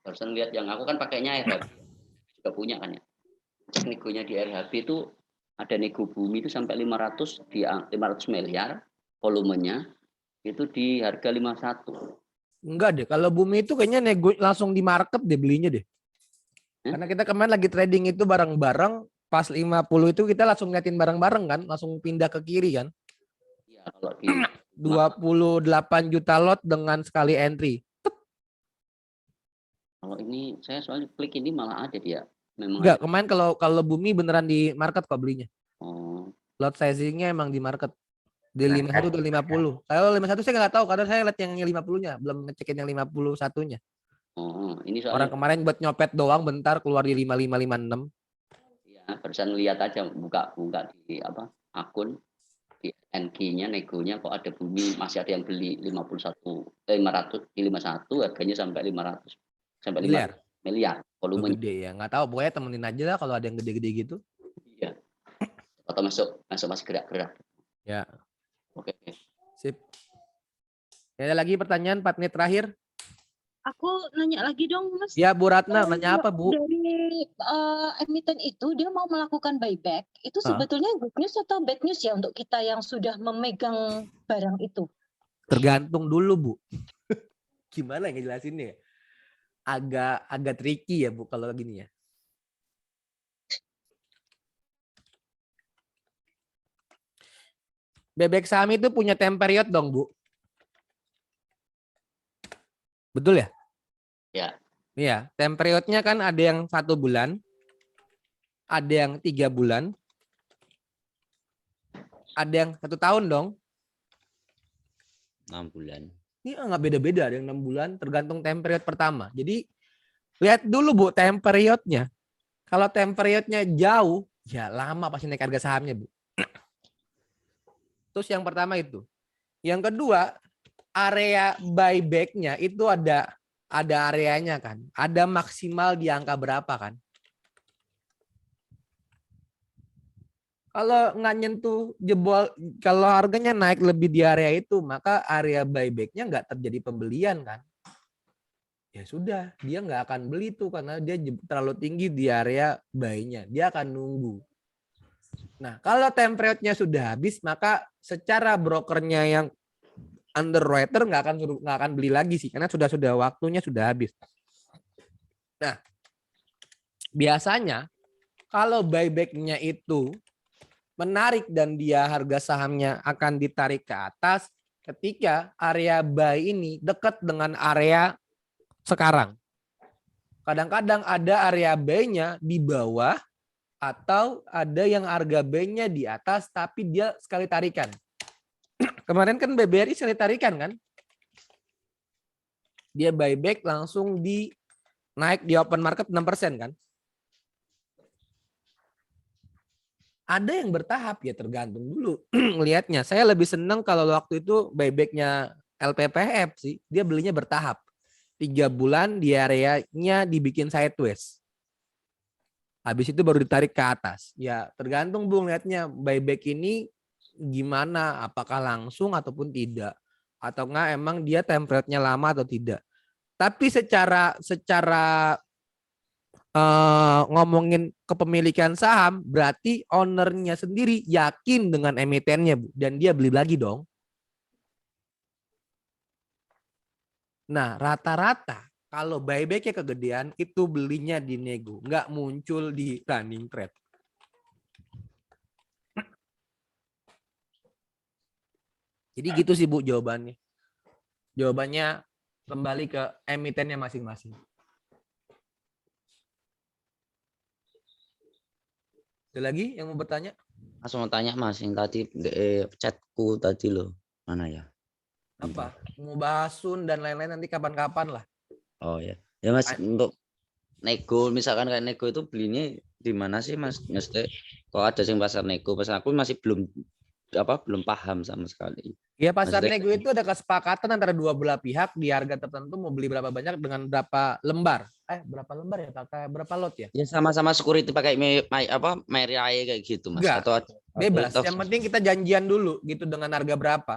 barusan lihat yang aku kan pakainya RHB juga punya kan ya. Negonya di RHB itu ada nego bumi itu sampai 500 miliar volumenya itu di harga 51. Enggak deh, kalau bumi itu kayaknya nego langsung di market deh belinya deh. Karena kita kemarin lagi trading itu bareng-bareng, pas 50 itu kita langsung ngeliatin bareng-bareng kan, langsung pindah ke kiri kan. Iya, kalau di 28 juta lot dengan sekali entry. Kalau ini saya soalnya klik ini malah ada dia. Memang Enggak, ada. kemarin kalau bumi beneran di market kok belinya. Oh. Lot sizingnya emang di market. Di 51 dan 50. Kalau 51 saya nggak tahu karena saya lihat yang 50-nya, belum ngecekin yang 51-nya. Oh, ini soalnya Orang kemarin buat nyopet doang bentar keluar di 5556. ya, barusan lihat aja buka di akun di NQ-nya negonya kok ada bumi masih ada yang beli 500 di 51 harganya sampai 500 sampai 5 miliar volumenya. Gede ya, nggak tahu pokoknya temenin aja lah kalau ada yang gede-gede gitu. Iya. Atau masuk masih gerak-gerak. Ya. Oke. Sip. Ada lagi pertanyaan 4 menit terakhir? Aku nanya lagi dong, Mas. Ya, Bu Ratna, nanya apa, Bu? Dari emiten itu dia mau melakukan buyback, itu sebetulnya good news atau bad news ya untuk kita yang sudah memegang barang itu? Tergantung dulu, Bu. Gimana ngejelasinnya ya? Agak tricky ya, Bu, kalau gini ya. Buyback saham itu punya time period dong, Bu. Betul ya? Ya. Iya, time periodnya kan ada yang 1 bulan, ada yang 3 bulan, ada yang 1 tahun dong. 6 bulan. Ini nggak beda-beda, ada yang 6 bulan, tergantung time period pertama. Jadi lihat dulu Bu time periodnya. Kalau time periodnya jauh, ya lama pasti naik harga sahamnya, Bu. Terus yang pertama itu. Yang kedua, area buyback-nya itu ada areanya kan. Ada maksimal di angka berapa kan. Kalau nggak nyentuh jebol, kalau harganya naik lebih di area itu, maka area buyback-nya nggak terjadi pembelian kan. Ya sudah, dia nggak akan beli tuh karena dia terlalu tinggi di area buy-nya. Dia akan nunggu. Nah, kalau time period-nya sudah habis, maka secara brokernya yang underwriter nggak akan beli lagi sih, karena sudah waktunya sudah habis. Nah, biasanya kalau buyback-nya itu menarik dan dia harga sahamnya akan ditarik ke atas ketika area buy ini dekat dengan area sekarang. Kadang-kadang ada area buy-nya di bawah atau ada yang harga buy-nya di atas tapi dia sekali tarikan. Kemarin kan BBRI sekali tarikan kan? Dia buyback langsung di naik di open market 6% kan. Ada yang bertahap ya, tergantung dulu lihatnya. Saya lebih senang kalau waktu itu buyback-nya LPPF sih, dia belinya bertahap. 3 bulan di areanya dibikin sideways. Habis itu baru ditarik ke atas. Ya tergantung Bung lihatnya buyback ini gimana, apakah langsung ataupun tidak. Atau enggak emang dia template-nya lama atau tidak. Tapi secara ngomongin kepemilikan saham, berarti ownernya sendiri yakin dengan emitennya, Bu, dan dia beli lagi dong. Nah, rata-rata kalau buybacknya kegedean itu belinya di nego, nggak muncul di running trade. Jadi gitu sih Bu jawabannya. Jawabannya kembali ke emitennya masing-masing. Ada lagi yang mau bertanya? Mas mau tanya Mas, yang tadi chatku tadi loh, mana ya? Apa? Mau bahas Sun dan lain-lain nanti kapan-kapan lah. Oh ya, ya Mas, untuk nego misalkan kayak nego itu belinya di mana sih Mas? Mesti kok ada yang pasar nego, pasar aku masih belum paham sama sekali. Ya pasar Maksudnya, nego itu ada kesepakatan antara dua belah pihak di harga tertentu mau beli berapa banyak dengan berapa lembar. Berapa lembar ya pakai berapa lot ya? ya sama-sama security pakai Meriae kayak gitu Mas. Enggak, Atau bebas. Yang penting kita janjian dulu gitu dengan harga berapa.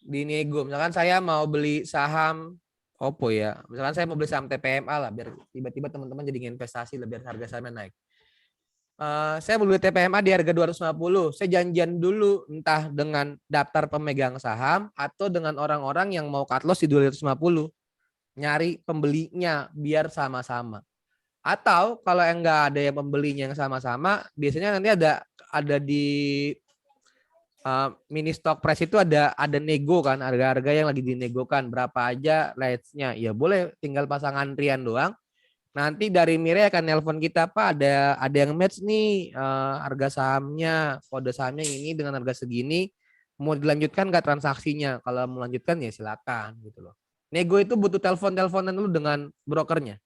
Di nego, misalkan saya mau beli saham Oppo ya. Misalkan saya mau beli saham TPMA lah biar tiba-tiba teman-teman jadi investasi lebih harga sahamnya naik. Saya beli TPMA di harga 250. Saya janjian dulu entah dengan daftar pemegang saham atau dengan orang-orang yang mau cut loss di 250. Nyari pembelinya biar sama-sama. Atau kalau enggak ada yang pembelinya yang sama-sama, biasanya nanti ada di mini stock price itu ada nego kan, harga-harga yang lagi dinegokan berapa aja rates-nya. Ya boleh tinggal pasang antrian doang. Nanti dari Mire akan nelpon kita, Pak, ada yang match nih harga sahamnya, kode sahamnya ini dengan harga segini, mau dilanjutkan nggak transaksinya? Kalau mau lanjutkan ya silakan gitu loh. Nego itu butuh telepon-teleponan dulu dengan brokernya.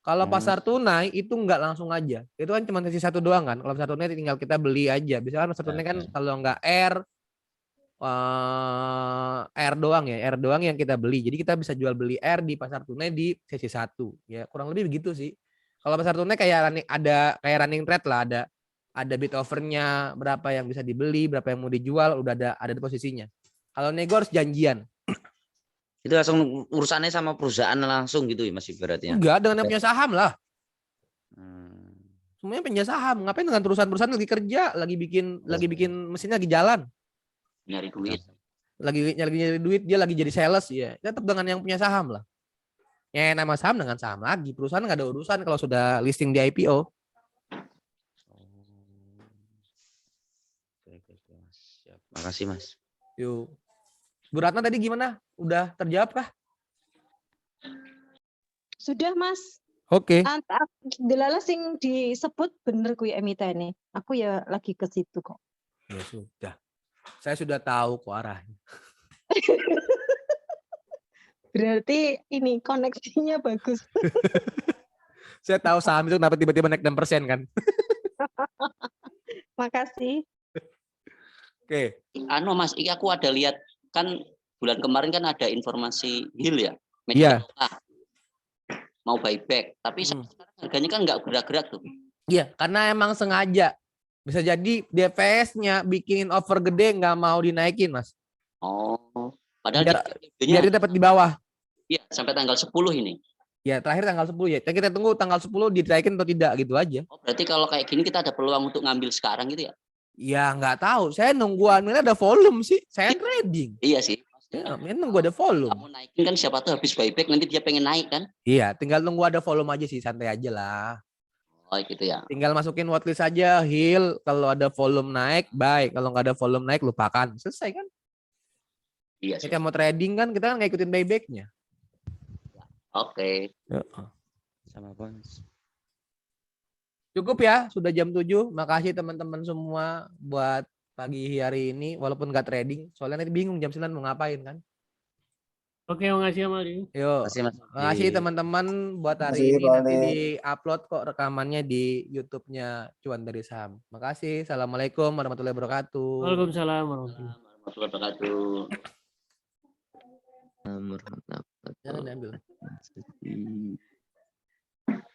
Kalau pasar tunai itu nggak langsung aja. Itu kan cuma sesi satu doang kan. Kalau pasar tunai tinggal kita beli aja. Misalkan pasar tunai kan kalau nggak R doang ya, R doang yang kita beli. Jadi kita bisa jual beli R di pasar tunai di sesi 1. Ya, kurang lebih begitu sih. Kalau pasar tunai kayak running trade lah, ada bid offernya, berapa yang bisa dibeli, berapa yang mau dijual, udah ada di posisinya. Kalau nego harus janjian. Itu langsung urusannya sama perusahaan langsung gitu ya Mas ibaratnya. Enggak, dengan yang punya saham lah. Semuanya punya saham. Ngapain dengan perusahaan-perusahaan lagi kerja, lagi bikin mesinnya lagi jalan. Nyari duit. Lagi nyari duit, dia lagi jadi sales ya. Tetap dengan yang punya saham lah. Ya nama saham dengan saham lagi. Perusahaan nggak ada urusan kalau sudah listing di IPO. Makasih Mas. Yuk. Bu Ratna tadi gimana? Udah terjawab kah? Sudah Mas. Oke. Delala sing disebut bener kuwi emitene. Aku ya lagi ke situ kok. Ya sudah. Saya sudah tahu kok arahnya. Berarti ini koneksinya bagus. Saya tahu saham itu kenapa tiba-tiba naik 6% kan. Makasih. Oke. Mas, iki aku ada lihat kan bulan kemarin kan ada informasi HIL ya. Iya. Mau buyback, tapi sekarang harganya kan nggak gerak-gerak tuh. Iya, karena emang sengaja. Bisa jadi DPS-nya bikinin offer gede nggak mau dinaikin, Mas. Oh, padahal biar dia dapat di bawah. Iya, sampai tanggal 10 ini. Ya, terakhir tanggal 10 ya. Kita tunggu tanggal 10 dinaikin atau tidak gitu aja. Oh, berarti kalau kayak gini kita ada peluang untuk ngambil sekarang gitu ya? Ya, nggak tahu. Saya nungguan ada volume sih. Saya trading. Iya sih. Ya, nunggu ada volume. Kamu naikin kan siapa tuh habis buyback nanti dia pengen naik kan? Iya, tinggal nunggu ada volume aja sih, santai aja lah. Oh gitu ya. Tinggal masukin watchlist aja, HIL. Kalau ada volume naik, baik. Kalau nggak ada volume naik, lupakan. Selesai kan? Iya sih. Kita mau trading kan, kita kan nggak ikutin buybacknya. Oke. Sama apa? Cukup ya, sudah jam 7. Makasih teman-teman semua buat pagi hari ini. Walaupun nggak trading, soalnya nanti bingung jam 9 mau ngapain kan. Oke, makasih ya Mali. Yuk, Makasih Mas makasih Aldi. teman-teman buat hari Makasih, ini. Pak Nanti Aldi. di-upload kok rekamannya di YouTube-nya Cuan dari Saham. Makasih. Assalamualaikum warahmatullahi wabarakatuh. Waalaikumsalam warahmatullahi Warahmatullahi wabarakatuh. Jangan diambil.